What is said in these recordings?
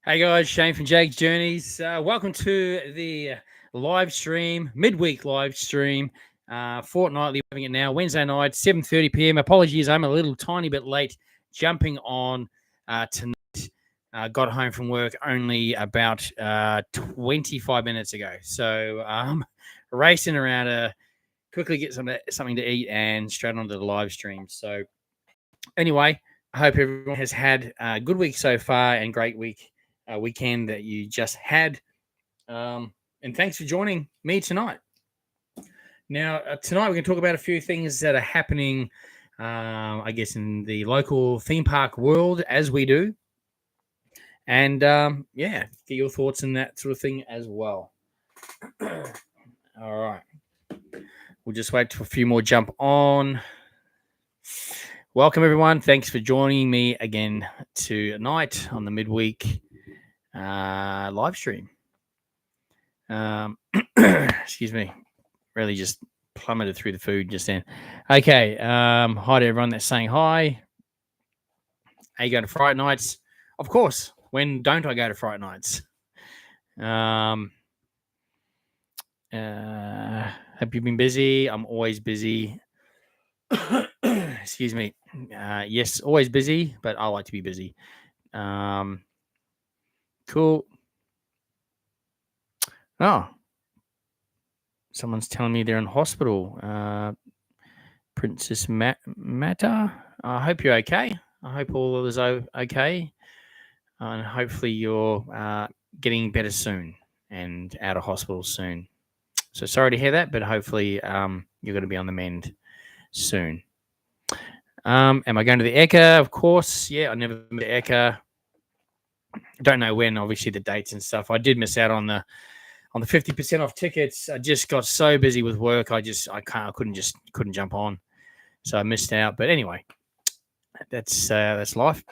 Hey guys, Shane from Jaggs Journeys. Welcome to the live stream, midweek live stream, fortnightly. Having it now, Wednesday night, 7:30 p.m. Apologies, I'm a little tiny bit late jumping on tonight. Got home from work only about 25 minutes ago, so racing around to quickly get something to eat and straight onto the live stream. So anyway, I hope everyone has had a good week so far and great weekend that you just had. And thanks for joining me tonight. Now, tonight we're going to talk about a few things that are happening, I guess, in the local theme park world as we do. And get your thoughts on that sort of thing as well. All right. We'll just wait for a few more jump on. Welcome, everyone. Thanks for joining me again tonight on the midweek live stream. Excuse me. Really just plummeted through the food just then. Okay. Hi to everyone that's saying hi. Are you going to Fright Nights? Of course. When don't I go to Fright Nights? Have you been busy? I'm always busy. Excuse me. Yes, always busy, but I like to be busy. Cool. Oh, someone's telling me they're in hospital. Princess Mata, I hope you're okay. I hope all is okay. And hopefully you're getting better soon and out of hospital soon. So sorry to hear that, but hopefully you're going to be on the mend soon. Am I going to the Eka? Of course. Yeah, I never been to Eka. Don't know when, obviously, the dates and stuff. I did miss out on the 50% off tickets. I just got so busy with work. I couldn't jump on. So I missed out. But anyway, that's life.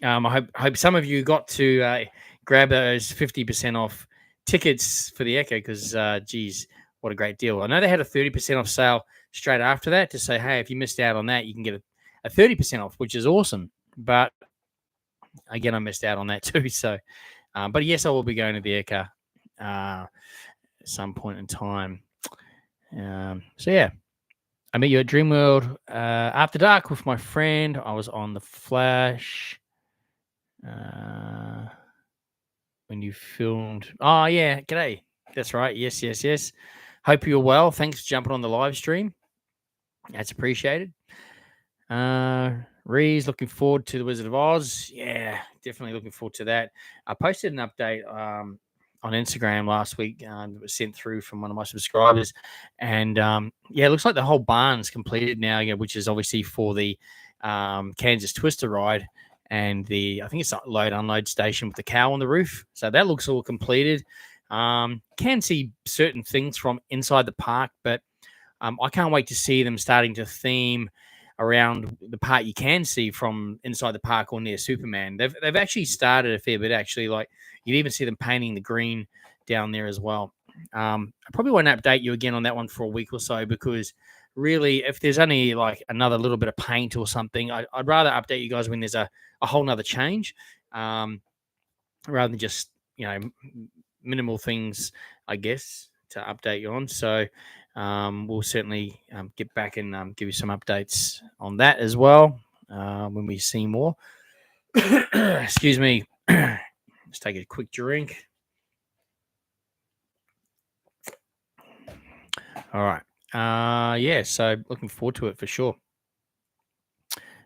I hope some of you got to grab those 50% off tickets for the Echo because, geez, what a great deal. I know they had a 30% off sale straight after that to say, hey, if you missed out on that, you can get a 30% off, which is awesome. But again, I missed out on that too. So, but yes, I will be going to the Echo at some point in time. So yeah, I met you at Dreamworld After Dark with my friend. I was on the Flash when you filmed. Oh yeah, g'day. That's right. Yes. Hope you're well. Thanks for jumping on the live stream. That's appreciated. Ree's looking forward to the Wizard of Oz. Yeah, definitely looking forward to that. I posted an update on Instagram last week that was sent through from one of my subscribers. And it looks like the whole barn's completed now, which is obviously for the Kansas Twister ride and I think it's a load unload station with the cow on the roof. So that looks all completed. Can see certain things from inside the park, but I can't wait to see them starting to theme around the part you can see from inside the park or near Superman. They've actually started a fair bit, actually. Like you'd even see them painting the green down there as well. I probably won't update you again on that one for a week or so because really, if there's only like another little bit of paint or something, I'd rather update you guys when there's a whole nother change rather than just, minimal things, I guess, to update you on. So we'll certainly get back and give you some updates on that as well when we see more. Excuse me. Let's take a quick drink. All right. So looking forward to it for sure.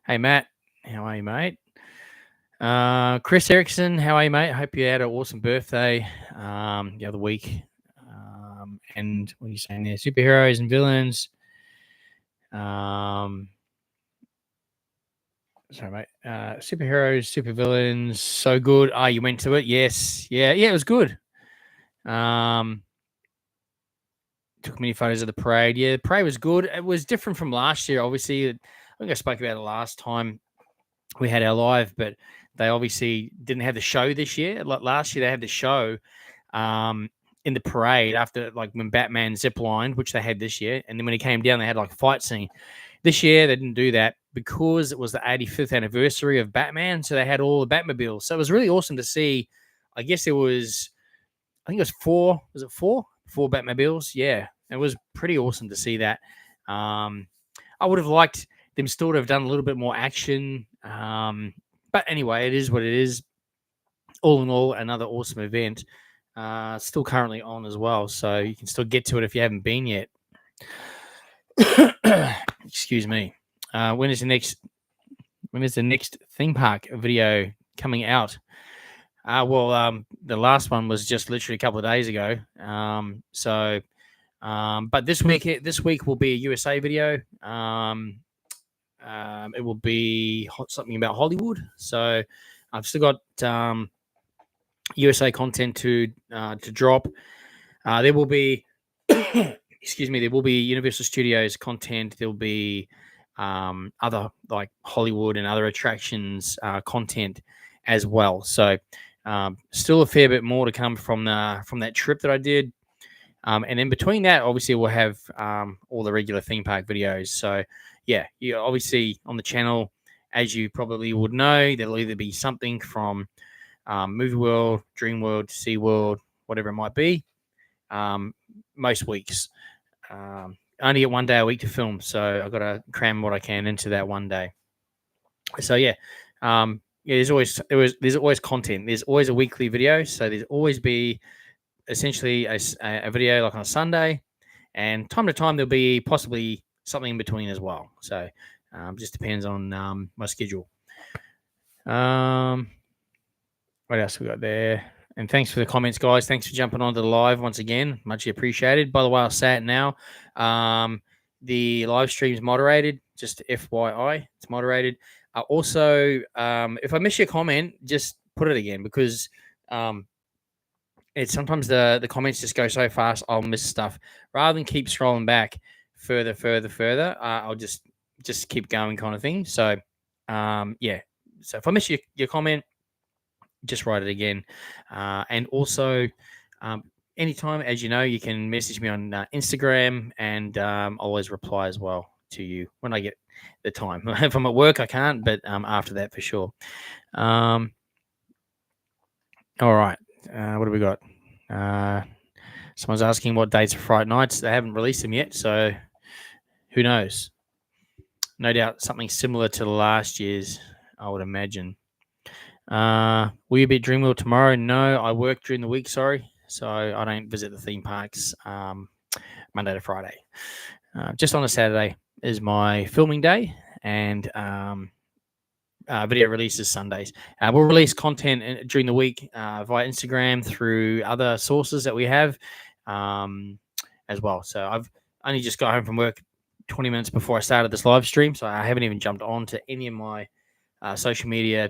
Hey, Matt. How are you, mate? Chris Erickson, how are you, mate? I hope you had an awesome birthday the other week. And what are you saying there? Superheroes and villains. Sorry, mate. Superheroes, supervillains, so good. Oh, you went to it? Yes. Yeah, it was good. Took many photos of the parade. Yeah, the parade was good. It was different from last year, obviously. I think I spoke about it last time we had our live, but they obviously didn't have the show this year. Last year, they had the show in the parade after, like, when Batman ziplined, which they had this year. And then when he came down, they had, like, a fight scene. This year they didn't do that because it was the 85th anniversary of Batman, so they had all the Batmobiles. So it was really awesome to see. I guess there was, I think it was four. Was it four? Four Batmobiles. Yeah, it was pretty awesome to see that. I would have liked them still to have done a little bit more action. But anyway, it is what it is. All in all, another awesome event. Still currently on as well, so you can still get to it if you haven't been yet. Excuse me. When is the next theme park video coming out? The last one was just literally a couple of days ago. But this week will be a USA video. It will be something about Hollywood. So I've still got USA content to drop. There will be, excuse me, there will be Universal Studios content. There'll be other like Hollywood and other attractions content as well. So still a fair bit more to come from that trip that I did. And then between that, obviously, we'll have all the regular theme park videos. So, yeah, you obviously on the channel, as you probably would know, there'll either be something from Movie World, Dream World, Sea World, whatever it might be, most weeks. I only get 1 day a week to film, so I've got to cram what I can into that 1 day. So, yeah. There's always content. There's always a weekly video, so there's always be essentially a video like on a Sunday, and time to time there'll be possibly something in between as well. So just depends on my schedule. What else we got there? And thanks for the comments, guys. Thanks for jumping on to the live once again. Much appreciated. By the way, I'll say it now. The live stream is moderated. Just FYI, it's moderated. Also, if I miss your comment, just put it again, because it's sometimes the comments just go so fast, I'll miss stuff. Rather than keep scrolling back further, I'll just keep going, kind of thing. So, yeah. So if I miss your comment, just write it again. And also, anytime, as you know, you can message me on Instagram, and I'll always reply as well to you when I get the time. If I'm at work, I can't, but after that, for sure. All right. What do we got? Someone's asking what dates are Fright Nights. They haven't released them yet, so who knows? No doubt something similar to last year's, I would imagine. Will you be at Dreamworld tomorrow? No, I work during the week, sorry. So I don't visit the theme parks Monday to Friday. Just on a Saturday is my filming day, and video releases Sundays. We'll release content during the week via Instagram through other sources that we have as well. So I've only just got home from work 20 minutes before I started this live stream, so I haven't even jumped on to any of my social media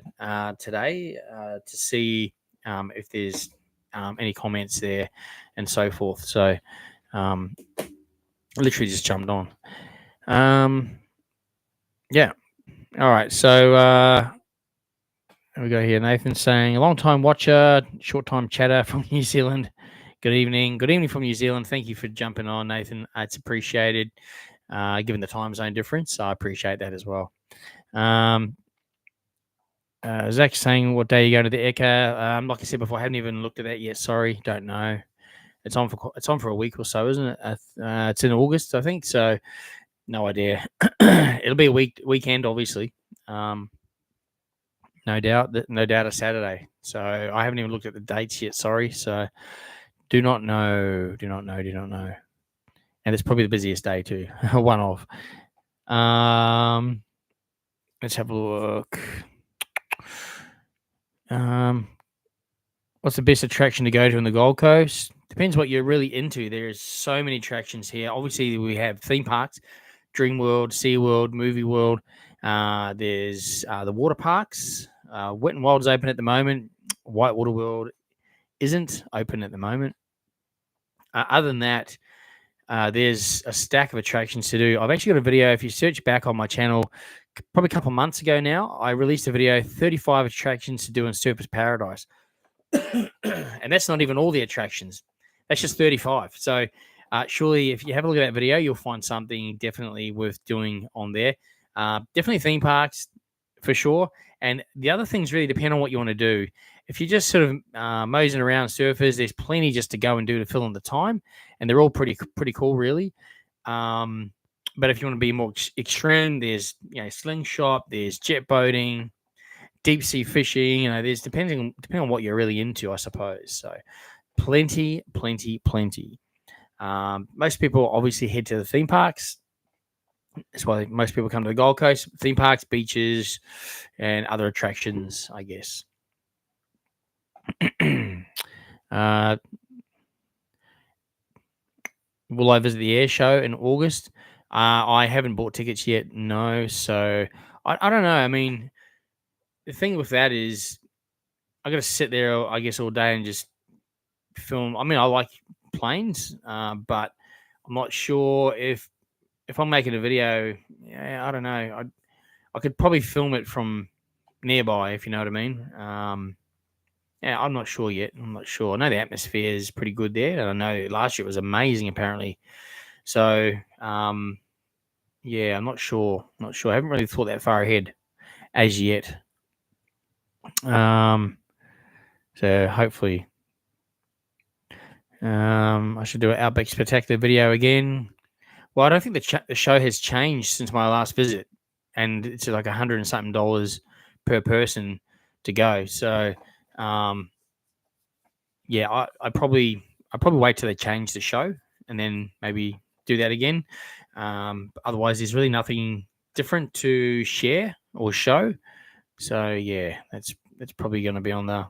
today to see if there's any comments there and so forth. So literally just jumped on. Yeah. All right. So here we go here. Nathan saying, a long time watcher, short time chatter from New Zealand. Good evening. Good evening from New Zealand. Thank you for jumping on, Nathan. It's appreciated, given the time zone difference. I appreciate that as well. Zach saying, what day are you going to the Eka? Like I said before, I haven't even looked at that yet. Sorry, don't know. It's on for a week or so, isn't it? It's in August, I think. So no idea. It'll be a weekend, obviously. No doubt a Saturday. So I haven't even looked at the dates yet. Sorry. So do not know. And it's probably the busiest day too. One of. Let's have a look. What's the best attraction to go to in the Gold Coast? Depends what you're really into. There's so many attractions here. Obviously, we have theme parks, Dream World, Sea World, Movie World. There's the water parks. Wet and Wild is open at the moment. Whitewater World isn't open at the moment. Other than that, there's a stack of attractions to do. I've actually got a video. If you search back on my channel, probably a couple of months ago now, I released a video, 35 attractions to do in Surfers Paradise. And that's not even all the attractions. That's just 35. So Surely, if you have a look at that video, you'll find something definitely worth doing on there. Definitely theme parks for sure. And the other things really depend on what you want to do. If you're just sort of moseying around surfers, there's plenty just to go and do to fill in the time, and they're all pretty cool, really. But if you want to be more extreme, there's slingshot, there's jet boating, deep sea fishing. There's depending on what you're really into, I suppose. So plenty. Most people obviously head to the theme parks. That's why most people come to the Gold Coast. Theme parks, beaches, and other attractions, I guess. Will I visit the air show in August? I haven't bought tickets yet, no. So I don't know. I mean, the thing with that is I got to sit there, I guess, all day and just film. I mean, I like planes, but I'm not sure if I'm making a video. Yeah, I don't know. I could probably film it from nearby, if you know what I mean. Yeah, I'm not sure yet. I'm not sure. I know the atmosphere is pretty good there, and I know last year it was amazing, apparently. So, yeah, I'm not sure. Not sure. I haven't really thought that far ahead as yet. So hopefully, I should do an Outback Spectacular video again. Well, I don't think the show has changed since my last visit, and it's like $100 and something per person to go. So, yeah, I probably wait till they change the show and then maybe do that again. Otherwise, there's really nothing different to share or show. So yeah, that's probably going to be on the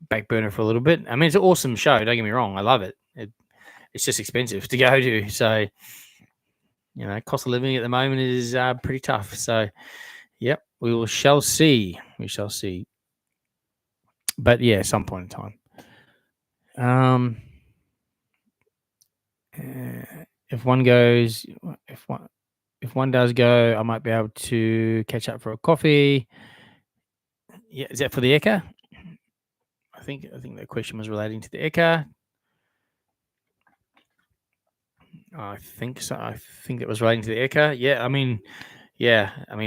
back burner for a little bit. I mean, it's an awesome show. Don't get me wrong, I love it. It's just expensive to go to. So cost of living at the moment is pretty tough. So yep, we shall see. We shall see. But yeah, some point in time. If one goes, if one does go, I might be able to catch up for a coffee. Yeah, is that for the Eka? I think the question was relating to the Eka. I think so. I think it was relating to the Eka. Yeah, I mean,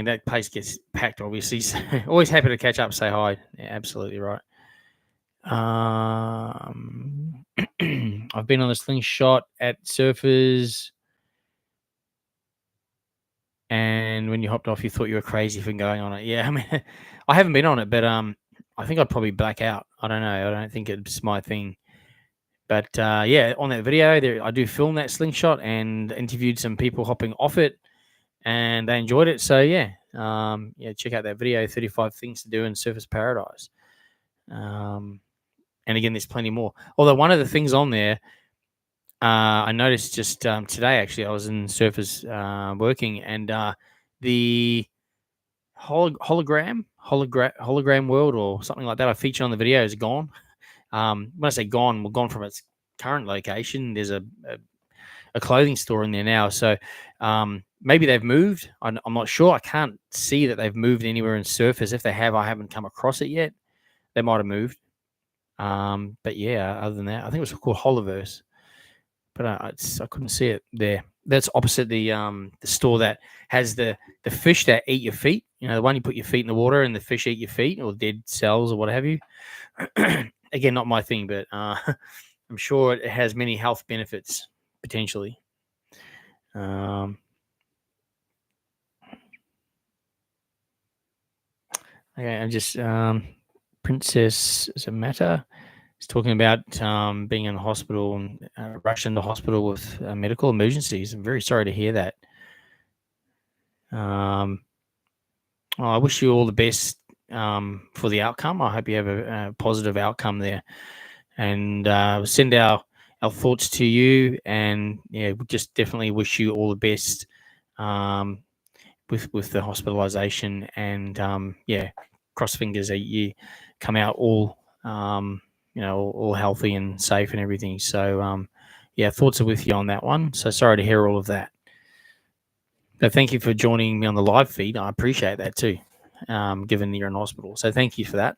that place gets packed, obviously. So always happy to catch up, say hi. Yeah, absolutely right. I've been on the slingshot at Surfers, and when you hopped off, you thought you were crazy for going on it. Yeah, I mean, I haven't been on it, but I think I'd probably black out. I don't know. I don't think it's my thing. But yeah, on that video, I do film that slingshot and interviewed some people hopping off it, and they enjoyed it. So yeah, check out that video, 35 Things to Do in Surfers Paradise. And again, there's plenty more. Although one of the things on there, I noticed just today, actually, I was in Surfers working, and the hologram world or something like that I feature on the video is gone. When I say gone, we're gone from its current location. There's a clothing store in there now. So maybe they've moved. I'm not sure. I can't see that they've moved anywhere in Surfers. If they have, I haven't come across it yet. They might have moved. But yeah, other than that, I think it was called Holoverse. But I couldn't see it there. That's opposite the store that has the fish that eat your feet. The one you put your feet in the water and the fish eat your feet, or dead cells or what have you. Again, not my thing, but I'm sure it has many health benefits potentially. Okay, I'm just Princess Zamata is talking about being in the hospital and rushed into hospital with medical emergencies. I'm very sorry to hear that. I wish you all the best for the outcome. I hope you have a positive outcome there, and send our thoughts to you. And yeah, we just definitely wish you all the best with the hospitalization. And yeah, cross fingers that you come out all all healthy and safe and everything. So yeah, thoughts are with you on that one. So sorry to hear all of that. So thank you for joining me on the live feed. I appreciate that too, given you're in hospital. So thank you for that.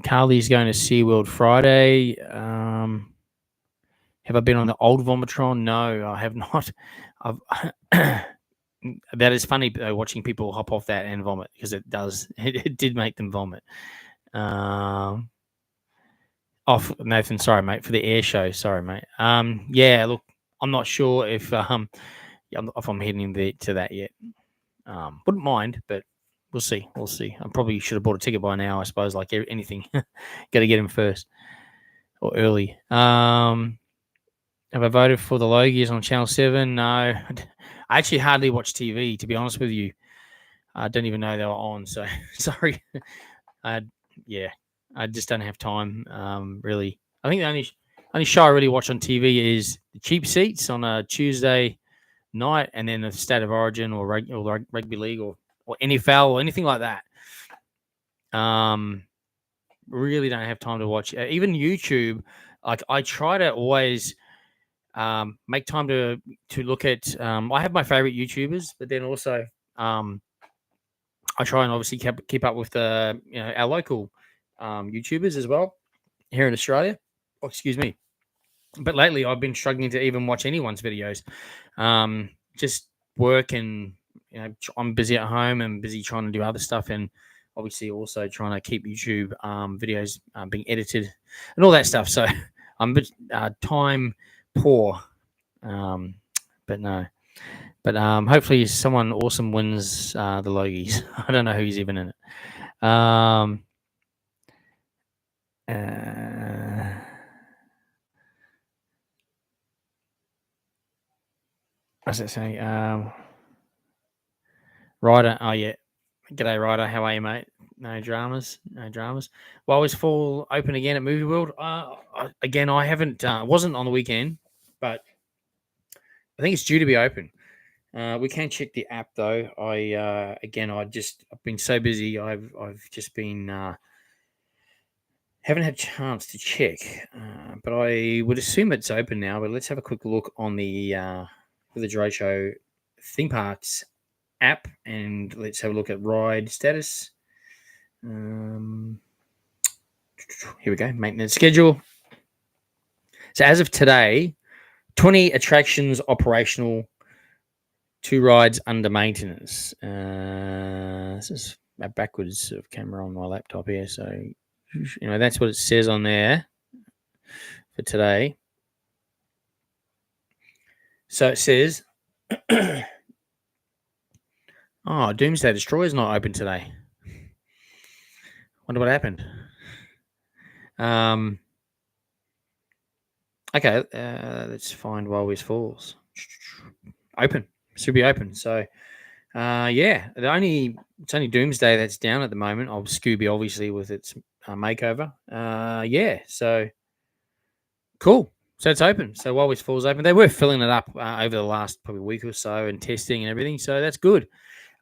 Carly's going to SeaWorld Friday. Have I been on the old Vomitron? No, I have not. I've that is funny though, watching people hop off that and vomit, because it does. It did make them vomit. Off Nathan, sorry mate, for the air show. Sorry mate. Yeah, look, I'm not sure if if I'm heading to that yet. Wouldn't mind, but we'll see. We'll see. I probably should have bought a ticket by now, I suppose. Like anything, got to get him first or early. Have I voted for the Logies on Channel 7? No. I actually hardly watch TV, to be honest with you. I don't even know they were on, so sorry. Yeah, I just don't have time, really. I think the only show I really watch on TV is the Cheap Seats on a Tuesday night, and then the State of Origin or Rugby League or NFL or anything like that. Really don't have time to watch. Even YouTube, like I try to always make time to look at. I have my favorite YouTubers, but then also I try and obviously keep up with the our local YouTubers as well here in Australia. Oh, excuse me. But lately, I've been struggling to even watch anyone's videos. Just work, and I'm busy at home and busy trying to do other stuff, and obviously also trying to keep YouTube videos being edited and all that stuff. So I'm a bit time poor. But no. But hopefully someone awesome wins the Logies. I don't know who's even in it. What's that saying? Ryder. Oh, yeah. G'day, Ryder. How are you, mate? No dramas. No dramas. Well, is fall open again at Movie World? Again, I haven't. Wasn't on the weekend, but I think it's due to be open. We can check the app though. I've been so busy. I've just been haven't had a chance to check, but I would assume it's open now. But let's have a quick look on the for the Dre Show theme parks app, and let's have a look at ride status. Here we go. Maintenance schedule. So as of today, 20 attractions operational. 2 rides under maintenance. This is a backwards sort of camera on my laptop here, so that's what it says on there for today. So it says, "Oh, Doomsday Destroyer's not open today. Wonder what happened." Okay, let's find Wild West Falls. Open. Should be open. So, yeah, it's only Doomsday that's down at the moment. Scooby, obviously, with its makeover. Yeah, so cool. So it's open. So Wild West Falls open. They were filling it up over the last probably week or so and testing and everything. So that's good.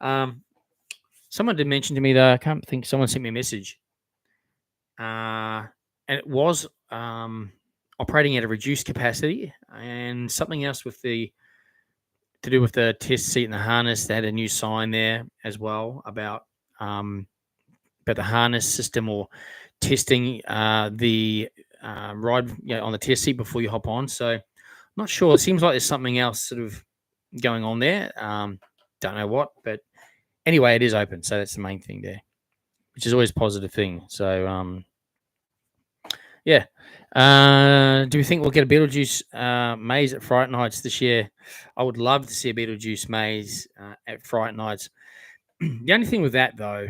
Someone did mention to me though. I can't think. Someone sent me a message, and it was operating at a reduced capacity, and something else to do with the test seat and the harness. They had a new sign there as well about the harness system or testing the ride on the test seat before you hop on. So not sure. It seems like there's something else sort of going on there. Don't know what, but anyway, it is open. So that's the main thing there, which is always a positive thing. So yeah. Do we think we'll get a Beetlejuice maze at Fright Nights this year? I would love to see a Beetlejuice maze at Fright Nights. The only thing with that, though,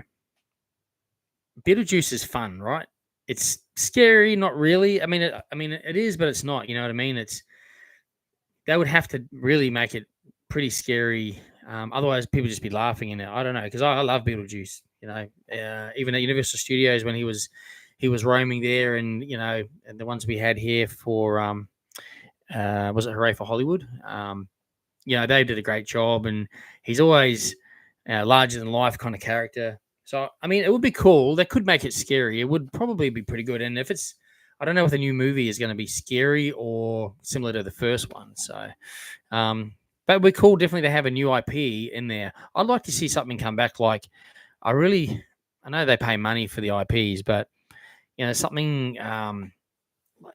Beetlejuice is fun, right? It's scary, not really. I mean, it is, but it's not. You know what I mean? They would have to really make it pretty scary. Otherwise, people just be laughing in it. I don't know, because I love Beetlejuice. Even at Universal Studios when he was roaming there, and and the ones we had here for was it Hooray for Hollywood? They did a great job, and he's always larger than life kind of character. So I mean, it would be cool. They could make it scary. It would probably be pretty good. And if it's, I don't know if the new movie is going to be scary or similar to the first one. So, but it'd be cool definitely to have a new IP in there. I'd like to see something come back. Like, I know they pay money for the IPs, but something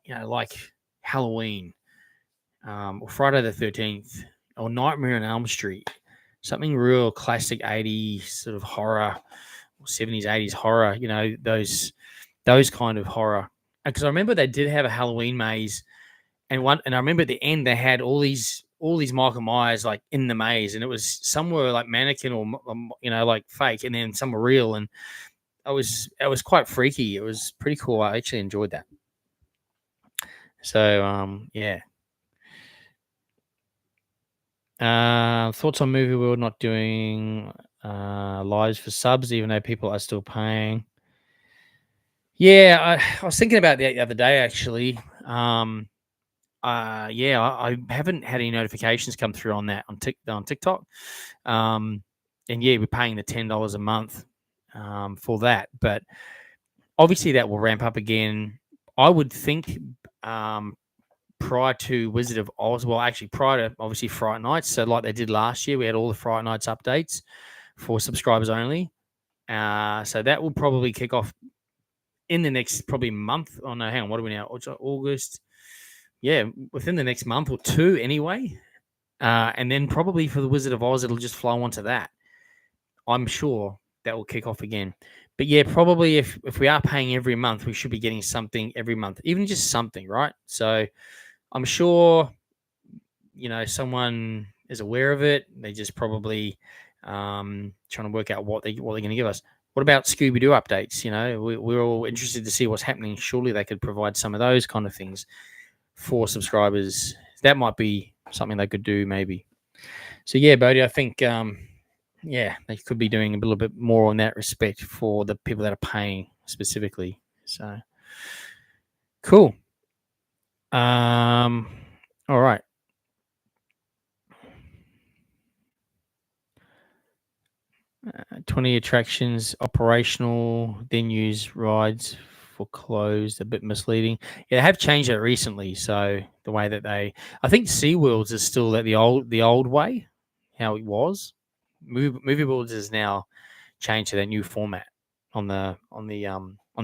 like Halloween. or Friday the 13th, or Nightmare on Elm Street, something real classic 80s sort of horror, or 70s, 80s horror. Those kind of horror. Because I remember they did have a Halloween maze, and I remember at the end they had all these Michael Myers like in the maze, and it was some were like mannequin or like fake, and then some were real, and it was quite freaky. It was pretty cool. I actually enjoyed that. So yeah. Thoughts on movie world not doing lives for subs, even though people are still paying. Yeah, I was thinking about that the other day actually. Yeah, I haven't had any notifications come through on that on TikTok. And yeah, we're paying the $10 a month for that, but obviously that will ramp up again. I would think prior to Wizard of Oz, well, actually prior to obviously Fright Nights, so like they did last year, we had all the Fright Nights updates for subscribers only. So that will probably kick off in the next probably month. Oh no, hang on, what are we now? August. Yeah, within the next month or two anyway. And then probably for the Wizard of Oz, it'll just flow onto that. I'm sure that will kick off again. But yeah, probably if we are paying every month, we should be getting something every month, even just something, right? So I'm sure, someone is aware of it. They just probably trying to work out what they're going to give us. What about Scooby Doo updates? We're all interested to see what's happening. Surely they could provide some of those kind of things for subscribers. That might be something they could do, maybe. So yeah, Bodie, I think they could be doing a little bit more on that respect for the people that are paying specifically. So cool. All right. 20 attractions operational, then use rides for closed. A bit misleading. Yeah, they have changed it recently. So the way that I think SeaWorlds is still at the old way, how it was. Movie Worlds is now changed to their new format on the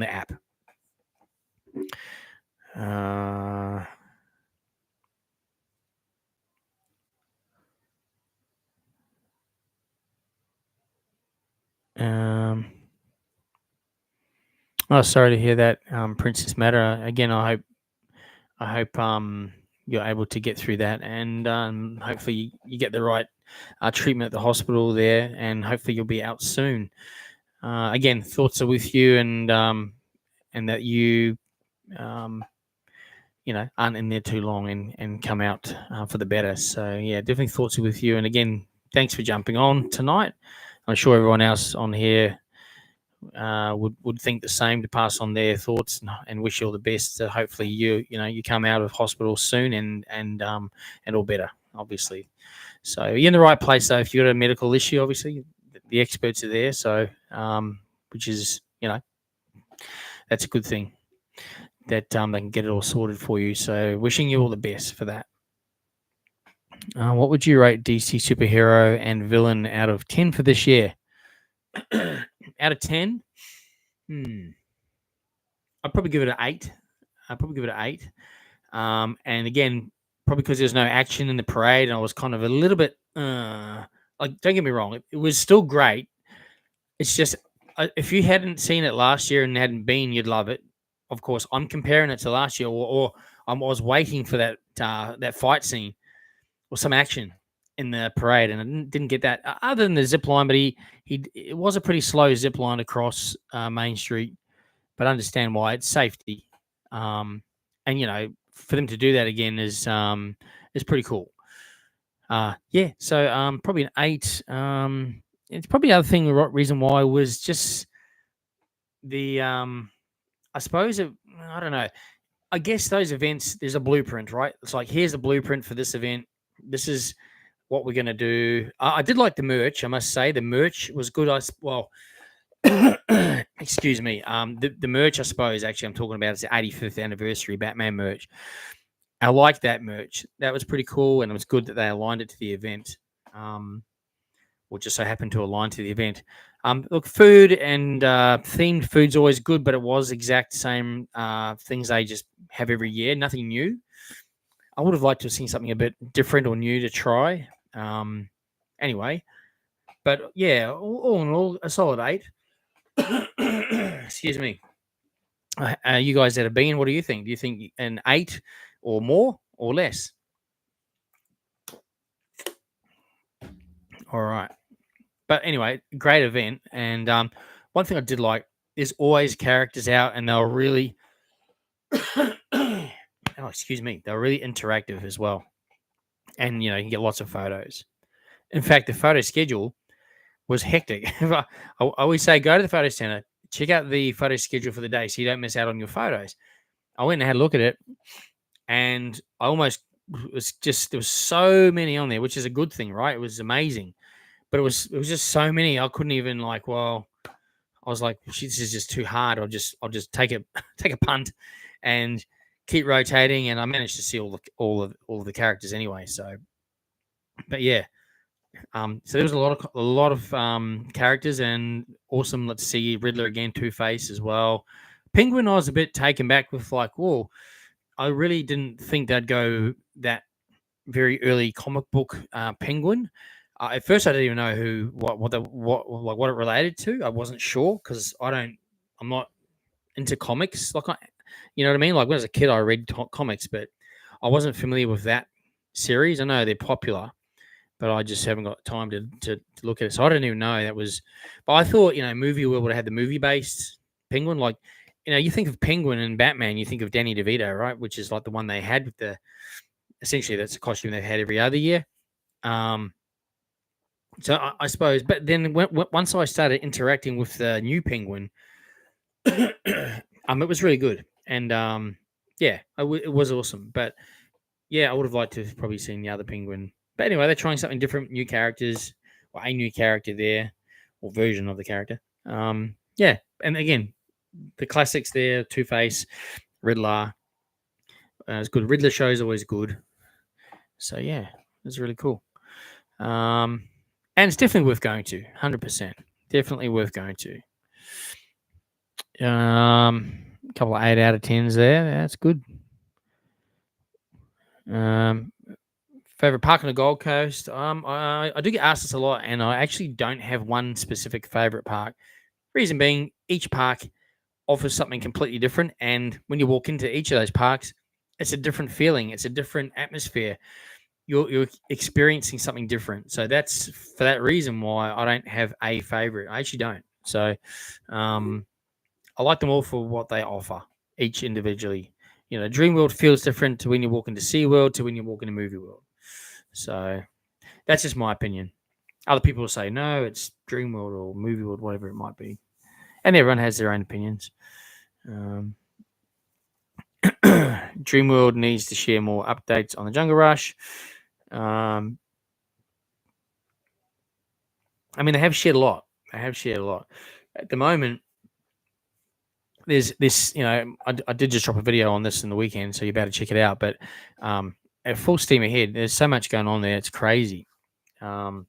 app. Oh, sorry to hear that, Princess Matter. Again, I hope you're able to get through that, and hopefully you get the right treatment at the hospital there, and hopefully you'll be out soon. Again, thoughts are with you, and that you aren't in there too long and come out for the better. So yeah, definitely thoughts are with you. And again, thanks for jumping on tonight. I'm sure everyone else on here would think the same, to pass on their thoughts and wish you all the best. Hopefully you come out of hospital soon and all better, obviously. So you're in the right place though. If you've got a medical issue, obviously the experts are there. So which is that's a good thing that they can get it all sorted for you. So wishing you all the best for that. What would you rate DC superhero and villain out of 10 for this year? Out of 10? I'd probably give it an 8. And again, probably because there's no action in the parade, and I was kind of a little bit like, don't get me wrong, it was still great. It's just if you hadn't seen it last year and hadn't been, you'd love it. Of course, I'm comparing it to last year, or I was waiting for that fight scene or some action in the parade, and I didn't get that other than the zip line. But it was a pretty slow zip line across Main Street, but I understand why. It's safety, and for them to do that again is pretty cool. Yeah, so probably an 8. It's probably the other thing. The reason why was just the I suppose I don't know. I guess those events, there's a blueprint, right? It's like, here's a blueprint for this event. This is what we're going to do. I did like the merch. I must say the merch was good. Excuse me. The merch, I suppose, actually, I'm talking about is the 85th anniversary Batman merch. I like that merch. That was pretty cool, and it was good that they aligned it to the event, or just so happened to align to the event. Look, food and themed food's always good, but it was exact same things they just have every year. Nothing new. I would have liked to have seen something a bit different or new to try. Anyway, but yeah, all in all, a solid 8. Excuse me. You guys that have been, what do you think? Do you think an 8 or more or less? All right. But anyway, great event. And one thing I did like is always characters out, and they were really, oh, excuse me, they were really interactive as well. And, you can get lots of photos. In fact, the photo schedule was hectic. I always say, go to the photo center, check out the photo schedule for the day so you don't miss out on your photos. I went and had a look at it, and I almost there was so many on there, which is a good thing, right? It was amazing, but it was just so many. I couldn't even I was like, this is just too hard. I'll just take a punt and keep rotating, and I managed to see all of the characters anyway. So, but yeah, so there was a lot of characters, and awesome. Let's see, Riddler again, Two-Face as well. Penguin, I was a bit taken back with whoa. I really didn't think they'd go that very early comic book Penguin. At first, I didn't even know what it related to. I wasn't sure because I'm not into comics. You know what I mean? Like when I was a kid, I read comics, but I wasn't familiar with that series. I know they're popular, but I just haven't got time to look at it. So I didn't even know that was. But I thought movie world would have had the movie based Penguin. Like you think of Penguin and Batman, you think of Danny DeVito, right? Which is like the one they had with essentially that's a costume they've had every other year. So I suppose, but then once I started interacting with the new Penguin, it was really good, and yeah, it was awesome. But yeah, I would have liked to have probably seen the other Penguin. But anyway, they're trying something different, new characters, or a new character there, or version of the character. Yeah, and again, the classics there: Two-Face, Riddler. It's good. Riddler show is always good. So yeah, it's really cool. And it's definitely worth going to. 100%, definitely worth going to. A couple of 8 out of 10s there. That's good. Favorite park on the Gold Coast. I do get asked this a lot, and I actually don't have one specific favorite park. Reason being, each park offers something completely different, and when you walk into each of those parks, it's a different feeling. It's a different atmosphere. You're experiencing something different. So that's for that reason why I don't have a favorite. I actually don't. So, I like them all for what they offer, each individually. Dream World feels different to when you walk into SeaWorld to when you walk into Movie World. So that's just my opinion. Other people will say, no, it's Dream World or Movie World, whatever it might be. And everyone has their own opinions. Dream World needs to share more updates on the Jungle Rush. I mean, they have shared a lot. At the moment, there's this, I did just drop a video on this in the weekend, so you better check it out. But at full steam ahead, there's so much going on there. It's crazy. And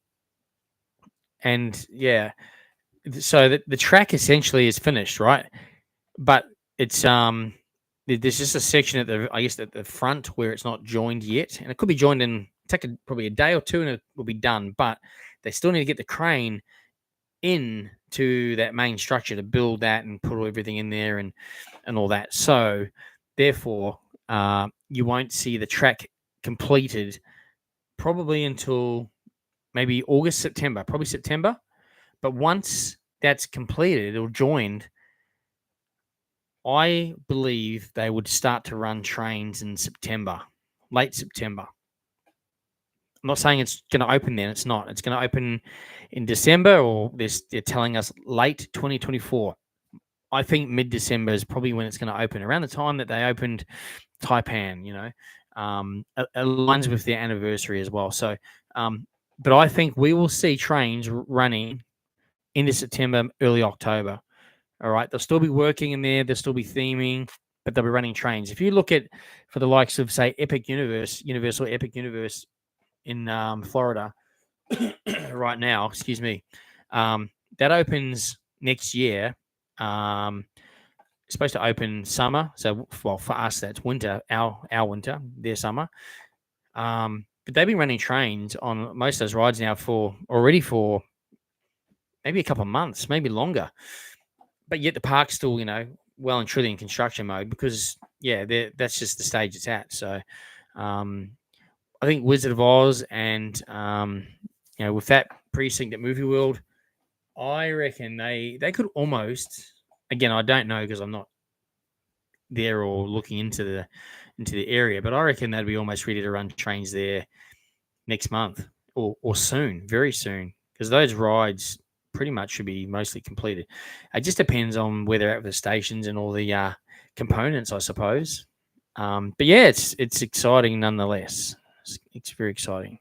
yeah, so the track essentially is finished, right? But it's there's just a section at the front where it's not joined yet, and it could be joined in probably a day or two, and it will be done. But they still need to get the crane in to that main structure to build that and put everything in there and all that. So therefore, you won't see the track completed probably until maybe August, September, probably September. But once that's completed or joined, I believe they would start to run trains in September, late September. I'm not saying it's going to open then. It's not. It's going to open in December, or they're telling us late 2024. I think mid-December is probably when it's going to open, around the time that they opened Taipan, aligns with their anniversary as well. So, but I think we will see trains running into September, early October. All right. They'll still be working in there. They'll still be theming, but they'll be running trains. If you look at, for the likes of, say, Universal Epic Universe in Florida right now, excuse me, that opens next year. supposed to open summer. So, well, for us, that's winter, our winter, their summer. But they've been running trains on most of those rides now for maybe a couple of months, maybe longer. But yet the park's still, well and truly in construction mode because, yeah, that's just the stage it's at. So, I think Wizard of Oz and, with that precinct at Movie World, I reckon they could almost. Again, I don't know because I'm not there or looking into the area, but I reckon they'd be almost ready to run trains there next month or soon, very soon, because those rides pretty much should be mostly completed. It just depends on where they're at with the stations and all the components, I suppose. But yeah, it's exciting nonetheless. It's very exciting.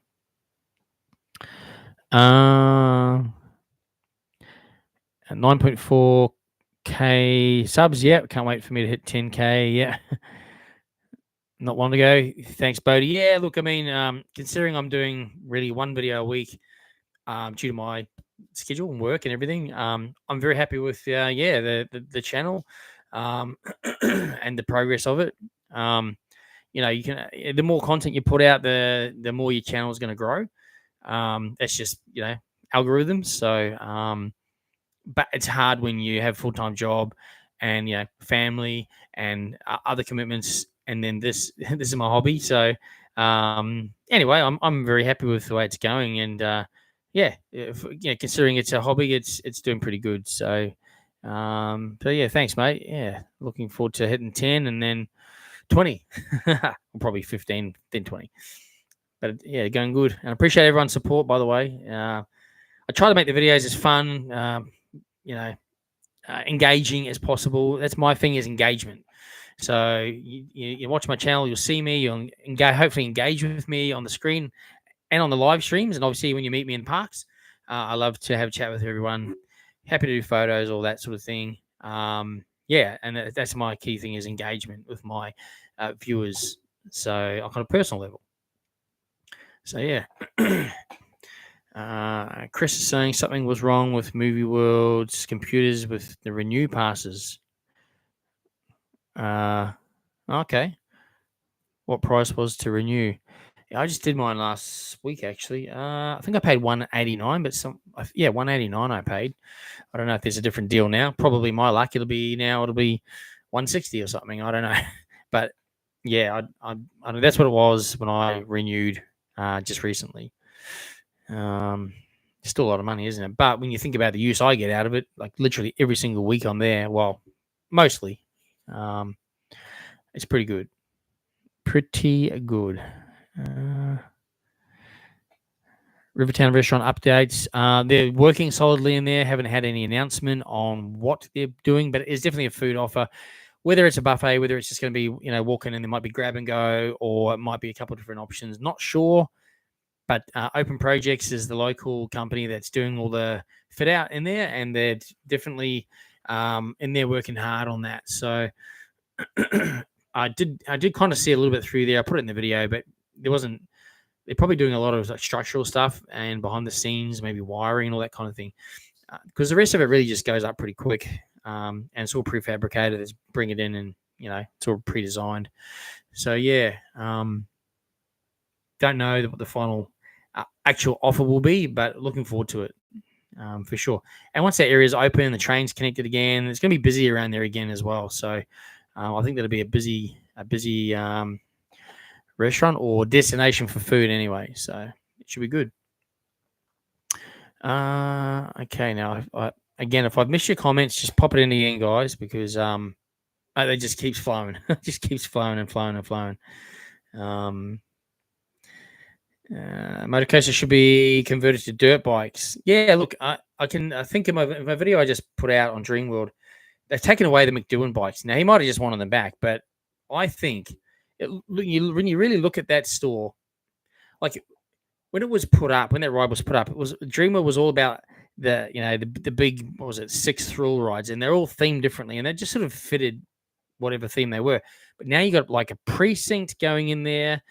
9.4K subs. Yeah, can't wait for me to hit 10K. Yeah. Not long to go. Thanks, Bodie. Yeah, look, I mean, considering I'm doing really one video a week due to my schedule and work and everything, I'm very happy with, the channel and the progress of it. You can, the more content you put out, the more your channel is going to grow. That's just, algorithms. So, but it's hard when you have a full-time job and family and other commitments, and then this this is my hobby. So anyway, I'm very happy with the way it's going, and considering it's a hobby, it's doing pretty good. So yeah, thanks, mate. Yeah, looking forward to hitting 10 and then 20, or probably 15, then 20. But yeah, going good, and I appreciate everyone's support. By the way, I try to make the videos as fun, engaging as possible. That's my thing, is engagement. So you watch my channel, you'll see me, you'll hopefully engage with me on the screen and on the live streams, and obviously when you meet me in parks. I love to have a chat with everyone. Happy to do photos, all that sort of thing. And that's my key thing, is engagement with my viewers. So on a personal level. So yeah. Chris is saying something was wrong with Movie World's computers with the renew passes. Okay. What price was to renew? Yeah, I just did mine last week, actually. I think I paid $189, but $189 I paid. I don't know if there's a different deal now. Probably my luck, it'll be $160 or something. I don't know. But yeah, I that's what it was when I renewed just recently. Still a lot of money, isn't it? But when you think about the use I get out of it, like literally every single week I'm there, well, mostly, it's pretty good. Rivertown restaurant updates. They're working solidly in there. Haven't had any announcement on what they're doing, but it's definitely a food offer. Whether it's a buffet, whether it's just going to be, walking in, there might be grab and go, or it might be a couple of different options. Not sure. But Open Projects is the local company that's doing all the fit out in there, and they're definitely in there working hard on that. So I did kind of see a little bit through there. I put it in the video, but there wasn't. They're probably doing a lot of structural stuff and behind the scenes, maybe wiring and all that kind of thing. Because the rest of it really just goes up pretty quick, and it's all prefabricated. It's bring it in, and it's all pre-designed. So yeah, don't know what the final actual offer will be, but looking forward to it for sure. And once that area is open, the train's connected again, it's going to be busy around there again as well. So I think that'll be a busy restaurant or destination for food anyway. So it should be good. Okay, now again, if I've missed your comments, just pop it in again, guys, because it just keeps flowing. It just keeps flowing and flowing and flowing. Motorcoaster should be converted to dirt bikes. Yeah, look, I think in my video I just put out on Dreamworld, they've taken away the McDowan bikes. Now he might have just wanted them back, but I think when you really look at that store, like when it was put up, when that ride was put up, it was Dreamworld was all about the big, what was it, 6 thrill rides, and they're all themed differently, and they just sort of fitted whatever theme they were. But now you got like a precinct going in there.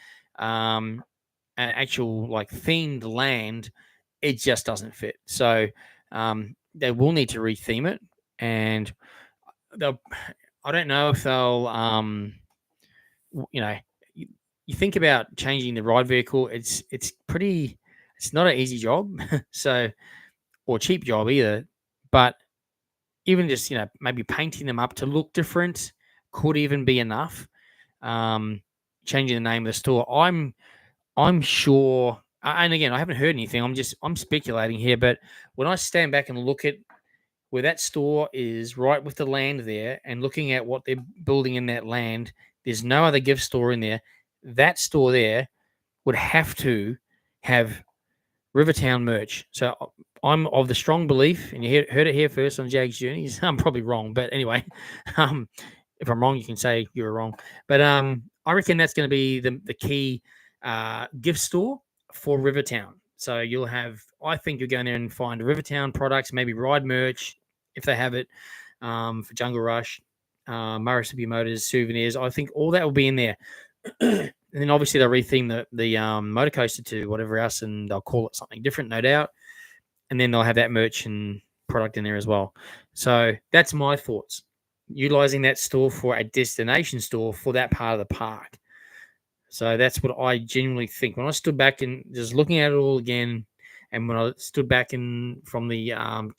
An actual like themed land, it just doesn't fit. So they will need to retheme it, and I don't know if they'll you know, you think about changing the ride vehicle. It's pretty. It's not an easy job, so or cheap job either. But even just maybe painting them up to look different could even be enough. Um, Changing the name of the store. I'm sure, and again, I haven't heard anything. I'm speculating here, but when I stand back and look at where that store is, right with the land there, and looking at what they're building in that land, there's no other gift store in there. That store there would have to have Rivertown merch. So I'm of the strong belief, and you heard it here first on Jaggs Journeys. I'm probably wrong, but anyway, um, if I'm wrong, you can say you were wrong. But I reckon that's going to be the key gift store for Rivertown. So you'll have, I think you'll go in there and find Rivertown products, maybe ride merch if they have it, for Jungle Rush, Murrissippi Motors, souvenirs. I think all that will be in there. And then obviously they'll retheme the motor coaster to whatever else, and they'll call it something different, no doubt. And then they'll have that merch and product in there as well. So that's my thoughts. Utilizing that store for a destination store for that part of the park. So that's what I genuinely think. When I stood back and just looking at it all again, and when I stood back in from the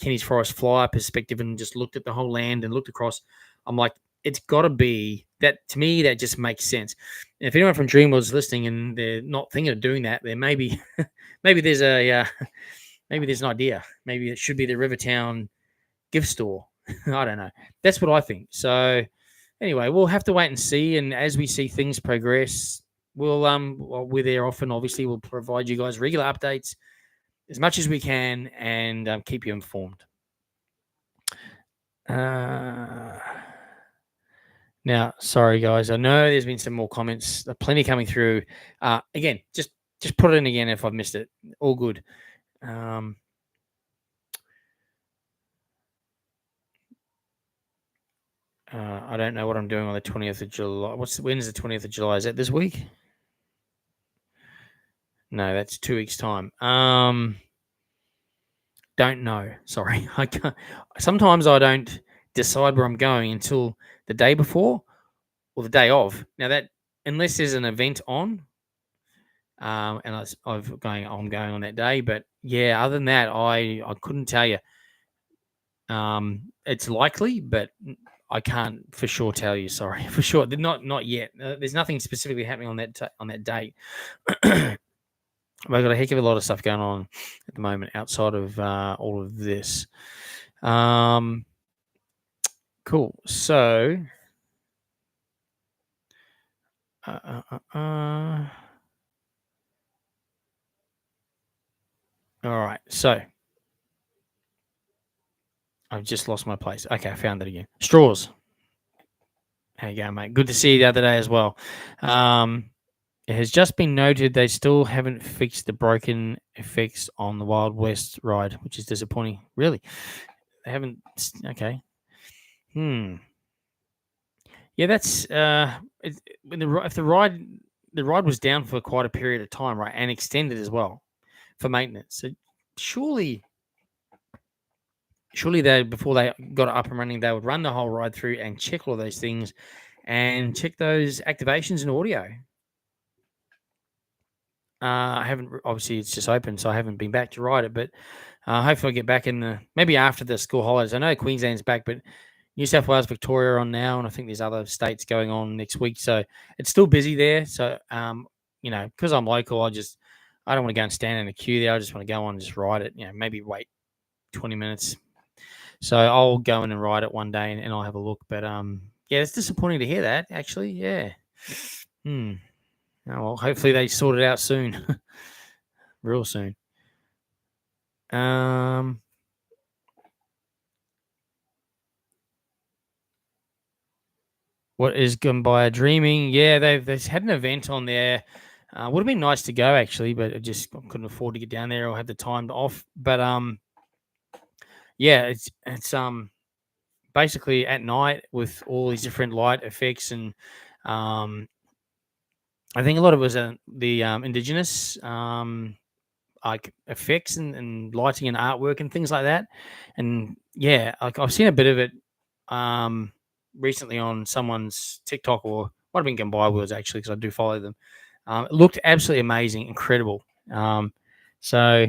Kenny's Forest Flyer perspective and just looked at the whole land and looked across, I'm like, it's got to be that. To me, that just makes sense. And if anyone from Dreamworld's listening and they're not thinking of doing that, then maybe maybe there's a maybe there's an idea. Maybe it should be the Rivertown gift store. I don't know. That's what I think. So anyway, we'll have to wait and see. And as we see things progress, well, we're there often. Obviously, we'll provide you guys regular updates as much as we can and keep you informed. Now, sorry guys, I know there's been some more comments, plenty coming through. Again, just put it in again if I've missed it. All good. I don't know what I'm doing on the 20th of July. When's the 20th of July? Is that this week? No, that's 2 weeks' time. Don't know. Sorry. I can't. Sometimes I don't decide where I'm going until the day before or the day of. Now that, unless there's an event on, and I'm going on that day. But yeah, other than that, I couldn't tell you. It's likely, but I can't for sure tell you. Sorry, for sure, not yet. There's nothing specifically happening on that date. I've got a heck of a lot of stuff going on at the moment outside of all of this. Cool. So, all right. So, I've just lost my place. Okay, I found it again. Straws. How you going, mate? Good to see you the other day as well. It has just been noted they still haven't fixed the broken effects on the Wild West ride, which is disappointing. Really? They haven't. Okay. Yeah, that's if the ride was down for quite a period of time, right, and extended as well for maintenance. So surely they, before they got it up and running, they would run the whole ride through and check all those things and check those activations and audio. I haven't, obviously it's just open, so I haven't been back to ride it, but hopefully I'll get back in maybe after the school holidays. I know Queensland's back, but New South Wales, Victoria are on now, and I think there's other states going on next week, so it's still busy there. So because I'm local, I don't want to go and stand in a queue there. I just want to go on and just ride it. Maybe wait 20 minutes. So I'll go in and ride it one day, and I'll have a look. But yeah, it's disappointing to hear that. Actually, yeah. Oh, well, hopefully they sort it out soon, real soon. What is Gumbaya Dreaming? Yeah, they've had an event on there. Would have been nice to go actually, but I just couldn't afford to get down there or have the time off. But yeah, it's basically at night with all these different light effects, and I think a lot of it was the indigenous like effects and lighting and artwork and things like that. And yeah, like I've seen a bit of it recently on someone's TikTok, or might have been Gambai Wheels actually, because I do follow them. It looked absolutely amazing, incredible. So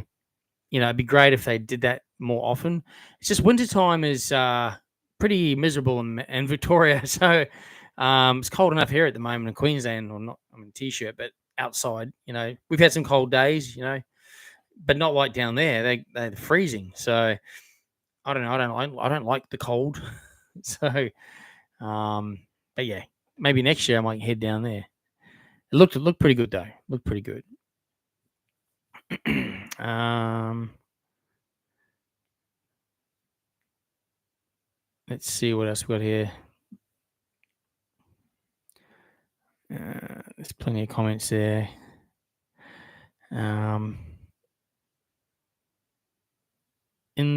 it'd be great if they did that more often. It's just wintertime is pretty miserable in Victoria, so it's cold enough here at the moment in Queensland, or not. I'm in t-shirt, but outside, we've had some cold days, but not like down there. They're freezing. So I don't know. I don't like the cold. So, but yeah, maybe next year I might head down there. It looked pretty good though. Looked pretty good. Let's see what else we got here. There's plenty of comments there. In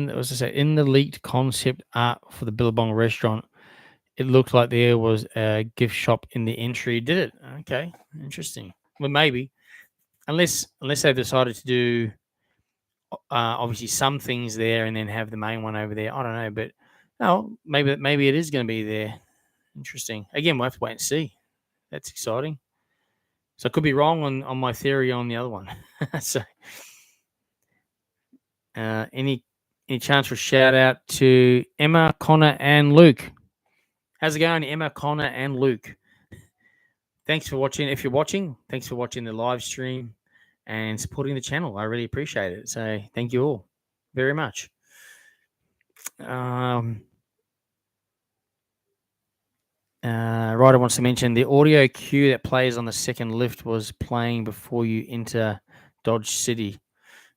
the leaked concept art for the Billabong restaurant, it looked like there was a gift shop in the entry. Did it? Okay, interesting. Well, maybe, unless they've decided to do obviously some things there and then have the main one over there. I don't know, but maybe it is going to be there. Interesting. Again, we'll have to wait and see. That's exciting. So I could be wrong on my theory on the other one. So, any chance for a shout out to Emma, Connor, and Luke? How's it going, Emma, Connor, and Luke? Thanks for watching. If you're watching, thanks for watching the live stream and supporting the channel. I really appreciate it. So thank you all very much. Ryder wants to mention the audio cue that plays on the second lift was playing before you enter Dodge City.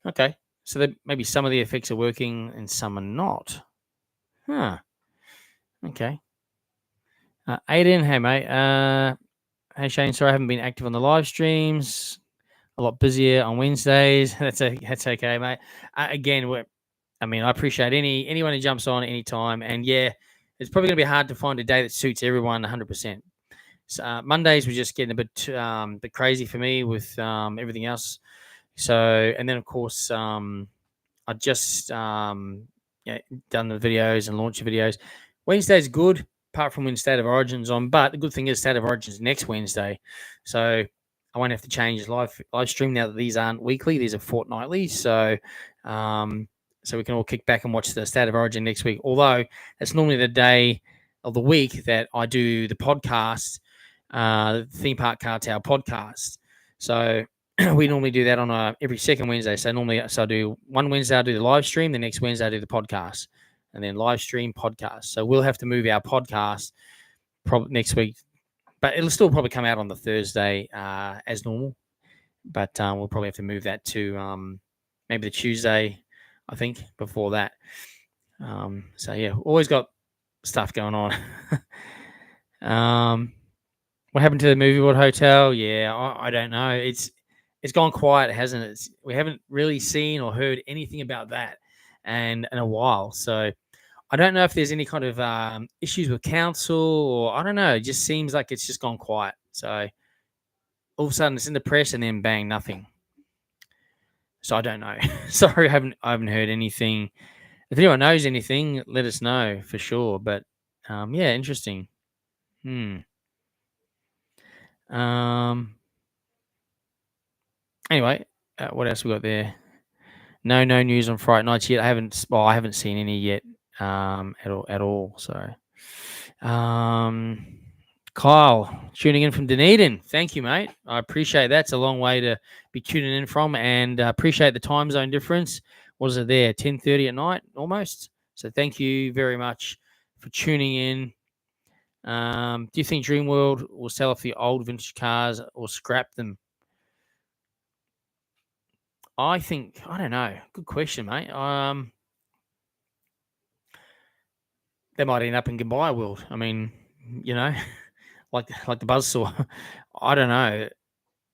Okay, so maybe some of the effects are working and some are not. Huh. Okay. Aiden, hey mate. Hey Shane, sorry I haven't been active on the live streams. A lot busier on Wednesdays. That's okay, mate. Again, I appreciate anyone who jumps on anytime, and yeah, it's probably going to be hard to find a day that suits everyone 100%. So, Mondays were just getting a bit crazy for me with everything else. So, and then of course, I just done the videos and launched videos. Wednesday's good, apart from when State of Origin's on. But the good thing is State of Origin's next Wednesday, so I won't have to change live stream now that these aren't weekly; these are fortnightly. So, so we can all kick back and watch the State of Origin next week. Although it's normally the day of the week that I do the podcast, Theme Park Cartel podcast. So we normally do that on every second Wednesday. So I do one Wednesday, I do the live stream. The next Wednesday, I do the podcast, and then live stream podcast. So we'll have to move our podcast probably next week, but it'll still probably come out on the Thursday as normal. But we'll probably have to move that to maybe the Tuesday, I think, before that. So yeah, always got stuff going on. What happened to the Movie World Hotel? Yeah, I don't know. It's gone quiet, hasn't it? We haven't really seen or heard anything about that in a while. So I don't know if there's any kind of issues with council, or I don't know. It just seems like it's just gone quiet. So all of a sudden it's in the press and then bang, nothing. So I don't know. Sorry, I haven't heard anything. If anyone knows anything, let us know for sure. But yeah, interesting. Anyway, what else we got there? No news on Fright Nights yet. I haven't seen any yet at all. So, Kyle tuning in from Dunedin. Thank you, mate. I appreciate that. It's a long way to be tuning in from, and appreciate the time zone difference. What is it there? 10:30 at night almost. So thank you very much for tuning in. Do you think Dreamworld will sell off the old vintage cars or scrap them? I don't know. Good question, mate. They might end up in Goodbye World. I mean, like the Buzzsaw. I don't know.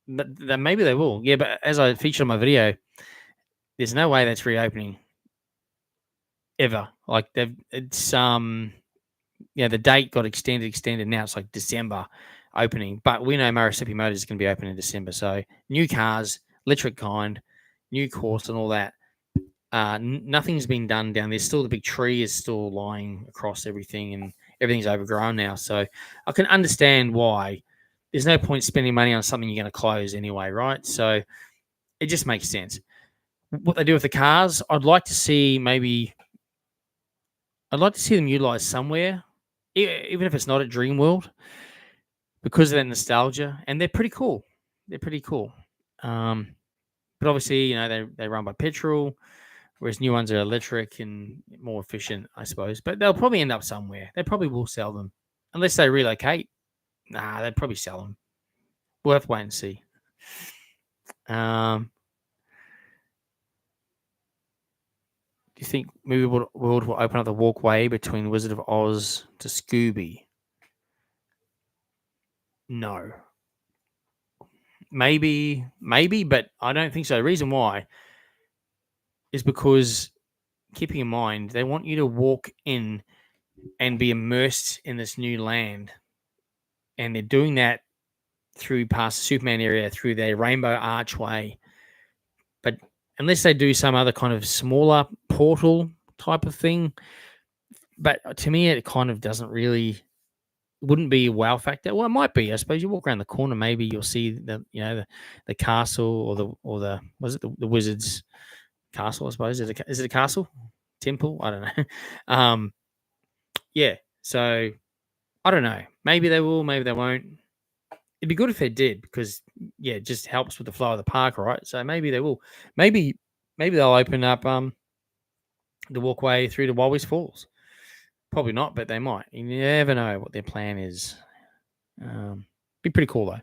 But maybe they will. Yeah, but as I featured on my video, there's no way that's reopening ever. Like the date got extended. Now it's like December opening. But we know Murrissippi Motors is going to be open in December. So new cars, electric kind, new course and all that. Nothing's been done down there. Still, the big tree is still lying across everything, and everything's overgrown now. So I can understand why there's no point spending money on something you're going to close anyway, right? So it just makes sense. What they do with the cars, I'd like to see them utilized somewhere, even if it's not at Dreamworld, because of that nostalgia, and they're pretty cool. They're pretty cool. But obviously, they run by petrol, whereas new ones are electric and more efficient, I suppose. But they'll probably end up somewhere. They probably will sell them, unless they relocate. Nah, they'd probably sell them. We'll have to wait and see. Do you think Movie World will open up the walkway between Wizard of Oz to Scooby? No. Maybe, but I don't think so. The reason why is because, keeping in mind, they want you to walk in and be immersed in this new land. And they're doing that through past the Superman area, through their rainbow archway. But unless they do some other kind of smaller portal type of thing, but to me, it kind of wouldn't be a wow factor. Well, it might be. I suppose you walk around the corner, maybe you'll see the castle or the was it the wizard's castle? I suppose is it a castle, temple? I don't know. Yeah. So I don't know. Maybe they will. Maybe they won't. It'd be good if they did, because it just helps with the flow of the park, right? So maybe they will. Maybe they'll open up the walkway through to Walvis Falls. Probably not, but they might. You never know what their plan is. Be pretty cool though.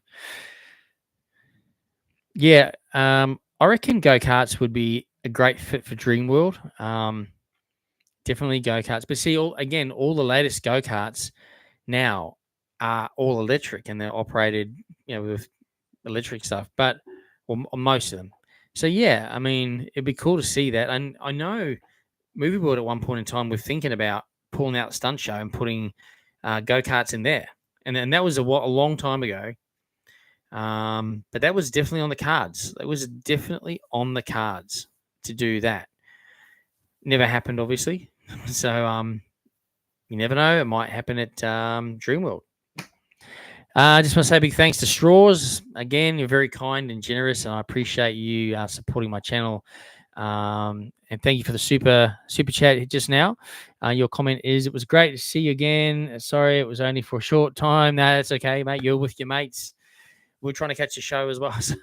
Yeah, I reckon go-karts would be a great fit for Dreamworld. Definitely go-karts. But see, all the latest go-karts now are all electric, and they're operated, with electric stuff. But most of them. So yeah, I mean, it'd be cool to see that. And I know Movie World at one point in time, we're thinking about pulling out the stunt show and putting go-karts in there, and that was a long time ago. But that was definitely on the cards. It was definitely on the cards to do that. Never happened, obviously. So you never know. It might happen at Dreamworld. I just want to say a big thanks to Straws. Again, you're very kind and generous, and I appreciate you supporting my channel. And thank you for the super chat just now. Your comment is, it was great to see you again. Sorry, it was only for a short time. No, that's okay, mate. You're with your mates. We're trying to catch a show as well. So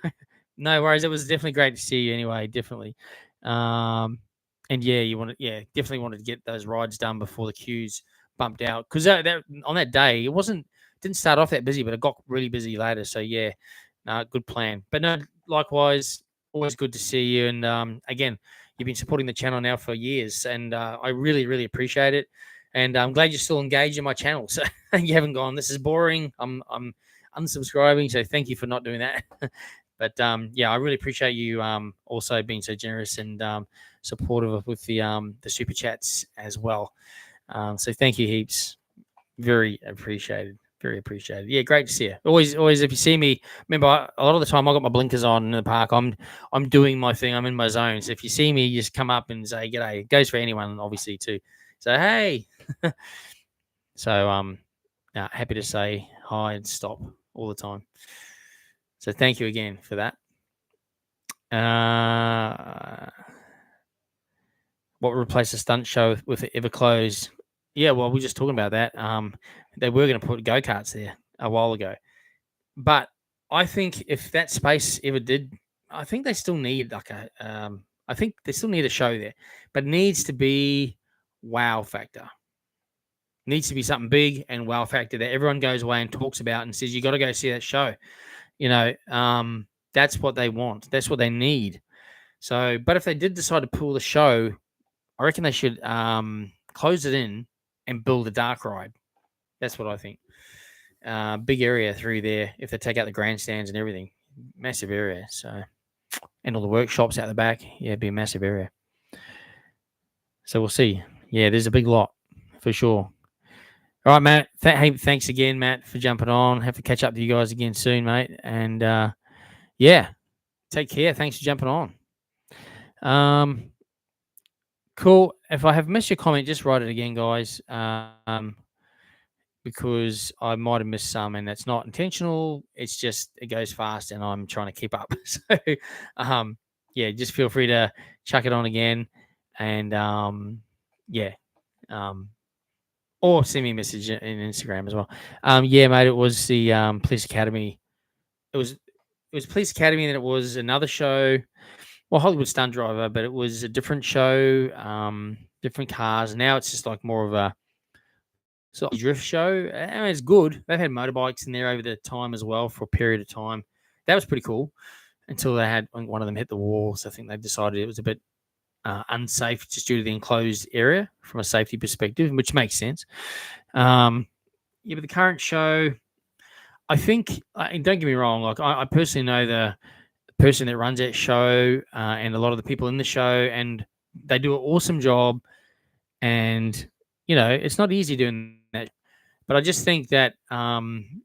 no worries. It was definitely great to see you anyway. Definitely. And definitely wanted to get those rides done before the queues bumped out. Because that on that day, didn't start off that busy, but it got really busy later. So yeah, good plan. But no, likewise, always good to see you. And again, you've been supporting the channel now for years, and I really, really appreciate it. And I'm glad you're still engaged in my channel. So you haven't gone, this is boring. I'm unsubscribing. So thank you for not doing that. But I really appreciate you also being so generous and supportive with the super chats as well. So thank you heaps. Very appreciated. Very appreciated. Yeah, great to see you. Always, if you see me, remember, a lot of the time I got my blinkers on in the park. I'm doing my thing. I'm in my zone. So if you see me, you just come up and say g'day. It goes for anyone, obviously, too. So hey. So happy to say hi and stop all the time. So thank you again for that. What would replace the stunt show with it ever closed? Yeah, well, we were just talking about that. They were going to put go-karts there a while ago. But I think if that space ever did, I think they still need I think they still need a show there. But it needs to be wow factor. Needs to be something big and wow factor that everyone goes away and talks about and says, you got to go see that show. That's what they want. That's what they need. So, but if they did decide to pull the show, I reckon they should close it in and build a dark ride. That's what I think. Big area through there. If they take out the grandstands and everything, massive area. So, and all the workshops out the back, yeah, it'd be a massive area. So we'll see. Yeah, there's a big lot for sure. All right, Matt. Thanks again, Matt, for jumping on. Have to catch up with you guys again soon, mate. And take care. Thanks for jumping on. Cool. If I have missed your comment, just write it again, guys. because I might have missed some, and that's not intentional. It's just it goes fast, and I'm trying to keep up. So, yeah, just feel free to chuck it on again, and yeah, or send me a message in Instagram as well. Yeah, mate, it was the Police Academy. It was Police Academy, and then it was another show. Well, Hollywood Stunt Driver, but it was a different show, different cars. Now it's just like more of a sort of drift show. And it's good. They've had motorbikes in there over the time as well for a period of time. That was pretty cool until they had one of them hit the wall. So I think they decided it was a bit unsafe just due to the enclosed area from a safety perspective, which makes sense. Yeah, but the current show, I think, and don't get me wrong, like I personally know the person that runs that show and a lot of the people in the show, and they do an awesome job. And it's not easy doing that, but I just think that from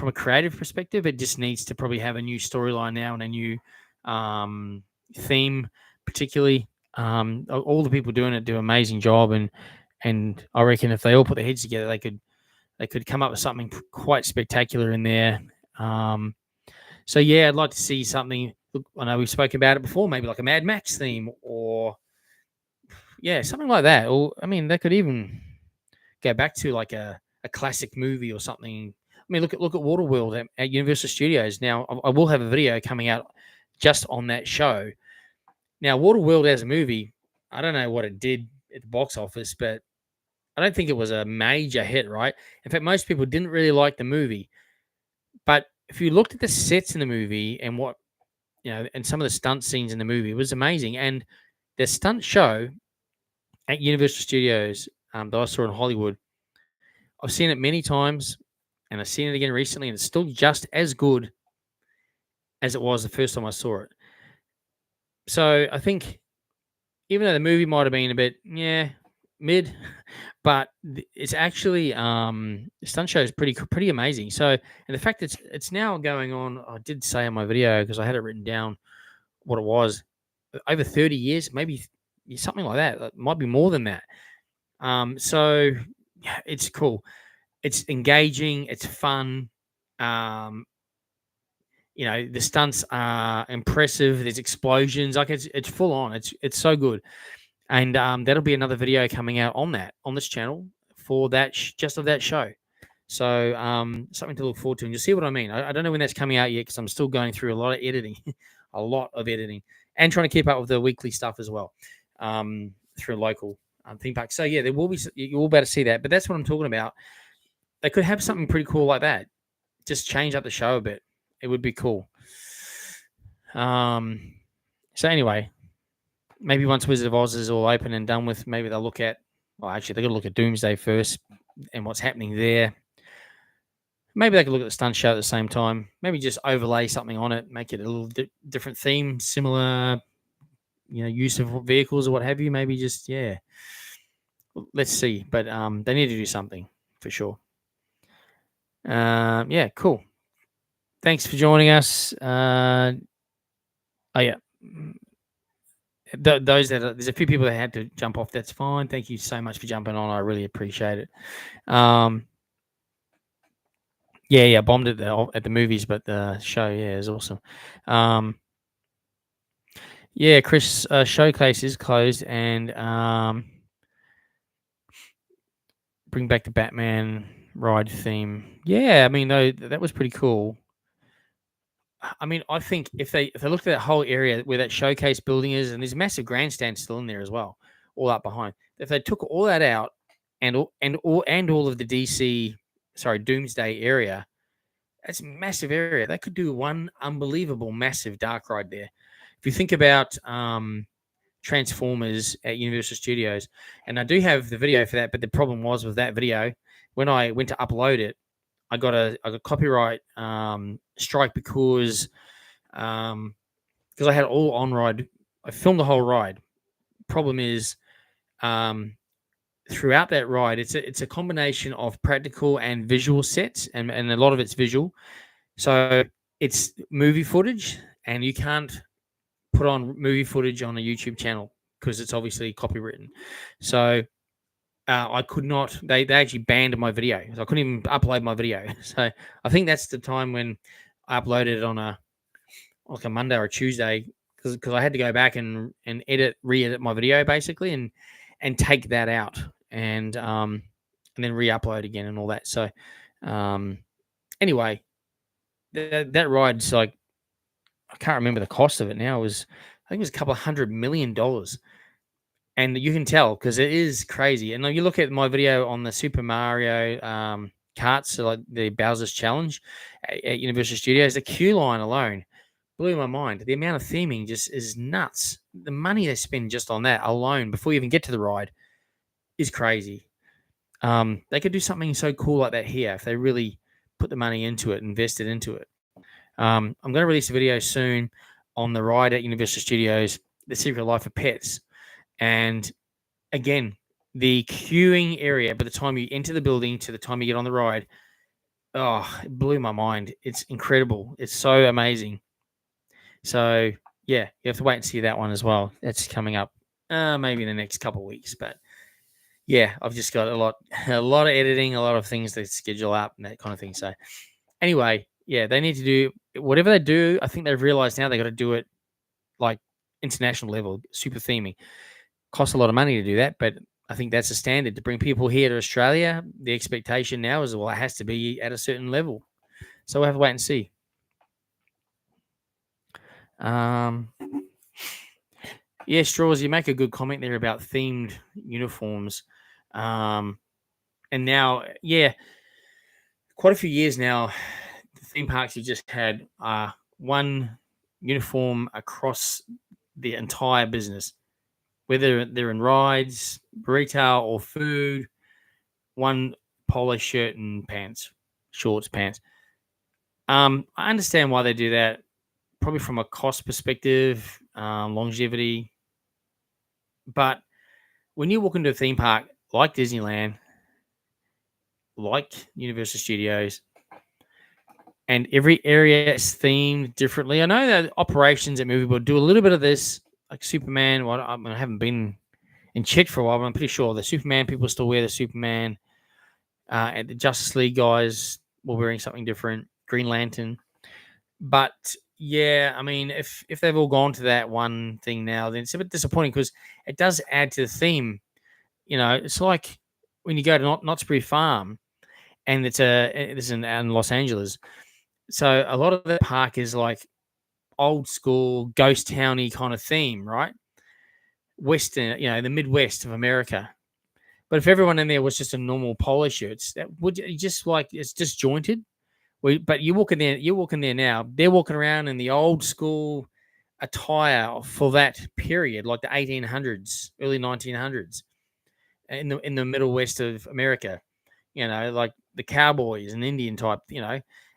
a creative perspective, it just needs to probably have a new storyline now and a new theme, particularly. All the people doing it do an amazing job, and I reckon if they all put their heads together, they could come up with something quite spectacular in there. So yeah, I'd like to see something. Look, I know we've spoken about it before, maybe like a Mad Max theme, or yeah, something like that. Or I mean, they could even go back to like a classic movie or something. I mean, look at Waterworld at Universal Studios. Now, I will have a video coming out just on that show. Now, Waterworld as a movie, I don't know what it did at the box office, but I don't think it was a major hit, right? In fact, most people didn't really like the movie. But if you looked at the sets in the movie and and some of the stunt scenes in the movie, it was amazing. And the stunt show at Universal Studios that I saw in Hollywood, I've seen it many times, and I've seen it again recently, and it's still just as good as it was the first time I saw it. So I think even though the movie might have been a bit, mid, but it's actually the stunt show is pretty amazing. So, and the fact that it's now going on, I did say in my video because I had it written down what it was, over 30 years, maybe something like that. It might be more than that. So yeah, it's cool. It's engaging. It's fun. The stunts are impressive. There's explosions. Like it's full on. It's so good. And that'll be another video coming out on this channel for that just of that show. So something to look forward to. And you'll see what I mean. I don't know when that's coming out yet because I'm still going through a lot of editing, and trying to keep up with the weekly stuff as well through local theme parks. So yeah, there will be, you will be able to see that. But that's what I'm talking about. They could have something pretty cool like that. Just change up the show a bit. It would be cool. So anyway, maybe once Wizard of Oz is all open and done with, maybe they'll look at, well, actually, they've got to look at Doomsday first and what's happening there. Maybe they could look at the stunt show at the same time. Maybe just overlay something on it, make it a little different theme, similar, use of vehicles or what have you. Maybe just, yeah. Let's see. But they need to do something for sure. Yeah, cool. Thanks for joining us. Oh, yeah. There's a few people that had to jump off. That's fine. Thank you so much for jumping on. I really appreciate it. Yeah, bombed at the movies, but the show, yeah, is awesome. Yeah, Chris, showcase is closed, and bring back the Batman ride theme. Yeah, I mean, that was pretty cool. I mean, I think if they looked at that whole area where that showcase building is, and there's a massive grandstand still in there as well, all up behind. If they took all that out and all of the Doomsday area, that's a massive area. They could do one unbelievable massive dark ride there. If you think about Transformers at Universal Studios, and I do have the video for that, but the problem was with that video, when I went to upload it, I got a copyright strike because I had all on ride. I filmed the whole ride. Problem is, throughout that ride, it's a combination of practical and visual sets, and a lot of it's visual. So it's movie footage, and you can't put on movie footage on a YouTube channel because it's obviously copywritten. So I could not. They actually banned my video, so I couldn't even upload my video. So I think that's the time when I uploaded it on a Monday or a Tuesday, because I had to go back and re-edit my video basically, and take that out, and then re-upload again and all that. So um, anyway, that ride's like, I can't remember the cost of it now. I think it was a couple of $100 million. And you can tell because it is crazy. And you look at my video on the Super Mario carts, so like the Bowser's Challenge at Universal Studios, the queue line alone blew my mind. The amount of theming just is nuts. The money they spend just on that alone before you even get to the ride is crazy. They could do something so cool like that here if they really put the money into it, invested into it. I'm going to release a video soon on the ride at Universal Studios, The Secret Life of Pets. And again, the queuing area, by the time you enter the building to the time you get on the ride, it blew my mind. It's incredible. It's so amazing. So yeah, you have to wait and see that one as well. That's coming up maybe in the next couple of weeks. But yeah, I've just got a lot of editing, a lot of things to schedule up and that kind of thing. So anyway, yeah, they need to do whatever they do. I think they've realized now they got to do it like international level, super theming. Costs a lot of money to do that, but I think that's a standard to bring people here to Australia. The expectation now is, well, it has to be at a certain level. So we'll have to wait and see. Yeah, Straws, you make a good comment there about themed uniforms. And now, yeah, quite a few years now, the theme parks have just had one uniform across the entire business, whether they're in rides, retail, or food. One polo shirt and pants, shorts, pants. I understand why they do that, probably from a cost perspective, longevity. But when you walk into a theme park like Disneyland, like Universal Studios, and every area is themed differently. I know that operations at Movie World do a little bit of this, like Superman. Well, I haven't been in check for a while, but I'm pretty sure the Superman people still wear the Superman. And the Justice League guys were wearing something different. Green Lantern. But yeah, I mean, if they've all gone to that one thing now, then it's a bit disappointing because it does add to the theme. It's like when you go to Knott's Berry Farm, and it's in Los Angeles. So a lot of the park is like old school ghost towny kind of theme, right? Western, the Midwest of America. But if everyone in there was just a normal polo shirts, that would just like it's disjointed. But you walk in there now. They're walking around in the old school attire for that period, like the 1800s, early 1900s, in the Middle West of America. Like the cowboys and Indian type,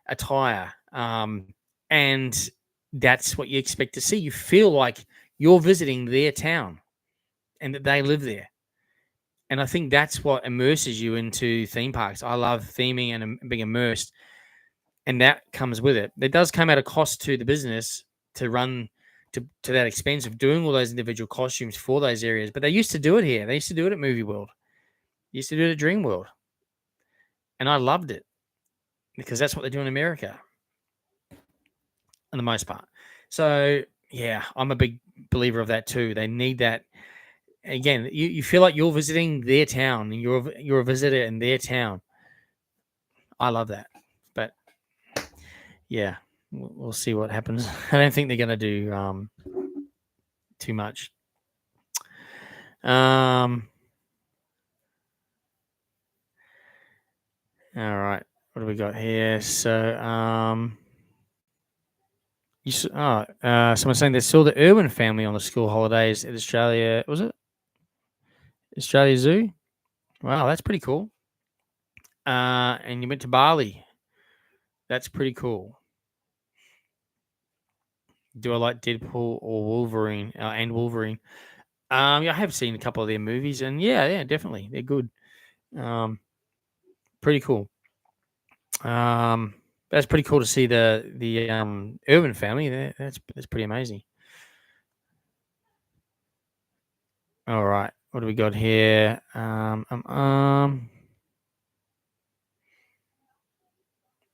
attire. And that's what you expect to see. You feel like you're visiting their town, and that they live there. And I think that's what immerses you into theme parks. I love theming and being immersed, and that comes with it. It does come at a cost to the business to run to that expense of doing all those individual costumes for those areas. But they used to do it here. They used to do it at Movie World. They used to do it at Dream World. And I loved it because that's what they do in America for the most part. So, yeah, I'm a big believer of that too. They need that. Again, you feel like you're visiting their town and you're a visitor in their town. I love that. But yeah, we'll see what happens. I don't think they're going to do too much. All right, what do we got here? So, someone's saying they saw the Irwin family on the school holidays at Australia. Was it Australia Zoo? Wow, that's pretty cool. And you went to Bali. That's pretty cool. Do I like Deadpool or Wolverine? And Wolverine. Yeah, I have seen a couple of their movies, and yeah, definitely, they're good. Pretty cool. That's pretty cool to see the Irwin family. That's pretty amazing. All right, What do we got here?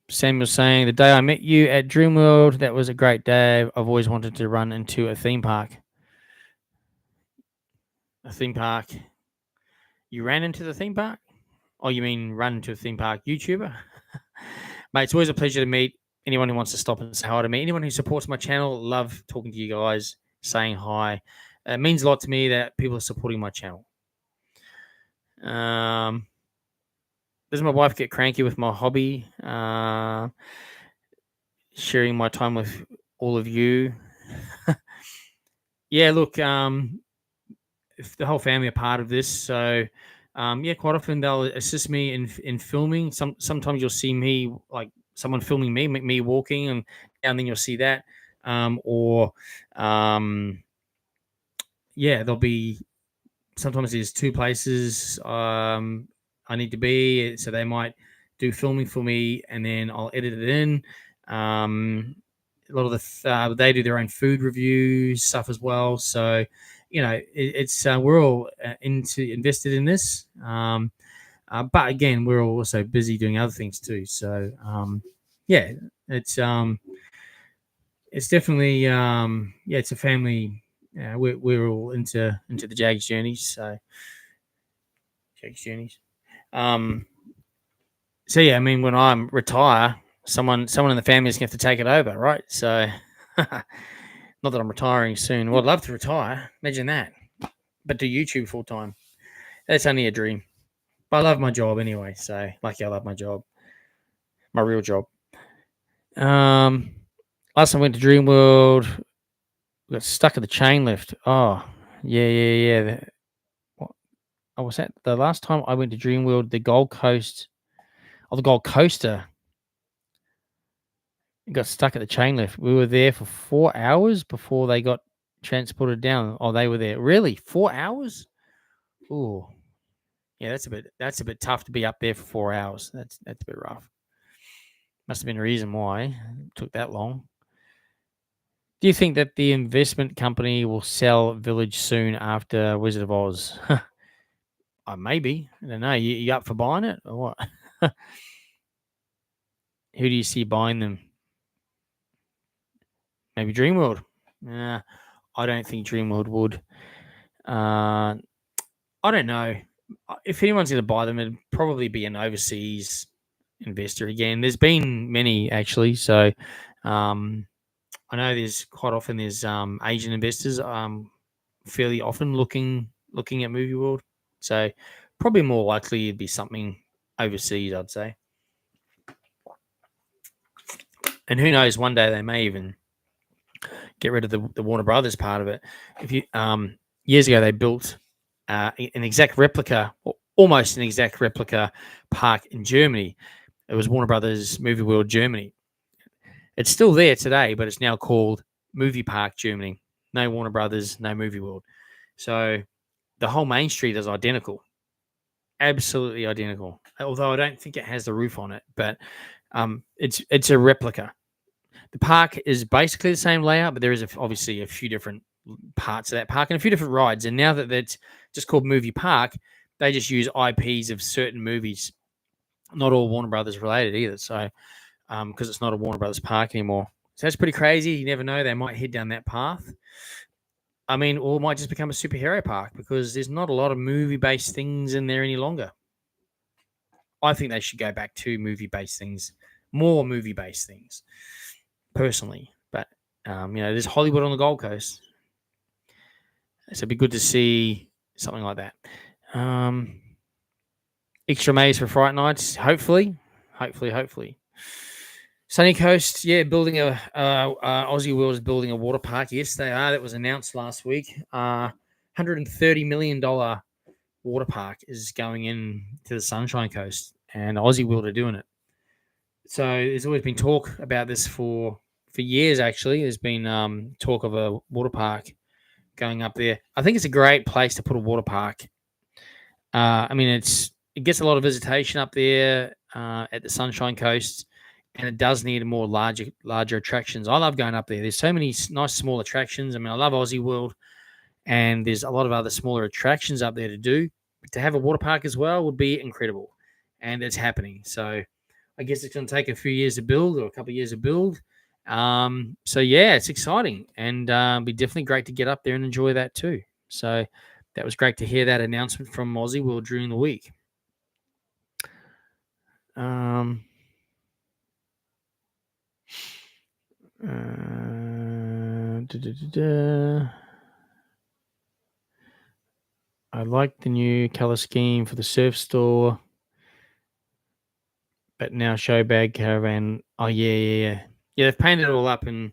Samuel saying, the day I met you at Dreamworld, that was a great day. I've always wanted to run into a theme park. A theme park. You ran into the theme park? Oh, you mean run into a theme park YouTuber? Mate, it's always a pleasure to meet anyone who wants to stop and say hi to me. Anyone who supports my channel, love talking to you guys, saying hi. It means a lot to me that people are supporting my channel. Does my wife get cranky with my hobby? Sharing my time with all of you. Yeah, look, if the whole family are part of this, so yeah, quite often they'll assist me in filming. Sometimes you'll see me, like someone filming me walking, and then you'll see that, or yeah, there'll be sometimes there's two places I need to be, so they might do filming for me, and then I'll edit it in. A lot of they do their own food reviews stuff as well, so you know it's we're all invested in this, but again we're also busy doing other things too. So yeah, it's definitely yeah, it's a family. We're all into the Jaggs journeys, so Jaggs journeys. So yeah, I mean, when I'm retire, someone in the family is going to have to take it over, right? So, not that I'm retiring soon. Well, I'd love to retire. Imagine that, but do YouTube full time. That's only a dream. But I love my job anyway. So, lucky I love my job, my real job. Last time I went to Dreamworld, we got stuck at the chain lift. Oh, yeah. Oh, was that the last time I went to Dreamworld? The Gold Coast, the Gold Coaster got stuck at the chain lift. We were there for 4 hours before they got transported down. Oh, they were there. Really? 4 hours? Ooh. Yeah, that's a bit tough to be up there for 4 hours. That's a bit rough. Must have been a reason why it took that long. Do you think that the investment company will sell Village soon after Wizard of Oz? Maybe. I don't know. You up for buying it or what? Who do you see buying them? Maybe Dreamworld. I don't think Dreamworld would. I don't know. If anyone's going to buy them, it'd probably be an overseas investor again. There's been many actually. So I know there's quite often there's Asian investors fairly often looking at Movie World. So probably more likely it'd be something overseas, I'd say. And who knows, one day they may even get rid of the Warner Brothers part of it. If you years ago they built an exact replica, or almost an exact replica park in Germany. It was Warner Brothers Movie World Germany. It's still there today, but it's now called Movie Park Germany. No Warner Brothers, no Movie World. So the whole main street is identical, absolutely identical. Although I don't think it has the roof on it, but it's a replica. The park is basically the same layout, but there is obviously a few different parts of that park and a few different rides. And now that it's just called Movie Park, they just use IPs of certain movies, not all Warner Brothers related either. So, because it's not a Warner Brothers park anymore. So that's pretty crazy. You never know. They might head down that path. I mean, or it might just become a superhero park because there's not a lot of movie-based things in there any longer. I think they should go back to movie-based things, more movie-based things, personally. But, there's Hollywood on the Gold Coast. So it'd be good to see something like that. Extra maze for Fright Nights, hopefully. Sunny Coast, yeah, building Aussie World is building a water park. Yes, they are. That was announced last week. $130 million water park is going in to the Sunshine Coast, and Aussie World are doing it. So there's always been talk about this for years. Actually, there's been talk of a water park going up there. I think it's a great place to put a water park. I mean, it gets a lot of visitation up there at the Sunshine Coast, and it does need more larger attractions. I love going up there. There's so many nice small attractions. I mean, I love Aussie World. and there's a lot of other smaller attractions up there to do. But to have a water park as well would be incredible, and it's happening. So I guess it's going to take a few years to build, or a couple of years to build. So yeah, it's exciting, and be definitely great to get up there and enjoy that too. So that was great to hear that announcement from Aussie World during the week. I like the new color scheme for the surf store, but now show bag caravan. Oh yeah. They've painted it all up, and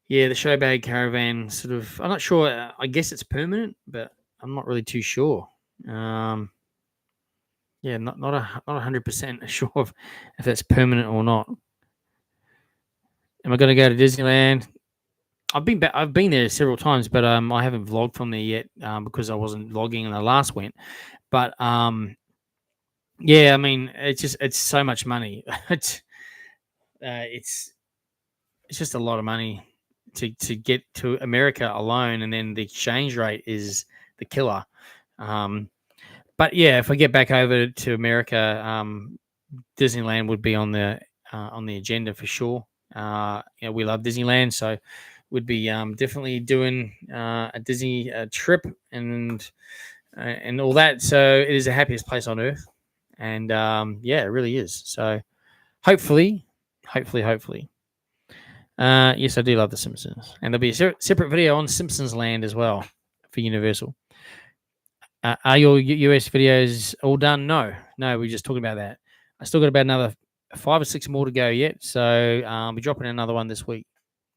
yeah, the show bag caravan sort of. I'm not sure. I guess it's permanent, but I'm not really too sure. Yeah, not 100% sure if that's permanent or not. Am I going to go to Disneyland? I've been there several times, but I haven't vlogged from there yet because I wasn't vlogging when I last went. But yeah, I mean, it's so much money. It's just a lot of money to get to America alone, and then the exchange rate is the killer. But yeah, if I get back over to America, Disneyland would be on the agenda for sure. We love Disneyland, so we'd be definitely doing a Disney trip and all that. So it is the happiest place on earth, and yeah, it really is. So hopefully. Yes, I do love The Simpsons, and there'll be a separate video on Simpsons Land as well for Universal. Are your US videos all done? No, we're just talking about that. I still got about another 5 or 6 more to go yet, so I'll be dropping another one this week.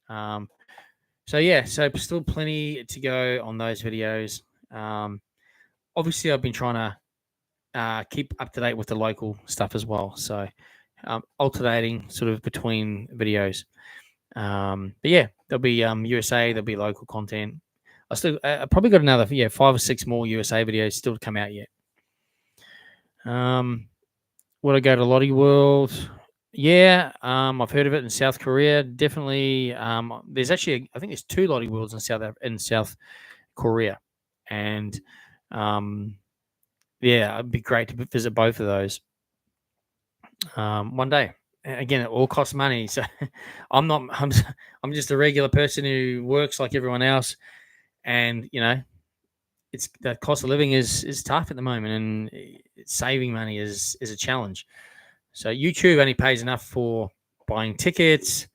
So yeah, so still plenty to go on those videos. Obviously, I've been trying to keep up to date with the local stuff as well, so alternating sort of between videos. But yeah, there'll be USA, there'll be local content. I probably got another 5 or 6 more USA videos still to come out yet. Would I go to Lottie World? Yeah, I've heard of it in South Korea. Definitely. There's actually I think there's 2 Lottie Worlds in South Korea, and yeah, it'd be great to visit both of those one day. Again, it all costs money, so I'm just a regular person who works like everyone else, and it's the cost of living is tough at the moment, and saving money is a challenge. So YouTube only pays enough for buying tickets,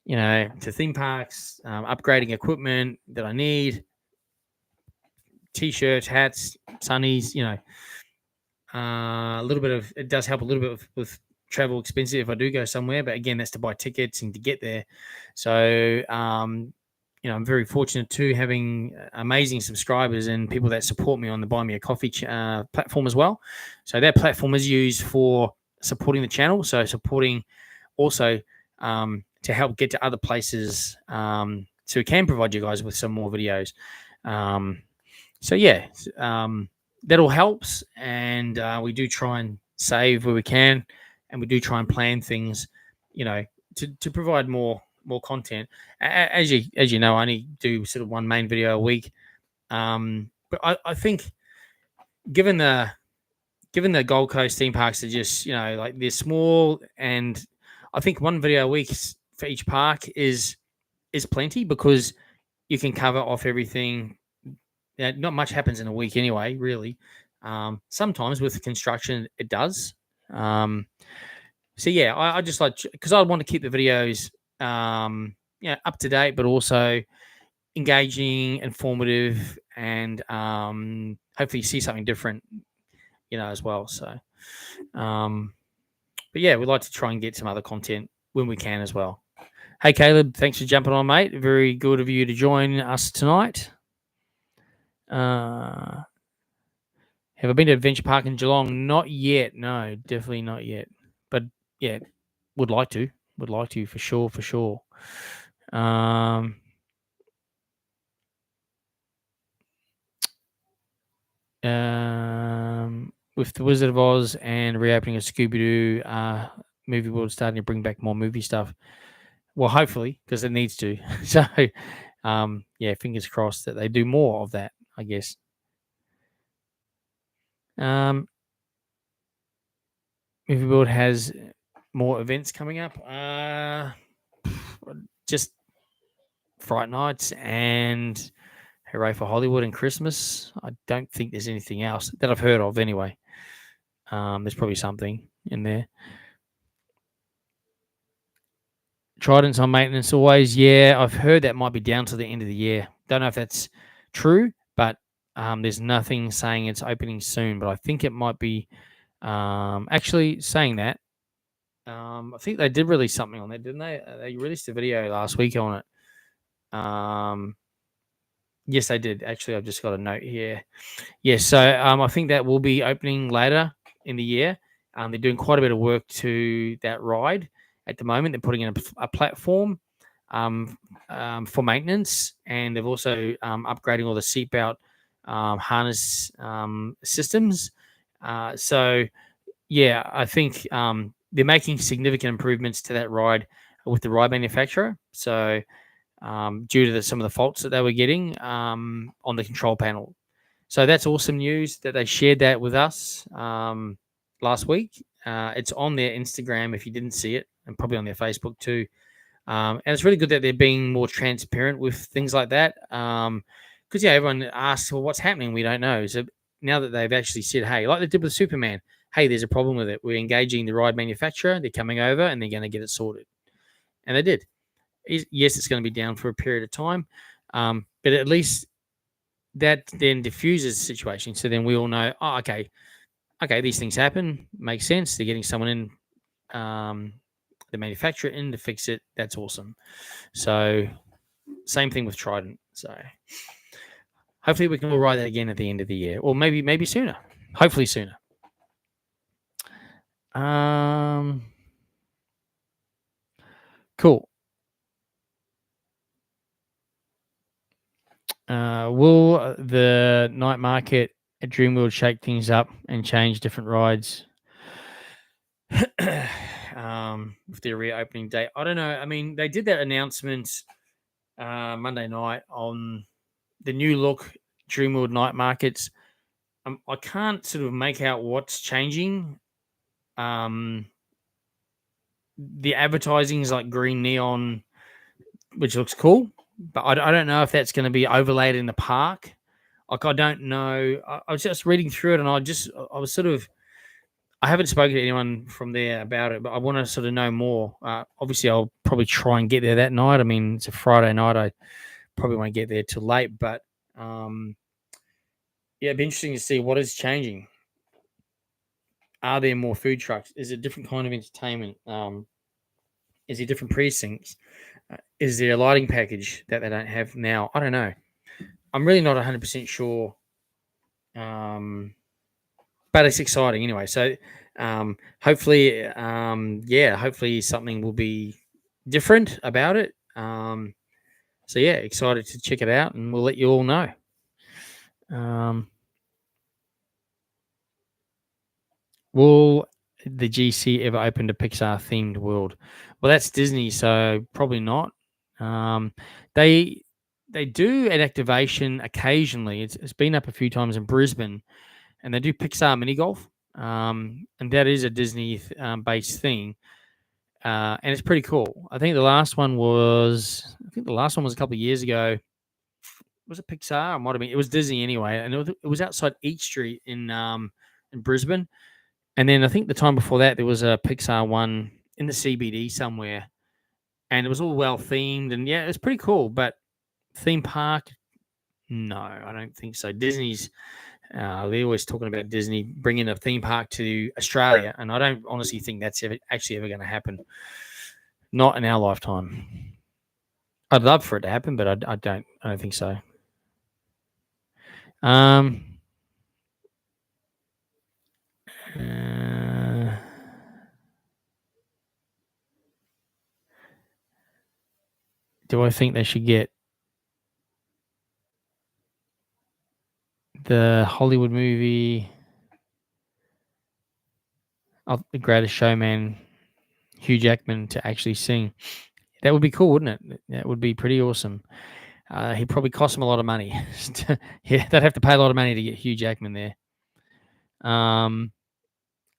to theme parks, upgrading equipment that I need, t-shirts, hats, sunnies. A little bit of it does help a little bit with travel expensive if I do go somewhere, but again, that's to buy tickets and to get there. So I'm very fortunate too, having amazing subscribers and people that support me on the Buy Me a Coffee platform as well. So that platform is used for supporting the channel, so supporting also to help get to other places, so we can provide you guys with some more videos. So yeah, that all helps, and we do try and save where we can, and we do try and plan things, to provide more content. As you know, I only do sort of one main video a week, but I think given the Gold Coast theme parks are just like they're small, and I think one video a week for each park is plenty, because you can cover off everything. Not much happens in a week anyway, really. Sometimes with construction it does. So yeah, I just like, because I want to keep the videos up to date, but also engaging, informative, and hopefully you see something different, as well. So but yeah, we'd like to try and get some other content when we can as well. Hey Caleb, thanks for jumping on, mate. Very good of you to join us tonight. Have I been to Adventure Park in Geelong? Not yet. No, definitely not yet. But yeah, would like to for sure. With the Wizard of Oz and reopening of Scooby-Doo, movie world starting to bring back more movie stuff. Well, hopefully, because it needs to. So yeah, fingers crossed that they do more of that, I guess. Movie World has more events coming up. Just Fright Nights and Hooray for Hollywood and Christmas. I don't think there's anything else that I've heard of anyway. There's probably something in there. Trident's on maintenance always. Yeah, I've heard that might be down to the end of the year. Don't know if that's true, but there's nothing saying it's opening soon. But I think it might be. Actually, saying that, I think they did release something on that, didn't they? They released a video last week on it. Yes, they did. Actually, I've just got a note here. Yes, so I think that will be opening later in the year. They're doing quite a bit of work to that ride at the moment. They're putting in a platform for maintenance, and they've also upgrading all the seatbelt harness systems. So, yeah, I think they're making significant improvements to that ride with the ride manufacturer. So, due to some of the faults that they were getting on the control panel. So that's awesome news that they shared that with us last week. It's on their Instagram if you didn't see it, and probably on their Facebook too. And it's really good that they're being more transparent with things like that. Because everyone asks, well, what's happening? We don't know. So now that they've actually said, hey, like they did with Superman, hey, there's a problem with it. We're engaging the ride manufacturer. They're coming over and they're going to get it sorted. And they did. Yes, it's going to be down for a period of time, but at least that then diffuses the situation. So then we all know, oh, okay, these things happen. Makes sense. They're getting someone in, the manufacturer in to fix it. That's awesome. So same thing with Trident. So hopefully we can all ride that again at the end of the year, or maybe sooner. Hopefully sooner. Cool. Will the night market at Dreamworld shake things up and change different rides? With their reopening date, I don't know. I mean, they did that announcement Monday night on the new look Dreamworld night markets. I can't sort of make out what's changing. The advertising is like green neon, which looks cool, but I don't know if that's going to be overlaid in the park. Like, I don't know. I was just reading through it, and I was sort of. I haven't spoken to anyone from there about it, but I want to sort of know more. Obviously, I'll probably try and get there that night. I mean, it's a Friday night. I probably won't get there till late, but yeah, it'd be interesting to see what is changing. Are there more food trucks? Is it a different kind of entertainment? Is there different precincts? Is there a lighting package that they don't have now? I don't know. I'm really not 100% sure. But it's exciting anyway. So hopefully, hopefully something will be different about it. So yeah, excited to check it out, and we'll let you all know. Will the GC ever open a Pixar themed world? Well, that's Disney, so probably not. They do an activation occasionally. It's been up a few times in Brisbane, and they do Pixar mini golf, and that is a Disney based thing, and it's pretty cool. I think the last one was a couple of years ago. Was it Pixar? It might have been. It was Disney anyway, and it was outside East Street in Brisbane. And then I think the time before that, there was a Pixar one in the CBD somewhere, and it was all well themed, and yeah, it was pretty cool. But theme park, no, I don't think so. Disney's they're always talking about Disney bringing a theme park to Australia, and I don't honestly think that's actually ever going to happen. Not in our lifetime. I'd love for it to happen, but I don't think so. Do I think they should get the Hollywood movie of The Greatest Showman, Hugh Jackman, to actually sing? That would be cool, wouldn't it? That would be pretty awesome. He'd probably cost him a lot of money. Yeah, they'd have to pay a lot of money to get Hugh Jackman there. Am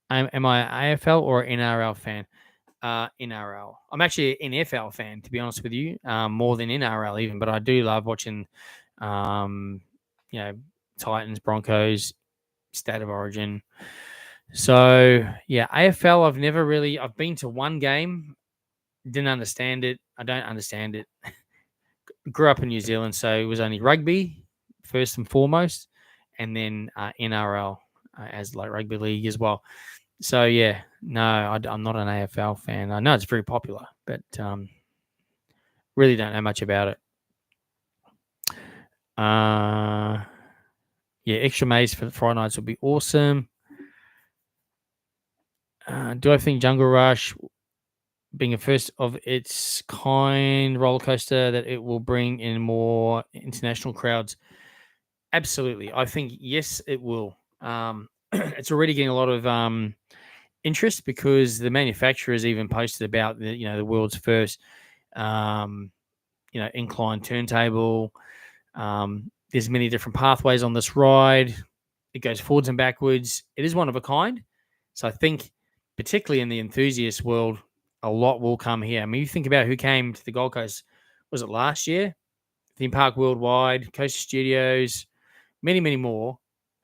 I AFL or NRL fan? NRL. I'm actually an NFL fan, to be honest with you, more than NRL even. But I do love watching, um, you know, Titans, Broncos, State of Origin. So yeah, AFL. I've been to one game, didn't understand it. I don't understand it. Grew up in New Zealand, so it was only rugby first and foremost, and then NRL as like rugby league as well. So yeah, no, I'm not an AFL fan. I know it's very popular, but really don't know much about it. Yeah, extra maze for the Fright Nights would be awesome. Do I think Jungle Rush, being a first of its kind roller coaster, that it will bring in more international crowds? Absolutely. I think, yes, it will. It's already getting a lot of interest because the manufacturers even posted about the world's first incline turntable. There's many different pathways on this ride. It goes forwards and backwards. It is one of a kind. So I think, particularly in the enthusiast world, a lot will come here. I mean, you think about who came to the Gold Coast. Was it last year? Theme Park Worldwide, Coaster Studios, many, many more.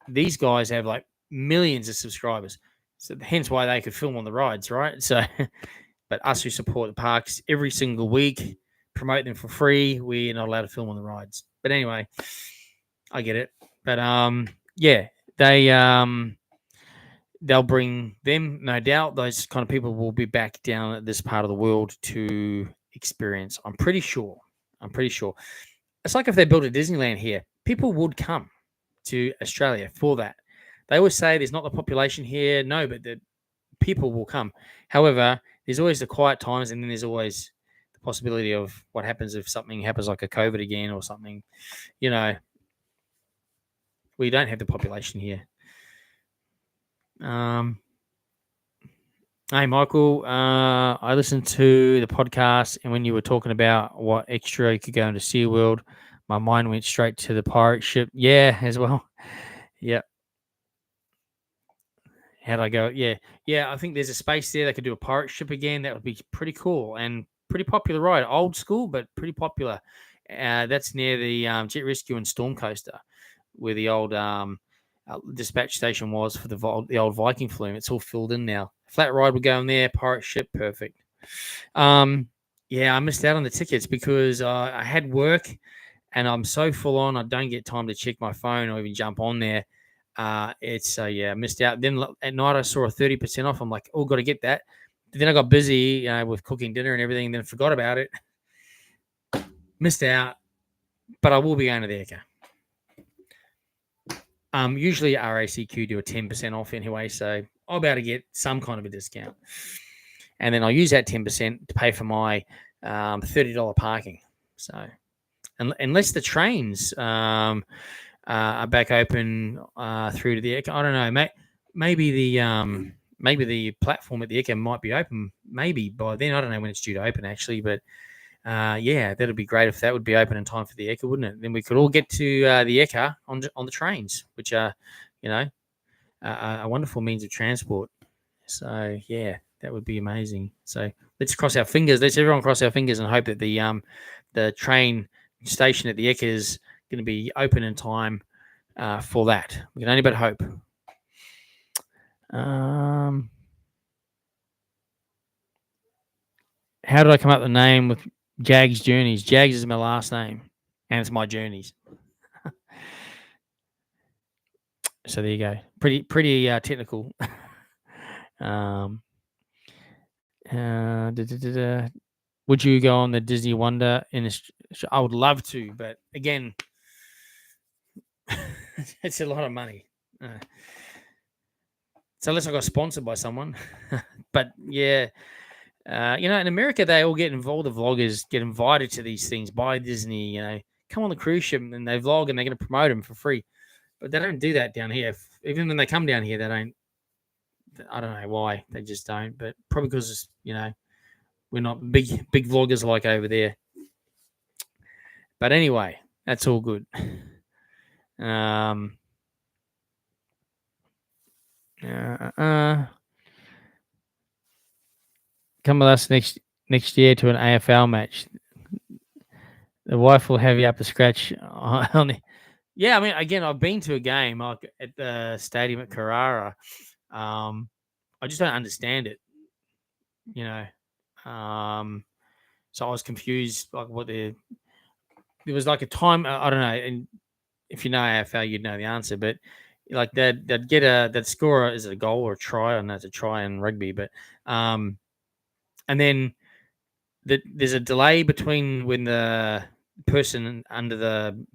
These guys have like millions of subscribers. So hence why they could film on the rides, right? So, but us who support the parks every single week, promote them for free, we're not allowed to film on the rides. But anyway, I get it. But yeah, they'll bring them, no doubt. Those kind of people will be back down at this part of the world to experience. I'm pretty sure. It's like if they built a Disneyland here, people would come to Australia for that. They always say there's not the population here. No, but the people will come. However, there's always the quiet times, and then there's always the possibility of what happens if something happens like a COVID again or something. We don't have the population here. Hey, Michael, I listened to the podcast, and when you were talking about what extra you could go into SeaWorld, my mind went straight to the pirate ship. Yeah, as well. Yeah. How'd I go? Yeah. Yeah, I think there's a space there. They could do a pirate ship again. That would be pretty cool and pretty popular ride. Old school, but pretty popular. That's near the Jet Rescue and Storm Coaster, where the old dispatch station was for the old Viking flume. It's all filled in now. Flat ride would go in there. Pirate ship, perfect. Yeah, I missed out on the tickets because I had work, and I'm so full on. I don't get time to check my phone or even jump on there. I missed out. Then at night I saw a 30% off. I'm like, oh, got to get that. Then I got busy with cooking dinner and everything, and then forgot about it. Missed out, but I will be going to the Ekka. Usually RACQ do a 10% off anyway, so I'll be able to get some kind of a discount. And then I'll use that 10% to pay for my $30 parking. So unless the trains are back open through to the Ekka, I don't know. Maybe the platform at the Ekka might be open. Maybe by then, I don't know when it's due to open actually, but yeah, that'd be great if that would be open in time for the Ekka, wouldn't it? Then we could all get to the Ekka on the trains, which are a wonderful means of transport. So yeah, that would be amazing. So let's cross our fingers. Let's everyone cross our fingers and hope that the train station at the Ekka is going to be open in time for that. We can only but hope. How did I come up with the name with Jaggs Journeys? Jaggs is my last name, and it's my journeys. So there you go. Pretty technical. Would you go on the Disney Wonder I would love to, but again, it's a lot of money. So unless I got sponsored by someone, but yeah, in America they all get involved. The vloggers get invited to these things by Disney. Come on the cruise ship and they vlog and they're going to promote them for free. But they don't do that down here. Even when they come down here, they don't. I don't know why they just don't, but probably because we're not big vloggers like over there. But anyway, that's all good. Come with us next year to an AFL match. The wife will have you up to scratch on the. Yeah, I mean, again, I've been to a game like at the stadium at Carrara. I just don't understand it, you know. So I was confused, like what there was like a time. I don't know, and if you know AFL, you'd know the answer, but like they'd get that score, is it a goal or a try? I don't know it's a try in rugby, but and then there's a delay between when the person under the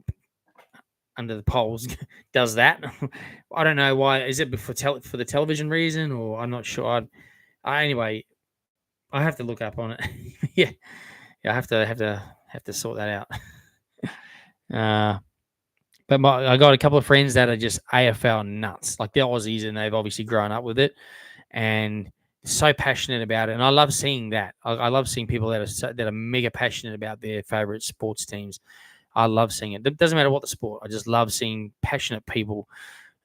poles does that. I don't know why. Is it for the television reason, or I'm not sure. Anyway, I have to look up on it. yeah, I have to sort that out. But I got a couple of friends that are just AFL nuts, like the Aussies, and they've obviously grown up with it and so passionate about it. And I love seeing that. I love seeing people that are mega passionate about their favorite sports teams. I love seeing it. It doesn't matter what the sport. I just love seeing passionate people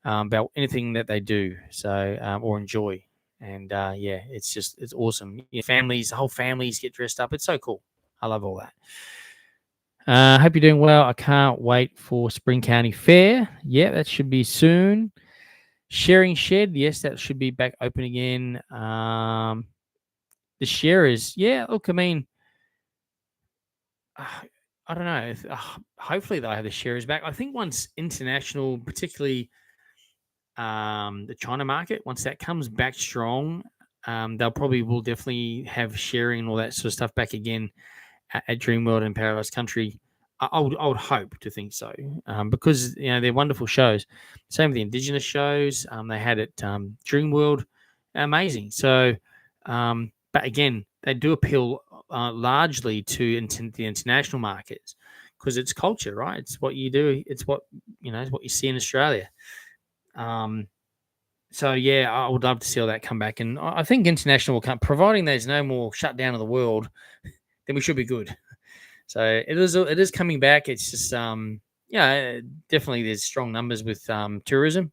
about anything that they do, or enjoy. And it's awesome. Whole families get dressed up. It's so cool. I love all that. Hope you're doing well. I can't wait for Spring County Fair. Yeah, that should be soon. Sharing Shed, yes, that should be back open again. The Sharers, yeah. Look, I mean, I don't know. Hopefully they'll have the Sharers back. I think once international, particularly the China market, once that comes back strong, they'll will definitely have sharing and all that sort of stuff back again at Dreamworld and Paradise Country. I would hope to think so, because they're wonderful shows. Same with the Indigenous shows they had at Dreamworld, amazing. So, but again, they do appeal largely to the international markets because it's culture, right? It's what you do. It's what it's what you see in Australia. So yeah, I would love to see all that come back, and I think international will come, providing there's no more shutdown of the world. Then we should be good. So it is coming back. It's just definitely there's strong numbers with tourism.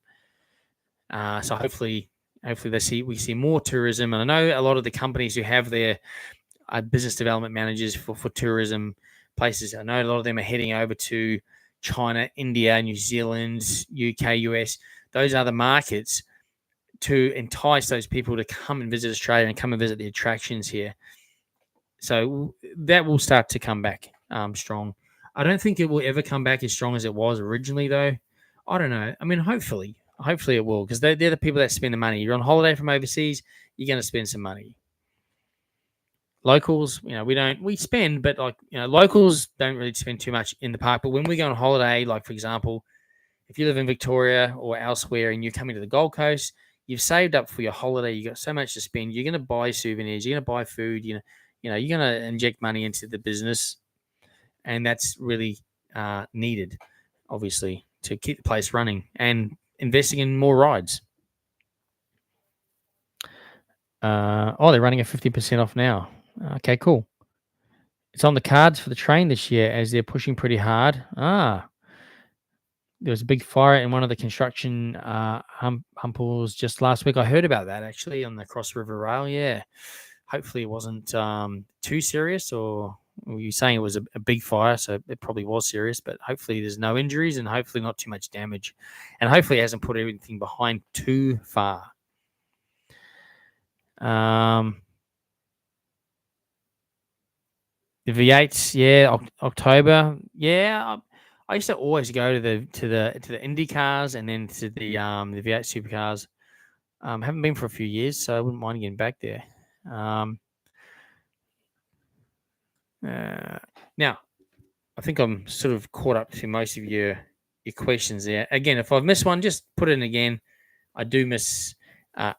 So hopefully we see more tourism. And I know a lot of the companies who have their business development managers for tourism places. I know a lot of them are heading over to China, India, New Zealand, UK, US. Those are the markets to entice those people to come and visit Australia and come and visit the attractions here. So that will start to come back strong. I don't think it will ever come back as strong as it was originally, though. I don't know. I mean, hopefully it will, because they're the people that spend the money. You're on holiday from overseas, you're going to spend some money. Locals, we spend, but locals don't really spend too much in the park. But when we go on holiday, like for example, if you live in Victoria or elsewhere and you're coming to the Gold Coast, you've saved up for your holiday. You got so much to spend. You're going to buy souvenirs. You're going to buy food. You're going to inject money into the business, and that's really needed, obviously, to keep the place running and investing in more rides. They're running at 50% off now. Okay, cool. It's on the cards for the train this year as they're pushing pretty hard. There was a big fire in one of the construction humples just last week. I heard about that actually on the Cross River Rail. Yeah, hopefully it wasn't too serious, or were you saying it was a big fire? So it probably was serious, but hopefully there's no injuries and hopefully not too much damage, and hopefully it hasn't put everything behind too far. The V8s, yeah, October, yeah. I used to always go to the Indy cars and then to the V8 supercars. Haven't been for a few years, so I wouldn't mind getting back there. Now, I think I'm sort of caught up to most of your questions there. Again, if I've missed one, just put it in again. I do miss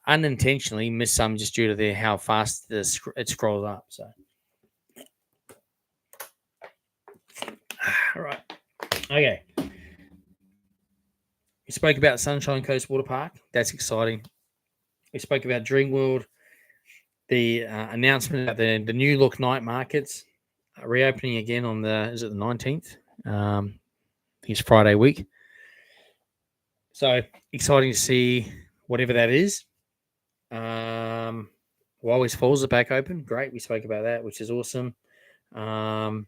unintentionally miss some just due to how fast it scrolls up. So, all right, okay. We spoke about Sunshine Coast Water Park. That's exciting. We spoke about Dreamworld, the announcement about the new look night markets reopening again on the 19th. It's Friday week. So exciting to see whatever that is. Wally's Falls are back open. Great. We spoke about that, which is awesome. What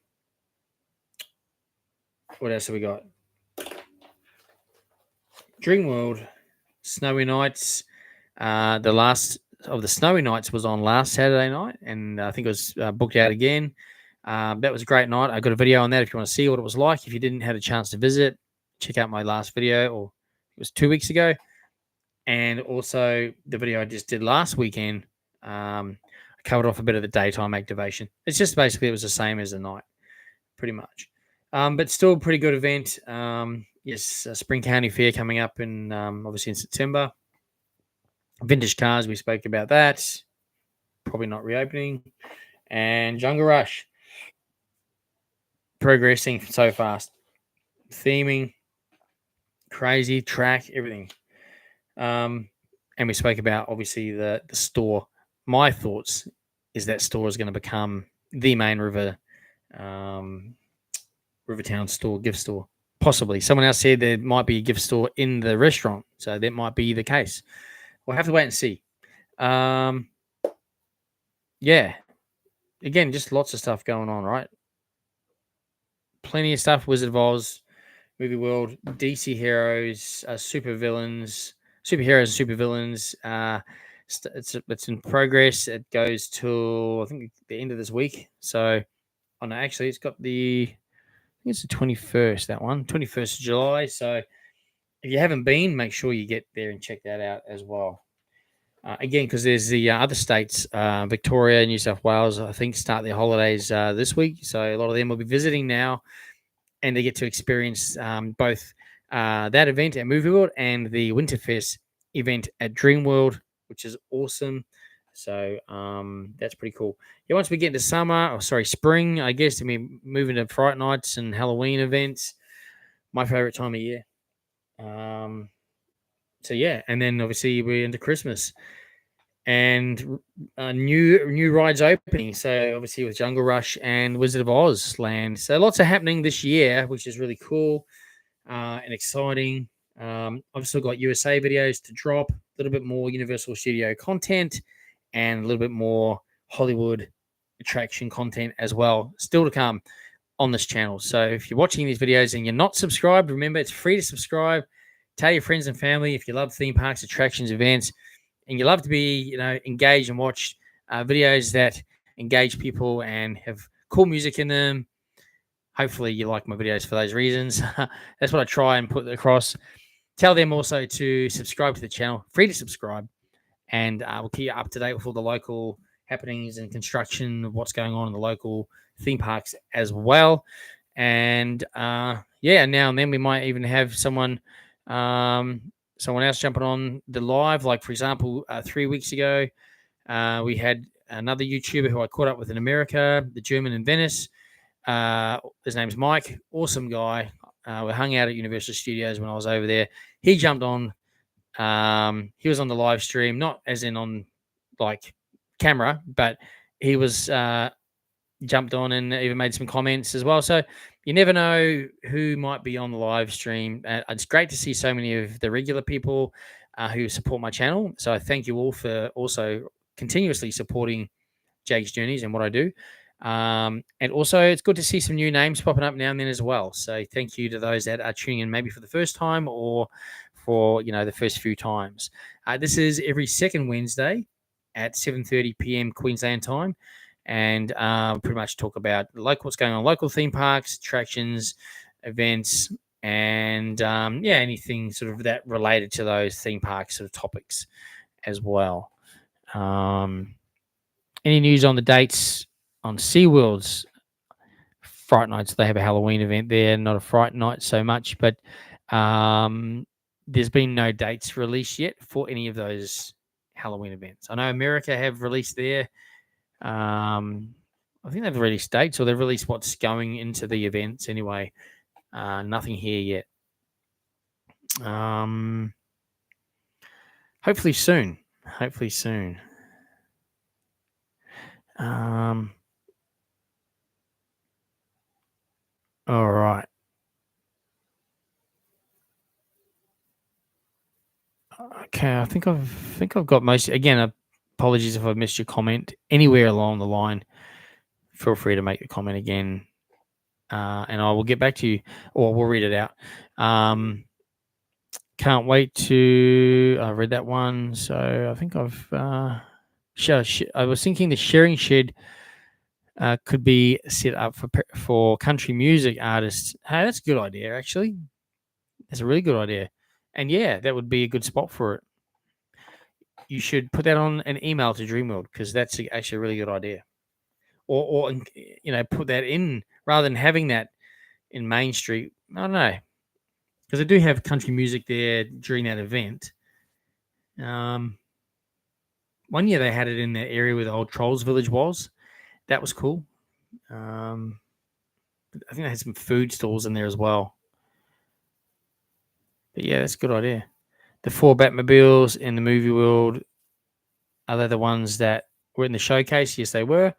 else have we got? Dream World, Snowy Nights. The last of the Snowy Nights was on last Saturday night, and I think it was booked out again. That was a great night. I got a video on that if you want to see what it was like. If you didn't have a chance to visit, check out my last video, or it was 2 weeks ago. And also the video I just did last weekend. I covered off a bit of the daytime activation. It's just basically it was the same as the night, pretty much. But still a pretty good event. Yes, Spring County Fair coming up in obviously in September. Vintage cars, we spoke about that. Probably not reopening. And Jungle Rush. Progressing so fast. Theming, crazy, track, everything. And we spoke about, obviously, the store. My thoughts is that store is going to become the main Rivertown store, gift store. Possibly. Someone else said there might be a gift store in the restaurant. So that might be the case. We'll have to wait and see. Yeah. Again, just lots of stuff going on, right? Plenty of stuff. Wizard of Oz, Movie World, DC Heroes, superheroes and supervillains. It's in progress. It goes till I think the end of this week. So, oh no, actually, it's got I think it's the 21st. That one, 21st of July. So, if you haven't been, make sure you get there and check that out as well. Again, because there's the other states, Victoria, New South Wales, I think start their holidays this week. So a lot of them will be visiting now, and they get to experience both that event at Movie World and the Winterfest event at Dream World, which is awesome. So that's pretty cool. Yeah, once we get into spring, I guess, I mean, moving to Fright Nights and Halloween events, my favorite time of year. So yeah, and then obviously we're into Christmas and new rides opening. So obviously with Jungle Rush and Wizard of Oz land. So lots of happening this year, which is really cool and exciting. I've still got USA videos to drop, a little bit more Universal Studio content, and a little bit more Hollywood attraction content as well, still to come on this channel. So if you're watching these videos and you're not subscribed, remember it's free to subscribe. Tell your friends and family if you love theme parks, attractions, events, and you love to be, engaged and watch videos that engage people and have cool music in them. Hopefully you like my videos for those reasons. That's what I try and put across. Tell them also to subscribe to the channel, free to subscribe, and we'll keep you up to date with all the local happenings and construction of what's going on in the local theme parks as well. And now and then we might even have someone else jumping on the live. Like, for example, 3 weeks ago, we had another YouTuber who I caught up with in America, the German in Venice. His name's Mike. Awesome guy. We hung out at Universal Studios when I was over there. He jumped on. He was on the live stream, not as in on like camera, but he was jumped on and even made some comments as well. So you never know who might be on the live stream. It's great to see so many of the regular people who support my channel. So I thank you all for also continuously supporting Jaggs Journeys and what I do. And also, it's good to see some new names popping up now and then as well. So thank you to those that are tuning in maybe for the first time or for the first few times. This is every second Wednesday at 7:30 p.m. Queensland time, and pretty much talk about what's going on, local theme parks, attractions, events, and anything sort of that related to those theme park sort of topics as well. Any news on the dates on SeaWorld's Fright Nights? They have a Halloween event there, not a Fright Night so much, but there's been no dates released yet for any of those Halloween events. I know America have released their, I think they've released dates or they've released what's going into the events anyway. Nothing here yet. Hopefully soon. All right. Okay, I think I've got most. Again, apologies if I missed your comment anywhere along the line. Feel free to make a comment again, and I will get back to you, or we'll read it out. Can't wait to. I read that one, so I think I've. I was thinking the sharing shed could be set up for country music artists. Hey, that's a good idea, actually. That's a really good idea, and yeah, that would be a good spot for it. You should put that on an email to Dreamworld because that's actually a really good idea. Or put that in rather than having that in Main Street. I don't know, because I do have country music there during that event. One year they had it in the area where the old Trolls Village was. That was cool. I think they had some food stalls in there as well. But yeah, that's a good idea. The 4 Batmobiles in the movie world, are they the ones that were in the showcase? Yes, they were.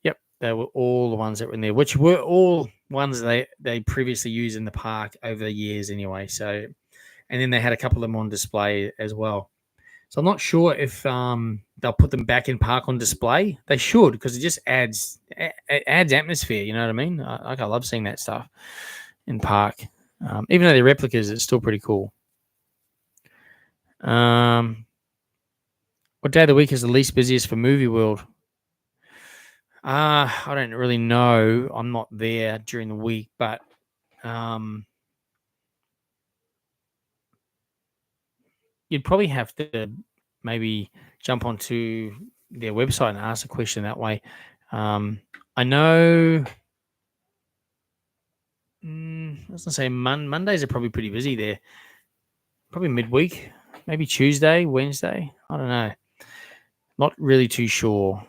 Yep, they were all the ones that were in there, which were all ones they previously used in the park over the years anyway. So, and then they had a couple of them on display as well. So I'm not sure if they'll put them back in park on display. They should, because it just adds atmosphere. You know what I mean? I love seeing that stuff in park. Even though they're replicas, it's still pretty cool. What day of the week is the least busiest for Movie World? I don't really know. I'm not there during the week, but you'd probably have to maybe jump onto their website and ask a question that way. I know. I was gonna say Mondays are probably pretty busy there. Probably midweek, maybe Tuesday, Wednesday. I don't know. Not really too sure.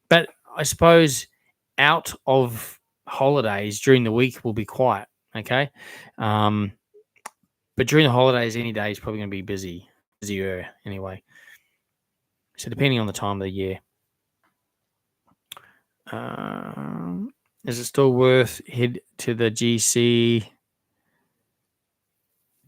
But I suppose out of holidays during the week will be quiet. Okay. But during the holidays, any day is probably going to be busier anyway. So depending on the time of the year. Is it still worth head to the DC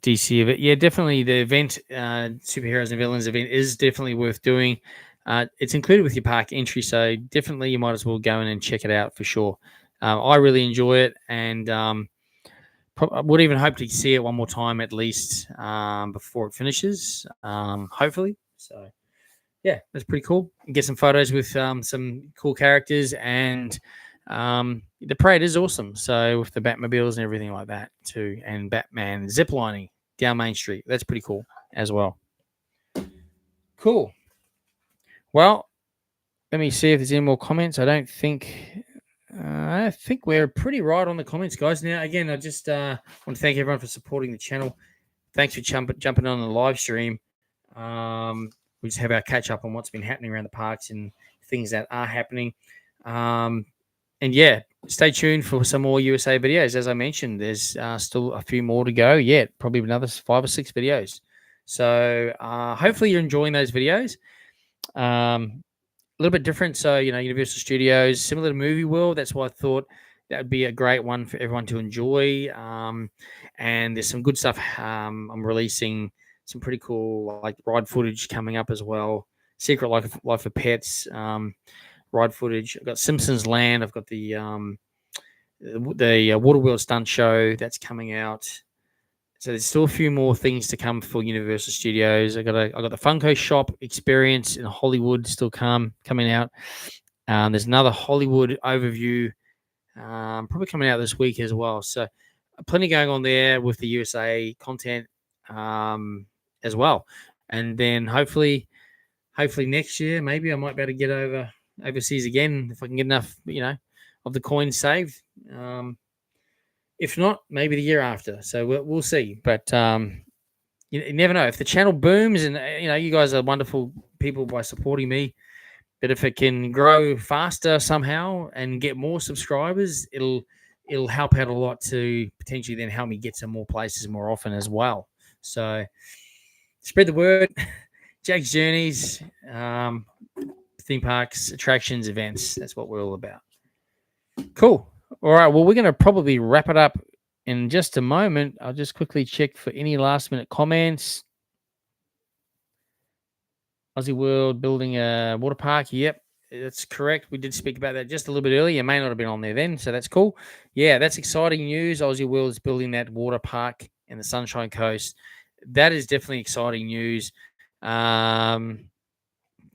event? Yeah, definitely. The event, Superheroes and Villains event, is definitely worth doing. It's included with your park entry, so definitely you might as well go in and check it out for sure. I really enjoy it, and I would even hope to see it one more time at least before it finishes, hopefully. So, yeah, that's pretty cool. Get some photos with some cool characters, and the parade is awesome. So with the Batmobiles and everything like that too, and Batman ziplining down Main Street, that's pretty cool as well. Cool. Well, let me see if there's any more comments. I think we're pretty right on the comments, guys. Now, again, I just want to thank everyone for supporting the channel. Thanks for jumping on the live stream. We just have our catch up on what's been happening around the parks and things that are happening. And yeah, stay tuned for some more USA videos. As I mentioned, there's still a few more to go yet, probably another 5 or 6 videos. So hopefully you're enjoying those videos. A little bit different. So, Universal Studios, similar to Movie World. That's why I thought that would be a great one for everyone to enjoy. And there's some good stuff. I'm releasing some pretty cool like ride footage coming up as well. Secret Life of Pets ride footage. I've got Simpsons Land. I've got the Waterworld stunt show that's coming out. So there's still a few more things to come for Universal Studios. I got the Funko Shop experience in Hollywood still coming out. There's another Hollywood overview probably coming out this week as well. So plenty going on there with the USA content as well. And then hopefully next year maybe I might be able to get overseas again if I can get enough of the coins saved. If not, maybe the year after. So we'll see. But you never know. If the channel booms, and you guys are wonderful people by supporting me, but if it can grow faster somehow and get more subscribers, it'll help out a lot to potentially then help me get to more places more often as well. So spread the word. Jaggs Journeys, theme parks, attractions, events. That's what we're all about. Cool. All right. Well, we're going to probably wrap it up in just a moment. I'll just quickly check for any last minute comments. Aussie World building a water park. Yep, that's correct. We did speak about that just a little bit earlier. You may not have been on there then, so that's cool. Yeah, that's exciting news. Aussie World is building that water park in the Sunshine Coast. That is definitely exciting news.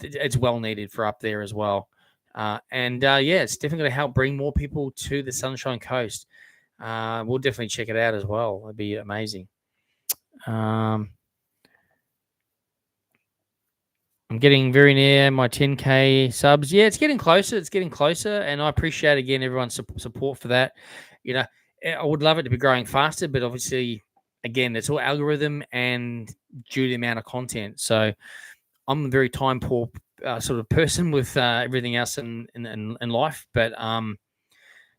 It's well needed for up there as well. Yeah, it's definitely going to help bring more people to the Sunshine Coast. We'll definitely check it out as well. It'd be amazing. I'm getting very near my 10K subs. Yeah, it's getting closer. It's getting closer. And I appreciate, again, everyone's support for that. You know, I would love it to be growing faster, but obviously, again, it's all algorithm and due to the amount of content. So I'm a very time poor sort of person with everything else in life. But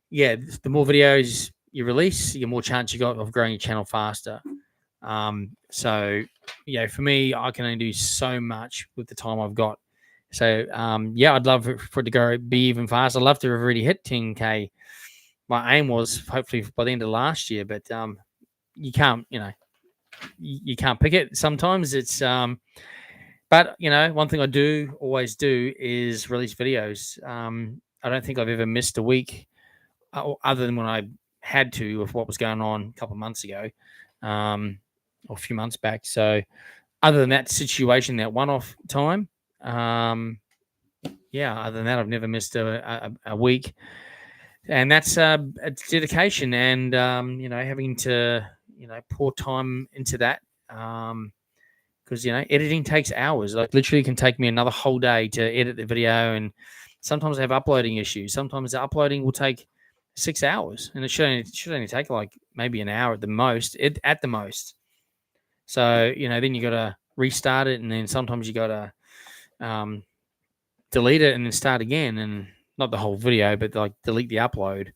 yeah, the more videos you release, the more chance you got of growing your channel faster. So yeah, for me, I can only do so much with the time I've got. So yeah, I'd love for it to be even faster. I'd love to have already hit 10K. My aim was hopefully by the end of last year, but you can't, you can't pick it. Sometimes it's but one thing I always do is release videos. I don't think I've ever missed a week, other than when I had to with what was going on a couple of months ago, or a few months back. So, other than that situation, that one-off time, yeah. Other than that, I've never missed a week, and that's it's dedication and having to pour time into that. Because editing takes hours. Like literally, it can take me another whole day to edit the video, and sometimes I have uploading issues. Sometimes the uploading will take 6 hours, and it should only take like maybe an hour at the most. At the most. So then you got to restart it, and then sometimes you got to delete it and then start again, and not the whole video, but like delete the upload.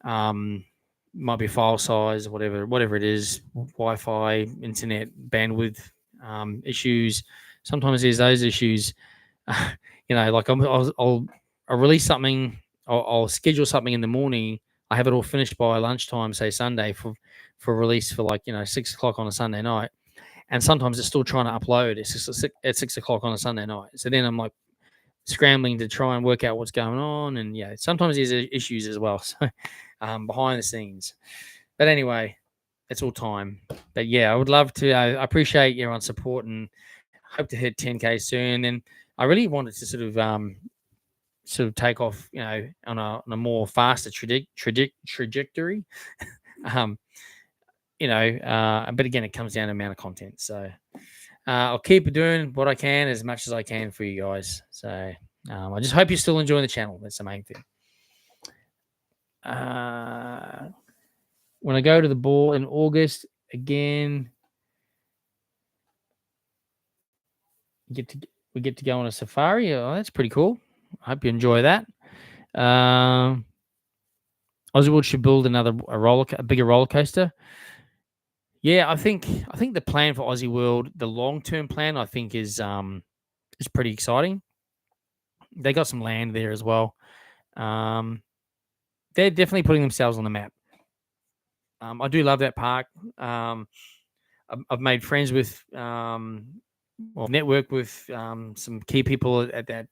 Might be file size, whatever it is, Wi-Fi, internet bandwidth. Issues. Sometimes there's those issues. Like I'll release something. I'll schedule something in the morning. I have it all finished by lunchtime, say Sunday, for release for 6 o'clock on a Sunday night. And sometimes it's still trying to upload at 6 o'clock on a Sunday night. So then I'm like scrambling to try and work out what's going on. And yeah, sometimes there's issues as well. So behind the scenes. But anyway, it's all time. But yeah, I would love to. I appreciate everyone's support and hope to hit 10K soon. And I really wanted to sort of take off, on a more faster trajectory. But again, it comes down to amount of content. So I'll keep doing what I can as much as I can for you guys. So I just hope you're still enjoying the channel. That's the main thing. When I go to the ball in August again, we get to go on a safari. Oh, that's pretty cool. I hope you enjoy that. Aussie World should build a bigger roller coaster. Yeah, I think the plan for Aussie World, the long-term plan, I think is pretty exciting. They got some land there as well. They're definitely putting themselves on the map. I do love that park. I've made friends with, network with some key people at that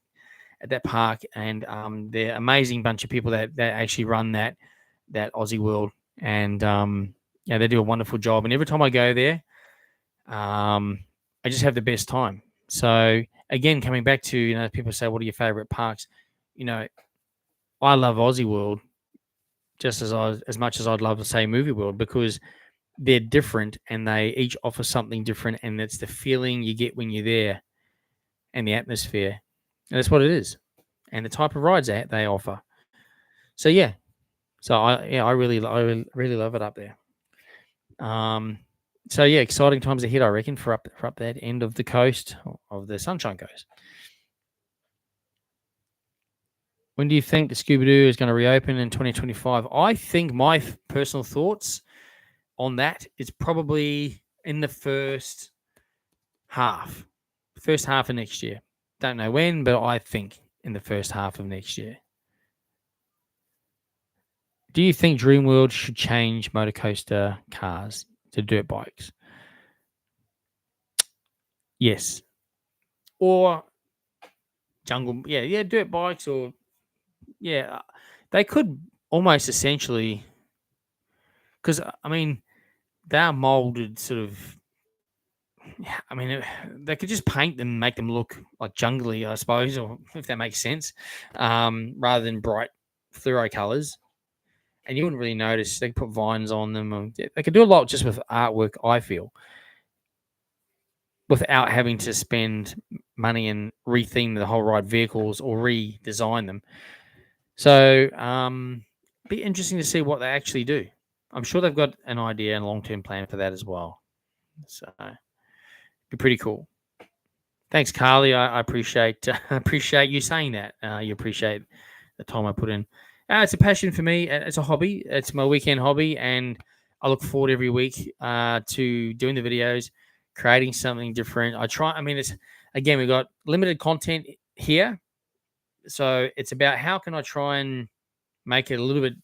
park, and they're amazing bunch of people that actually run that Aussie World, and they do a wonderful job. And every time I go there, I just have the best time. So again, coming back to people say, what are your favorite parks? I love Aussie World just as much as I'd love to say Movie World, because they're different and they each offer something different, and it's the feeling you get when you're there and the atmosphere, and that's what it is, and the type of rides they offer. So yeah, I really love it up there. So yeah, exciting times ahead, I reckon, for up that end of the coast of the Sunshine Coast. When do you think the Scooby-Doo is going to reopen in 2025? I think my personal thoughts on that is probably in the first half of next year. Don't know when, but I think in the first half of next year. Do you think Dream World should change motor coaster cars to dirt bikes? Yes. Or jungle, yeah, dirt bikes, or they could almost essentially, because I mean they are molded sort of. I mean, they could just paint them, make them look like jungly, I suppose, or if that makes sense, rather than bright fluoro colors. And you wouldn't really notice. They could put vines on them. Or, they could do a lot just with artwork, I feel, without having to spend money and retheme the whole ride vehicles or redesign them. So, be interesting to see what they actually do. I'm sure they've got an idea and long-term plan for that as well. So, be pretty cool. Thanks, Carly. I appreciate appreciate you saying that. You appreciate the time I put in. It's a passion for me. It's a hobby. It's my weekend hobby, and I look forward every week to doing the videos, creating something different. I try. I mean, it's again, we've got limited content here, so it's about how can I try and make it a little bit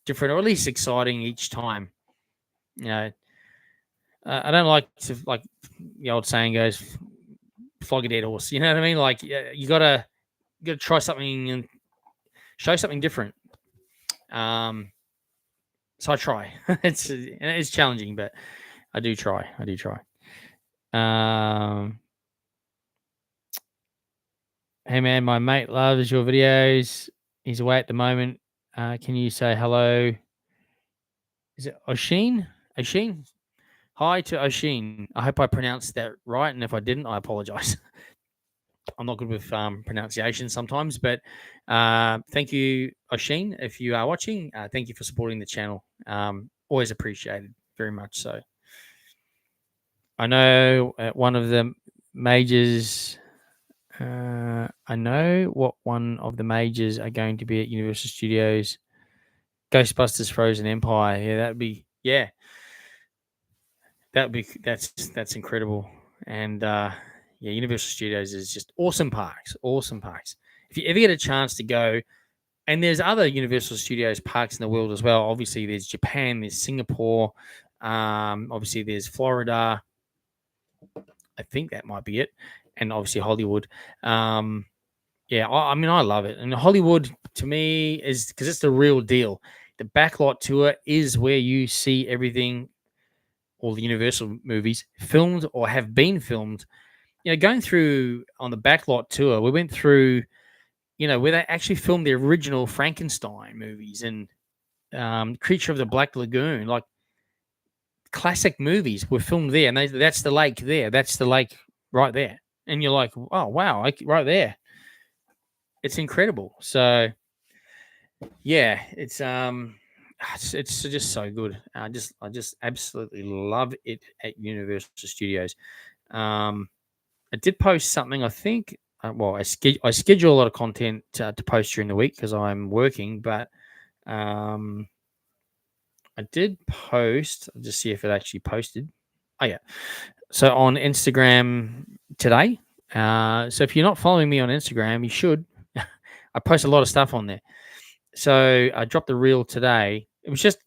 different, or at least exciting each time. You know, I don't like to, like the old saying goes, flog a dead horse. You know what I mean? Like you gotta try something and show something different. So I try. It's challenging, but I do try. Hey man, my mate loves your videos. He's away at the moment. Can you say hello? Is it Oshin? Oshin? Hi to Oshin. I hope I pronounced that right, and if I didn't, I apologize. I'm not good with pronunciation sometimes, but thank you, Oshin, if you are watching. Thank you for supporting the channel. Always appreciated, very much so. I know one of the majors. I know what one of the majors are going to be at Universal Studios. Ghostbusters Frozen Empire. Yeah, that's incredible. And Universal Studios is just awesome parks. Awesome parks. If you ever get a chance to go, and there's other Universal Studios parks in the world as well. Obviously, there's Japan, there's Singapore, obviously there's Florida. I think that might be it, and obviously Hollywood. I mean, I love it, and Hollywood to me is because it's the real deal. The backlot tour is where you see everything, all the Universal movies filmed or have been filmed. Going through on the backlot tour, we went through, where they actually filmed the original Frankenstein movies and Creature of the Black Lagoon, like classic movies were filmed there. And that's the lake there. That's the lake right there. And you're like, oh, wow, right there. It's incredible. So, yeah, it's just so good. I just absolutely love it at Universal Studios. I did post something, I think. I schedule a lot of content to post during the week because I'm working, but I did post. I'll just see if it actually posted. Oh yeah, so on Instagram today. So if you're not following me on Instagram, you should. I post a lot of stuff on there. So I dropped the reel today. It was just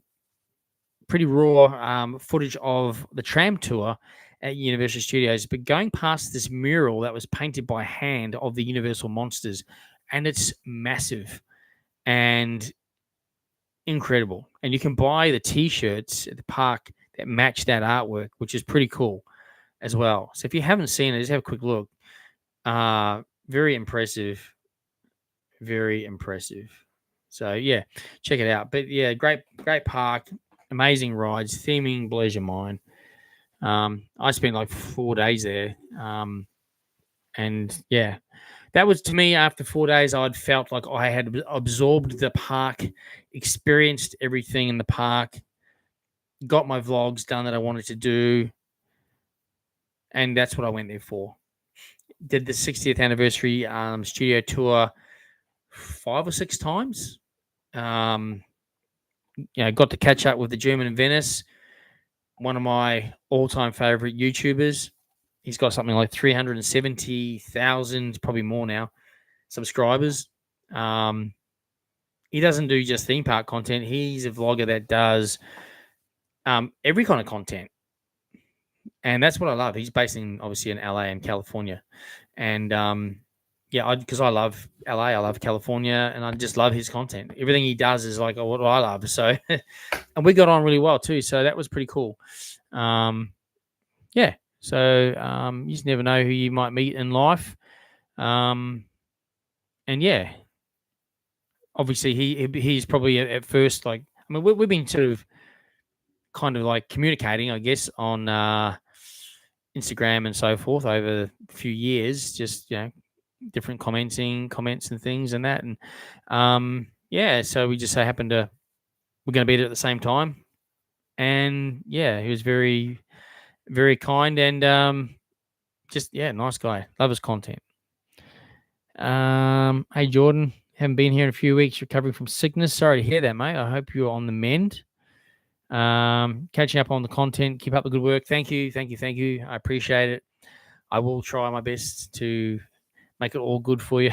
pretty raw footage of the tram tour at Universal Studios, but going past this mural that was painted by hand of the Universal monsters, and it's massive and incredible. And you can buy the T-shirts at the park that match that artwork, which is pretty cool as well. So if you haven't seen it, just have a quick look. Very impressive. Very impressive. So yeah, check it out. But yeah, great park, amazing rides, theming blows your mind. I spent like 4 days there. And yeah, that was to me after 4 days, I'd felt like I had absorbed the park, experienced everything in the park, got my vlogs done that I wanted to do. And that's what I went there for. Did the 60th anniversary studio tour 5 or 6 times. Got to catch up with the German in Venice, one of my all-time favorite YouTubers. He's got something like 370,000, probably more now, subscribers. he doesn't do just theme park content. He's a vlogger that does every kind of content, and that's what I love. He's based in obviously in LA and California, and yeah, because I love LA, I love California, and I just love his content. Everything he does is like what I love. So, and we got on really well too. So that was pretty cool. Yeah. So you just never know who you might meet in life. And yeah, obviously he's probably at first like, I mean, we've been sort of kind of like communicating, I guess, on Instagram and so forth over a few years, just different comments and things and that, and yeah, so we just so happened to we're going to be there at the same time, and yeah, he was very very kind and just nice guy. Love his content. Hey Jordan, haven't been here in a few weeks, recovering from sickness. Sorry to hear that, mate. I hope you're on the mend. Catching up on the content. Keep up the good work. Thank you. I appreciate it. I will try my best to make it all good for you.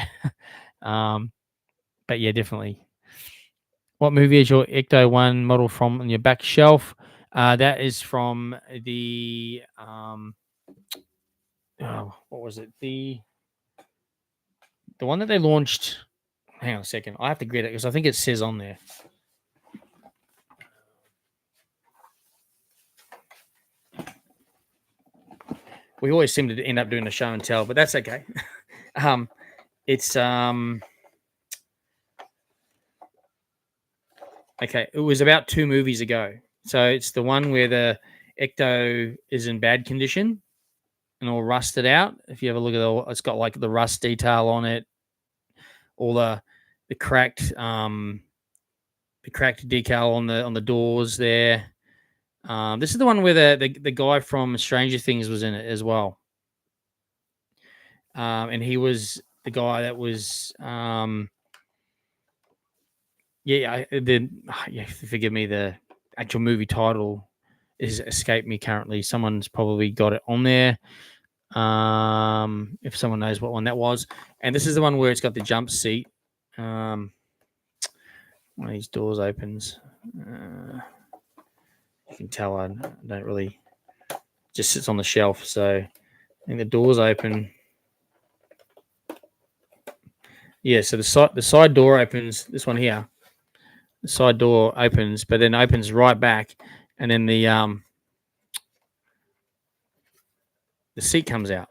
But yeah, definitely. What movie is your Ecto One model from on your back shelf? That is from the what was it? The one that they launched. Hang on a second. I have to get it because I think it says on there. We always seem to end up doing a show and tell, but that's okay. It's okay. It was about 2 movies ago. So it's the one where the Ecto is in bad condition and all rusted out. If you have a look at it's got like the rust detail on it, all the cracked decal on the doors there. This is the one where the guy from Stranger Things was in it as well. And he was the guy that was forgive me, the actual movie title is escaped me currently. Someone's probably got it on there. If someone knows what one that was. And this is the one where it's got the jump seat. One of these doors opens. You can tell I don't really, just sits on the shelf. So I think the doors open. Yeah, so the side door opens. This one here, the side door opens, but then opens right back, and then the seat comes out.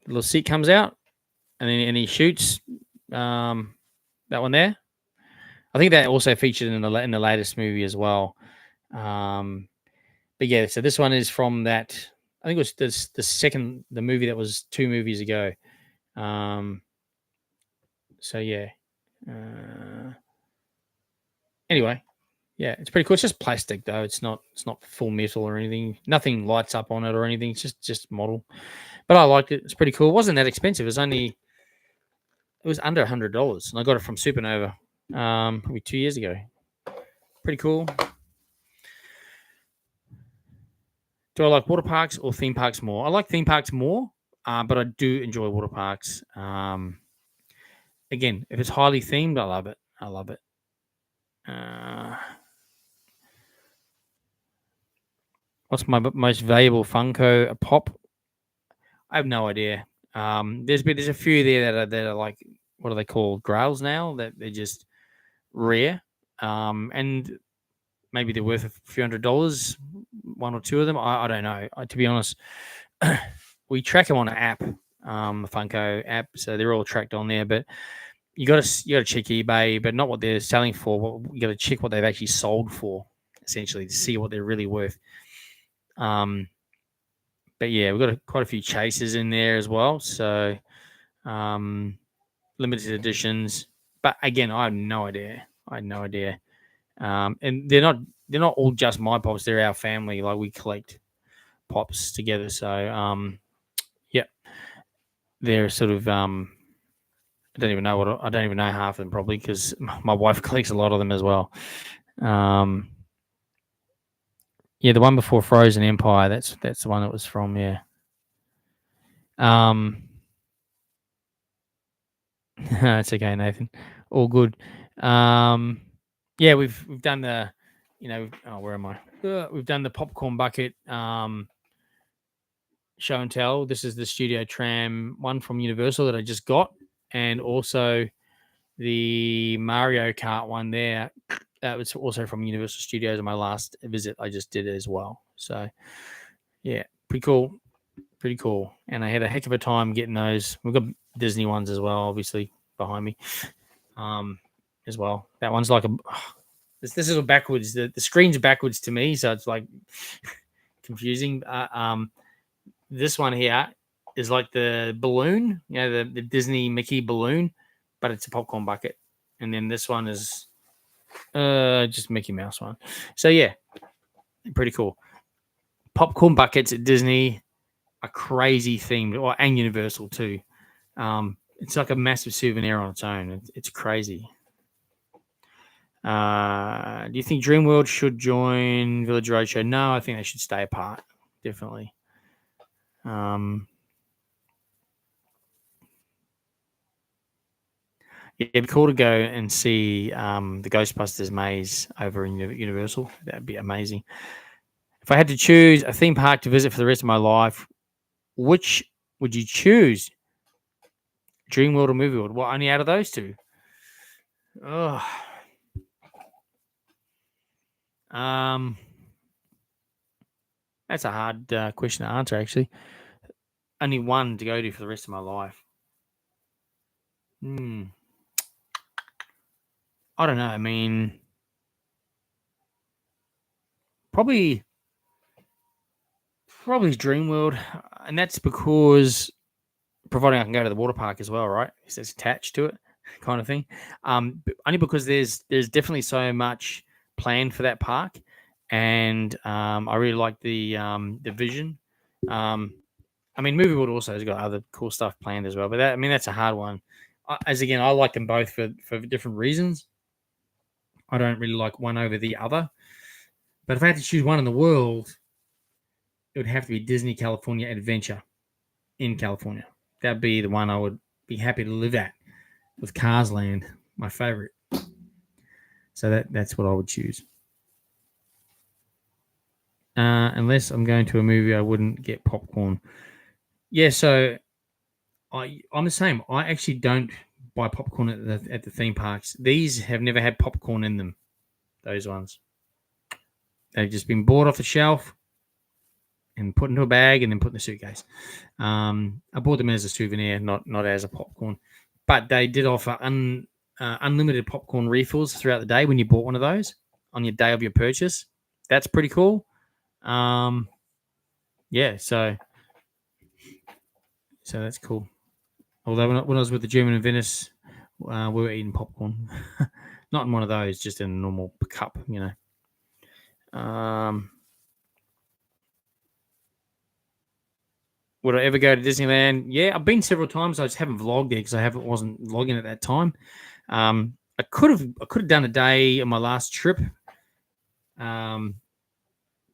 The little seat comes out, and then he shoots that one there. I think that also featured in the latest movie as well. But yeah, so this one is from that. I think it was the movie that was 2 movies ago. So yeah. Anyway, yeah, it's pretty cool. It's just plastic though. It's not full metal or anything. Nothing lights up on it or anything. It's just model. But I liked it. It's pretty cool. It wasn't that expensive. It was under $100, and I got it from Supernova probably 2 years ago. Pretty cool. Do I like water parks or theme parks more? I like theme parks more, but I do enjoy water parks. Again, if it's highly themed, I love it. What's my most valuable Funko? A pop? I have no idea. There's a few there that are like, what are they called? Grails now, that they're just rare. And maybe they're worth a few $100s, 1 or 2 of them. I don't know. To be honest, we track them on an app, the Funko app, so they're all tracked on there. But you got to check eBay, but not what they're selling for. You got to check what they've actually sold for, essentially, to see what they're really worth. But yeah, we've got quite a few chases in there as well. So limited editions. But again, I have no idea. And they're not all just my pops. They're our family. Like, we collect pops together. So yeah, they're sort of I don't even know half of them, probably, because my wife collects a lot of them as well. Yeah, the one before Frozen Empire. That's the one it was from. Yeah. It's okay, Nathan. All good. Yeah, we've done the, where am I? We've done the popcorn bucket show and tell. This is the Studio Tram one from Universal that I just got, and also the Mario Kart one there. That was also from Universal Studios. On my last visit, I just did it as well. So yeah, pretty cool. Pretty cool. And I had a heck of a time getting those. We've got Disney ones as well, obviously, behind me. As well. That one's like this is backwards. The screen's backwards to me, so it's like confusing. This one here is like the balloon, the Disney Mickey balloon, but it's a popcorn bucket. And then this one is just Mickey Mouse one. So yeah, pretty cool. Popcorn buckets at Disney are crazy themed, and Universal too. It's like a massive souvenir on its own. It's crazy. Do you think Dreamworld should join Village Roadshow? No, I think they should stay apart. Definitely. Yeah, it'd be cool to go and see the Ghostbusters maze over in Universal. That'd be amazing. If I had to choose a theme park to visit for the rest of my life, which would you choose? Dreamworld or Movie World? Well, only out of those two. Oh. That's a hard question to answer, actually. Only one to go to for the rest of my life. I don't know. I mean, probably Dreamworld, and that's because providing I can go to the water park as well, right? Because it's attached to it, kind of thing. Only because there's definitely so much planned for that park, and I really like the vision. I mean, Movie World also has got other cool stuff planned as well, but that's a hard one. I like them both for different reasons. I don't really like one over the other. But if I had to choose one in the world, it would have to be Disney California Adventure in California. That'd be the one I would be happy to live at with Cars Land, my favorite. So that's what I would choose. Unless I'm going to a movie, I wouldn't get popcorn. Yeah, so I'm the same. I actually don't buy popcorn at the theme parks. These have never had popcorn in them. Those ones. They've just been bought off the shelf and put into a bag and then put in the suitcase. I bought them as a souvenir, not as a popcorn. But they did offer unlimited popcorn refills throughout the day when you bought one of those on your day of your purchase. That's pretty cool. Yeah, so that's cool. Although when I was with the German in Venice, we were eating popcorn. Not in one of those, just in a normal cup, Would I ever go to Disneyland? Yeah, I've been several times. I just haven't vlogged there because wasn't vlogging at that time. I could have done a day on my last trip 2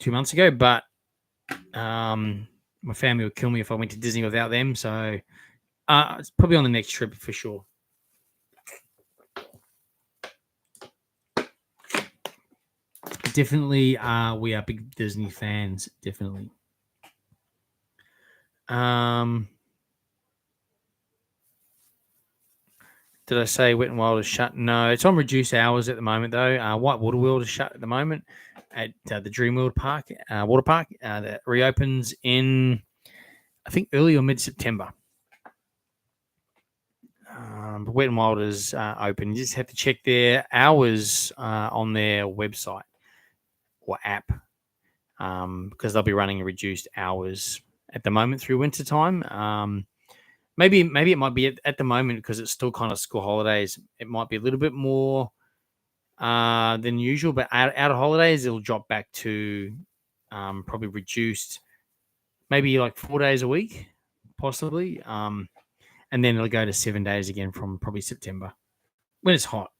months ago, but my family would kill me if I went to Disney without them. So it's probably on the next trip for sure. Definitely, we are big Disney fans. Definitely. Did I say Wet n Wild is shut? No, it's on reduced hours at the moment though. White Water World is shut at the moment at the Dreamworld Park, water park. That reopens in, I think, early or mid-September. But Wet n Wild is open. You just have to check their hours on their website or app because they'll be running reduced hours at the moment through winter time. Maybe it might be at the moment because it's still kind of school holidays. It might be a little bit more than usual, but out of holidays, it'll drop back to probably reduced, maybe like 4 days a week, possibly. And then it'll go to 7 days again from probably September when it's hot.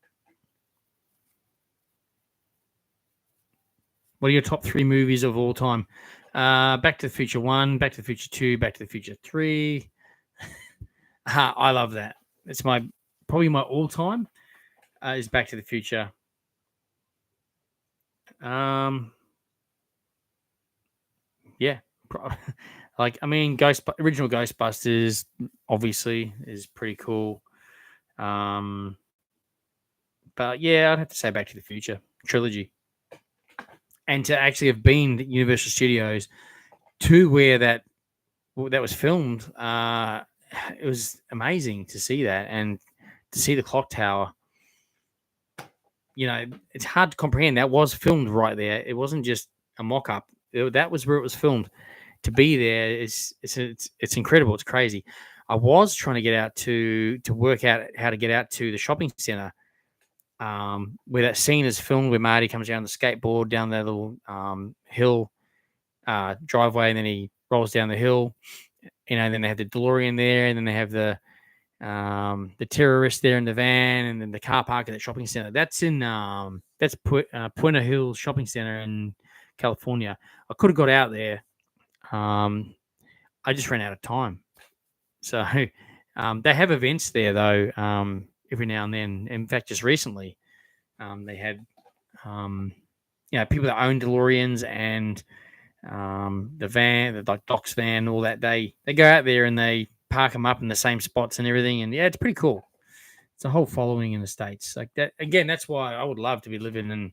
What are your top 3 movies of all time? Back to the Future 1, Back to the Future 2, Back to the Future 3. I love that. It's probably my all-time. is Back to the Future. Yeah, like I mean, original Ghostbusters obviously is pretty cool. But yeah, I'd have to say Back to the Future trilogy, and to actually have been at Universal Studios to where that was filmed, it was amazing to see that and to see the clock tower. You know, it's hard to comprehend that was filmed right there. It wasn't just a mock-up. That was where it was filmed. To be there is it's incredible. It's crazy. I was trying to get out to work out how to get out to the shopping center, where that scene is filmed, where Marty comes down the skateboard down that little hill driveway, and then he rolls down the hill. You know, and then they have the DeLorean there, and then they have the terrorist there in the van, and then the car park at the shopping center. That's in Puente Hills Shopping Center in California. I could have got out there. I just ran out of time. So they have events there though, every now and then. In fact, just recently, they had people that own DeLoreans and the van, the like Doc's van, all that. They go out there and they park them up in the same spots and everything. And yeah, it's pretty cool. It's a whole following in the States. Like that again. That's why I would love to be living in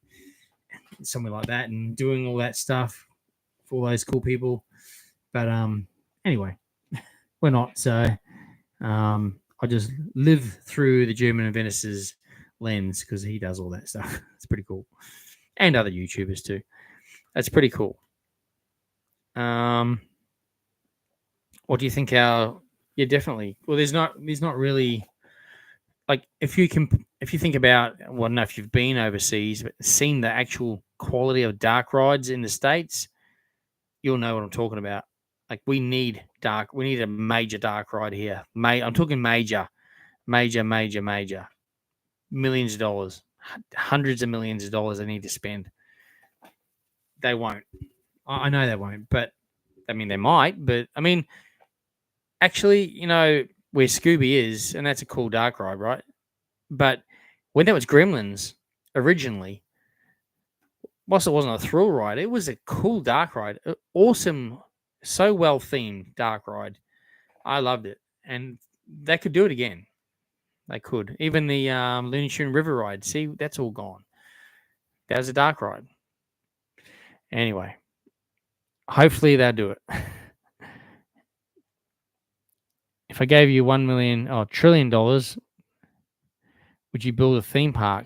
somewhere like that and doing all that stuff for all those cool people. But anyway, we're not. So I just live through the German Inventor's lens because he does all that stuff. It's pretty cool, and other YouTubers too. That's pretty cool. What do you think? Yeah, definitely. Well, there's not really like if you think about, well, no, if you've been overseas but seen the actual quality of dark rides in the States, you'll know what I'm talking about. Like we need a major dark ride here. I'm talking major, millions of dollars, hundreds of millions of dollars they need to spend. They won't. I know they won't, but I mean they might. But I mean, actually, you know where Scooby is, and that's a cool dark ride, right? But when that was Gremlins originally, whilst it wasn't a thrill ride, it was a cool dark ride. Awesome, so well themed dark ride. I loved it, and they could do it again. They could. Even the Looney Tune River ride. See, that's all gone. That was a dark ride. Anyway, hopefully they'll do it. If I gave you $1 trillion, would you build a theme park?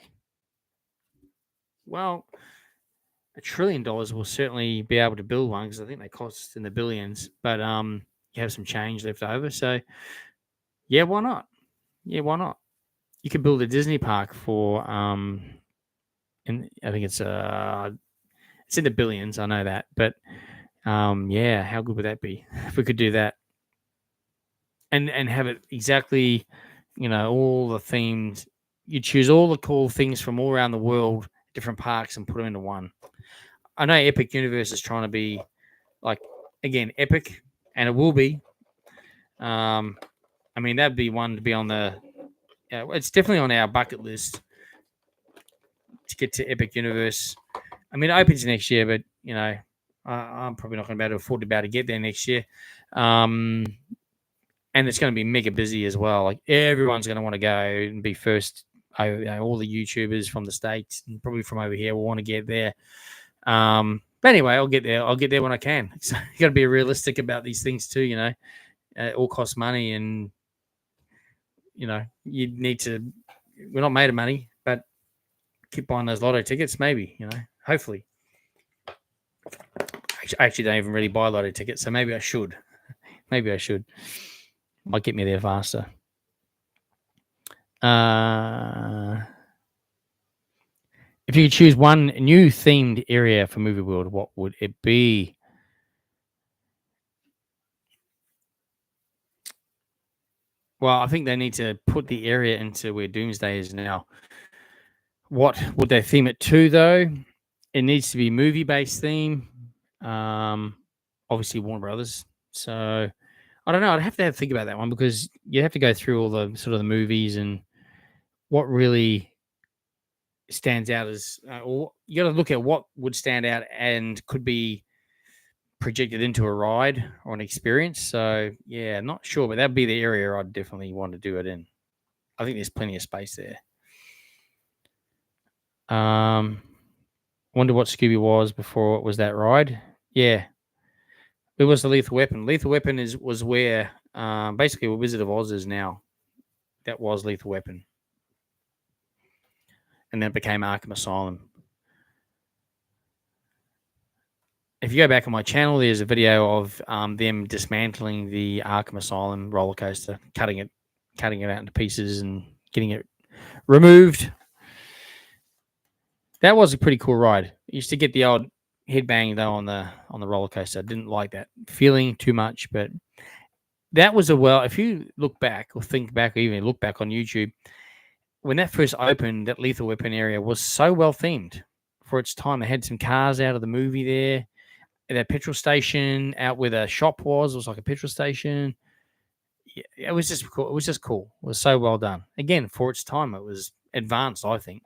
Well, $1 trillion will certainly be able to build one because I think they cost in the billions. But you have some change left over, so yeah, why not? Yeah, why not? You could build a Disney park for and I think it's in the billions. I know that, but yeah, how good would that be if we could do that and have it exactly, all the themes. You choose all the cool things from all around the world, different parks, and put them into one. I know Epic Universe is trying to be like, again, epic, and it will be. I mean, that'd be one to be on the. It's definitely on our bucket list to get to Epic Universe. I mean, it opens next year, but I'm probably not going to be able to afford to be able to get there next year. And it's going to be mega busy as well. Like everyone's going to want to go and be first. All the YouTubers from the States and probably from over here will want to get there. But anyway, I'll get there. I'll get there when I can. So you got to be realistic about these things too. It all costs money, and you need to. We're not made of money, but keep buying those lotto tickets. Maybe hopefully. I actually don't even really buy lotto tickets, so maybe I should. Might get me there faster. If you could choose one new themed area for Movie World, what would it be? Well, I think they need to put the area into where Doomsday is now. What would they theme it to, though? It needs to be movie-based theme. Obviously, Warner Brothers. So I don't know. I'd have to think about that one because you have to go through all the sort of the movies and what really stands out as, or you got to look at what would stand out and could be projected into a ride or an experience. So yeah, not sure, but that'd be the area I'd definitely want to do it in. I think there's plenty of space there. Wonder what Scooby was before it was that ride. Yeah, it was the Lethal Weapon. Lethal Weapon was where basically where Wizard of Oz is now. That was Lethal Weapon, and then it became Arkham Asylum. If you go back on my channel, there's a video of them dismantling the Arkham Asylum roller coaster, cutting it out into pieces and getting it removed. That was a pretty cool ride. I used to get the old headbang though on the roller coaster. I didn't like that feeling too much, but that was if you look back or think back or even look back on YouTube, when that first opened, that Lethal Weapon area was so well themed for its time. They had some cars out of the movie there. That petrol station out where the shop was like a petrol station. Yeah, it was just cool. It was just cool. It was so well done. Again, for its time, it was advanced, I think.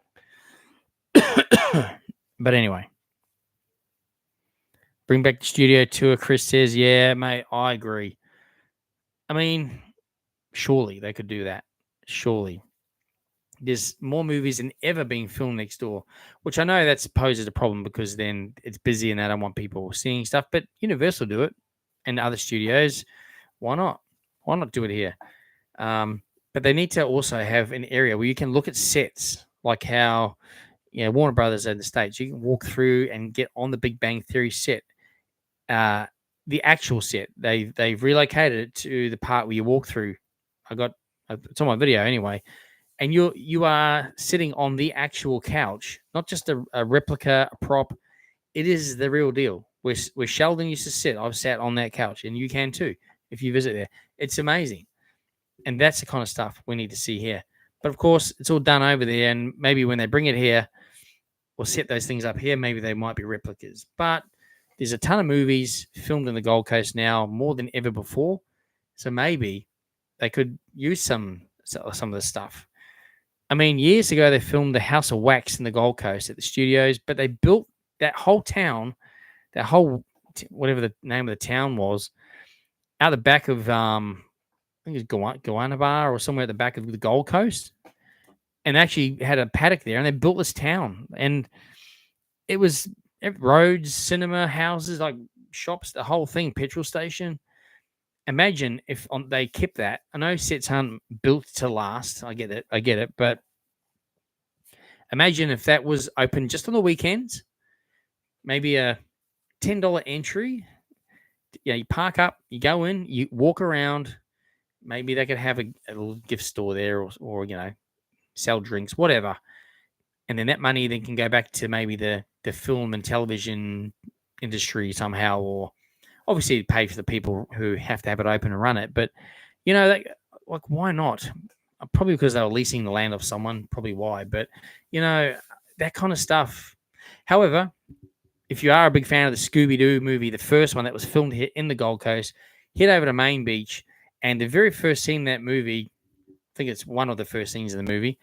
But anyway, bring back the studio tour. Chris says, yeah, mate, I agree. I mean, surely they could do that. Surely. There's more movies than ever being filmed next door, which I know that poses a problem because then it's busy and they don't want people seeing stuff. But Universal do it and other studios. Why not? Why not do it here? But they need to also have an area where you can look at sets, like how Warner Brothers in the States. You can walk through and get on the Big Bang Theory set. The actual set. They've relocated it to the part where you walk through. It's on my video anyway. And you are sitting on the actual couch, not just a replica, a prop. It is the real deal. Where Sheldon used to sit, I've sat on that couch, and you can too if you visit there. It's amazing, and that's the kind of stuff we need to see here. But of course, it's all done over there, and maybe when they bring it here, we'll set those things up here. Maybe they might be replicas, but there's a ton of movies filmed in the Gold Coast now, more than ever before. So maybe they could use some of the stuff. I mean, years ago, they filmed the House of Wax in the Gold Coast at the studios, but they built that whole town, whatever the name of the town was, out the back of, I think it's Gowanaba or somewhere at the back of the Gold Coast, and actually had a paddock there, and they built this town. And it was roads, cinema, houses, like shops, the whole thing, petrol station. Imagine if they kept that. I know sets aren't built to last. I get it. But imagine if that was open just on the weekends, maybe a $10 entry. You park up, you go in, you walk around. Maybe they could have a little gift store there or sell drinks, whatever. And then that money then can go back to maybe the film and television industry somehow, or obviously pay for the people who have to have it open and run it. But, why not? Probably because they were leasing the land of someone, probably why. But, that kind of stuff. However, if you are a big fan of the Scooby-Doo movie, the first one that was filmed here in the Gold Coast, head over to Main Beach. And the very first scene in that movie, I think it's one of the first scenes in the movie,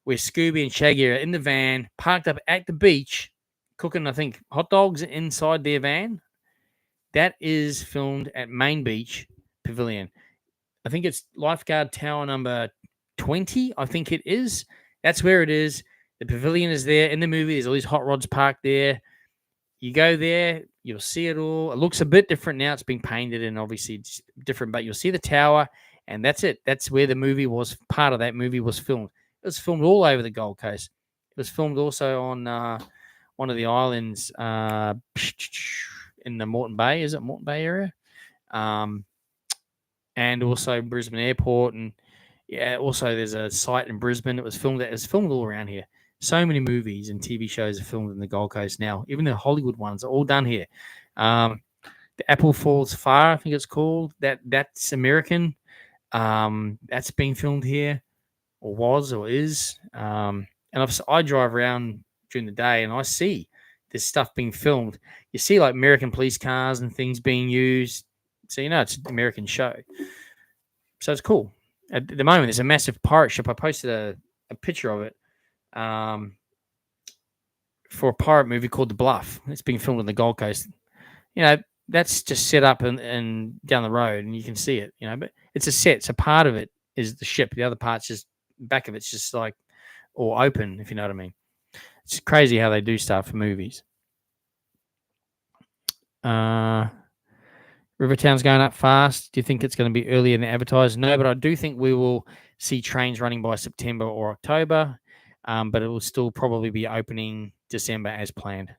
where Scooby and Shaggy are in the van, parked up at the beach, cooking, I think, hot dogs inside their van. That is filmed at Main Beach Pavilion. I think it's Lifeguard Tower number 20, I think it is. That's where it is. The pavilion is there. In the movie, there's all these hot rods parked there. You go there, you'll see it all. It looks a bit different now. It's been painted and obviously it's different, but you'll see the tower, and that's it. That's where the movie was. Part of that movie was filmed. It was filmed all over the Gold Coast. It was filmed also on one of the islands in the Moreton Bay. Is it Moreton Bay area? And also Brisbane Airport. And also there's a site in Brisbane. It was filmed all around here. So many movies and TV shows are filmed in the Gold Coast now. Even the Hollywood ones are all done here. The Apple Falls Fire, I think it's called. That's American. That's being filmed here, or was, or is. And I drive around during the day and I see this stuff being filmed. You see like American police cars and things being used. So it's an American show. So it's cool. At the moment, there's a massive pirate ship. I posted a picture of it. for a pirate movie called The Bluff. It's being filmed on the Gold Coast. That's just set up and down the road, and you can see it. But it's a set. So part of it is the ship. The other part's just back of it's just like or open, if you know what I mean. It's crazy how they do stuff for movies. Rivertown's going up fast. Do you think it's going to be earlier than advertised? No, but I do think we will see trains running by September or October, but it will still probably be opening December as planned.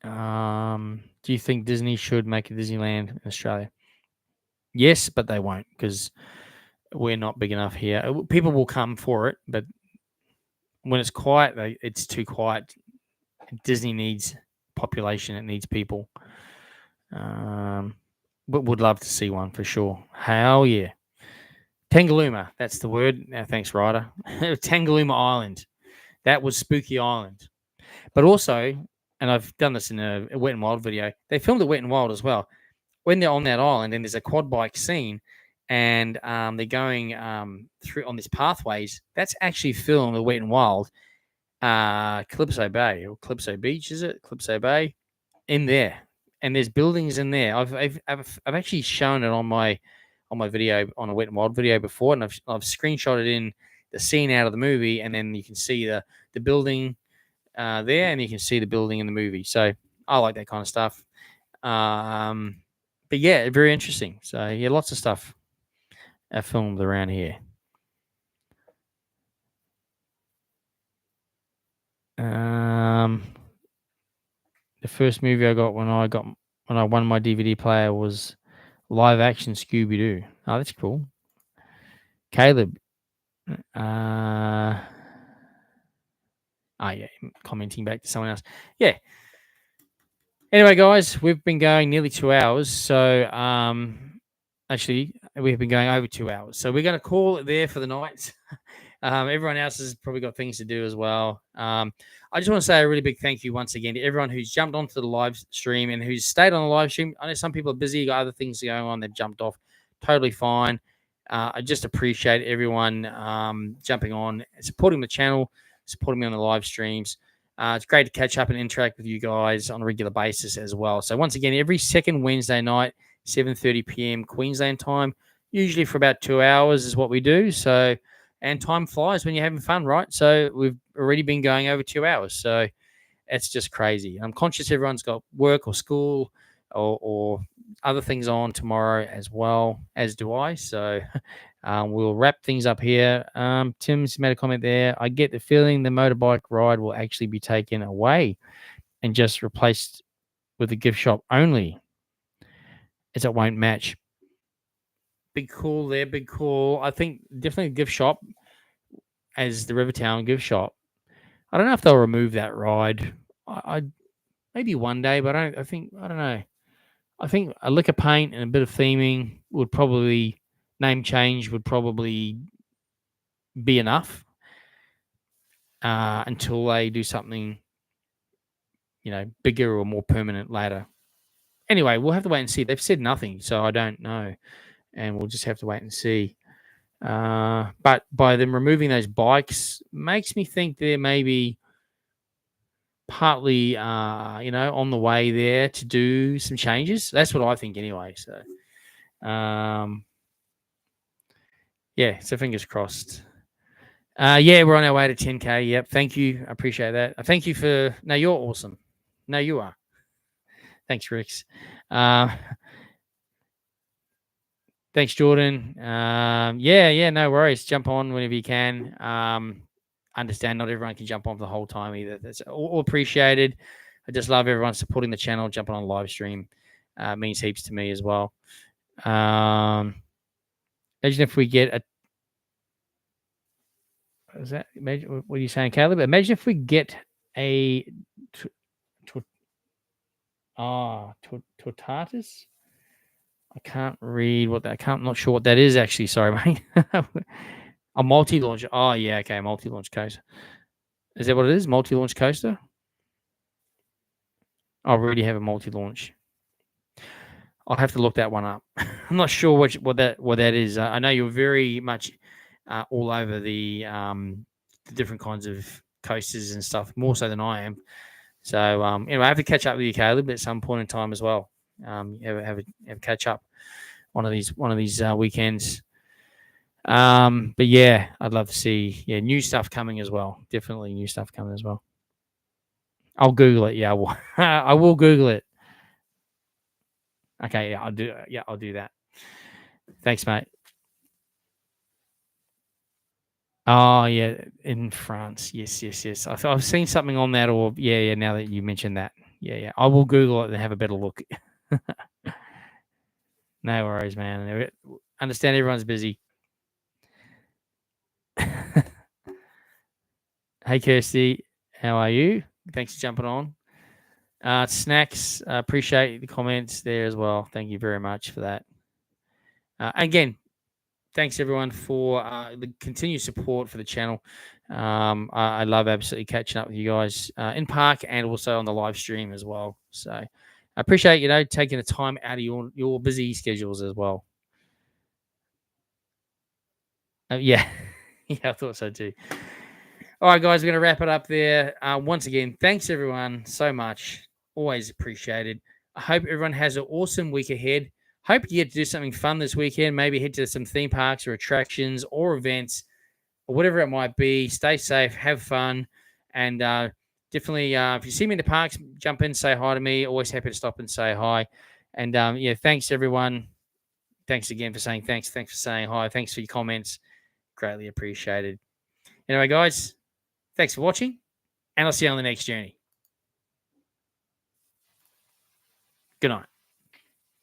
Do you think Disney should make a Disneyland in Australia? Yes, but they won't because we're not big enough here. People will come for it, but when it's quiet, it's too quiet. Disney needs population. It needs people. But would love to see one for sure. Hell yeah. Tangalooma, that's the word. Thanks, Ryder. Tangalooma Island. That was Spooky Island. But also, and I've done this in a Wet and Wild video, they filmed it Wet and Wild as well. When they're on that island and there's a quad bike scene and they're going through on these pathways, that's actually filmed at Wet and Wild, Calypso Bay or Calypso Beach, is it? Calypso Bay, in there. And there's buildings in there. I've actually shown it on my video, on a Wet and Wild video before, and I've screenshotted in the scene out of the movie, and then you can see the building there, and you can see the building in the movie. So I like that kind of stuff. But yeah, very interesting. So yeah, lots of stuff filmed around here. The first movie I got when I won my DVD player was live action Scooby Doo. Oh, that's cool. Caleb. Yeah, commenting back to someone else. Yeah. Anyway, guys, we've been going nearly 2 hours. So, actually, we've been going over 2 hours. So we're going to call it there for the night. Everyone else has probably got things to do as well. I just want to say a really big thank you once again to everyone who's jumped onto the live stream and who's stayed on the live stream. I know some people are busy, got other things going on, they've jumped off. Totally fine. I just appreciate everyone jumping on, supporting the channel, supporting me on the live streams. It's great to catch up and interact with you guys on a regular basis as well. So once again, every second Wednesday night, 7:30 p.m. Queensland time, usually for about 2 hours is what we do. So, and time flies when you're having fun, right? So we've already been going over 2 hours. So it's just crazy. I'm conscious everyone's got work or school or other things on tomorrow as well, as do I. So we'll wrap things up here. Tim's made a comment there. I get the feeling the motorbike ride will actually be taken away and just replaced with a gift shop only, as it won't match. Big call there, big call. I think definitely gift shop as the Rivertown gift shop. I don't know if they'll remove that ride. I maybe one day, but I don't know. I think a lick of paint and a bit of theming would probably, name change would probably be enough until they do something, bigger or more permanent later. Anyway, we'll have to wait and see. They've said nothing, so I don't know, and we'll just have to wait and see. But by them removing those bikes makes me think there may be partly, on the way there to do some changes. That's what I think anyway. So, yeah, so fingers crossed. Yeah, we're on our way to 10K. Yep. Thank you. I appreciate that. Thank you for, no, you're awesome. No, you are. Thanks, Rix. Thanks, Jordan. Yeah, no worries. Jump on whenever you can. Understand not everyone can jump on for the whole time either. That's all appreciated. I just love everyone supporting the channel, jumping on live stream. Means heaps to me as well. Imagine if we get a. Is that? Imagine, what are you saying, Caleb? Imagine if we get a. Tortatus. I can't read what that. I'm not sure what that is actually. Sorry, mate. A multi-launch. Oh yeah, okay, multi-launch coaster. Is that what it is? Multi-launch coaster. I already have a multi-launch. I'll have to look that one up. I'm not sure what that is. I know you're very much all over the the different kinds of coasters and stuff more so than I am. So anyway, I have to catch up with you, Caleb, at some point in time as well. Have a catch up one of these weekends. But yeah, I'd love to see new stuff coming as well. Definitely new stuff coming as well. I'll Google it. Yeah, I will. I will Google it. Okay, yeah, I'll do. Yeah, I'll do that. Thanks, mate. Oh yeah, in France. Yes. I've seen something on that, or yeah. Now that you mentioned that, yeah. I will Google it and have a better look. No worries, man. Understand everyone's busy. Hey, Kirsty, how are you? Thanks for jumping on. Snacks, appreciate the comments there as well. Thank you very much for that. Again, thanks everyone for the continued support for the channel. I love absolutely catching up with you guys in park and also on the live stream as well. So I appreciate taking the time out of your busy schedules as well. Yeah, yeah, I thought so too. All right, guys, we're going to wrap it up there. Once again, thanks everyone so much. Always appreciated. I hope everyone has an awesome week ahead. Hope you get to do something fun this weekend. Maybe head to some theme parks or attractions or events or whatever it might be. Stay safe, have fun, and definitely, if you see me in the parks, jump in, say hi to me. Always happy to stop and say hi. And thanks everyone. Thanks again for saying thanks. Thanks for saying hi. Thanks for your comments. Greatly appreciated. Anyway, guys, thanks for watching, and I'll see you on the next journey. Good night.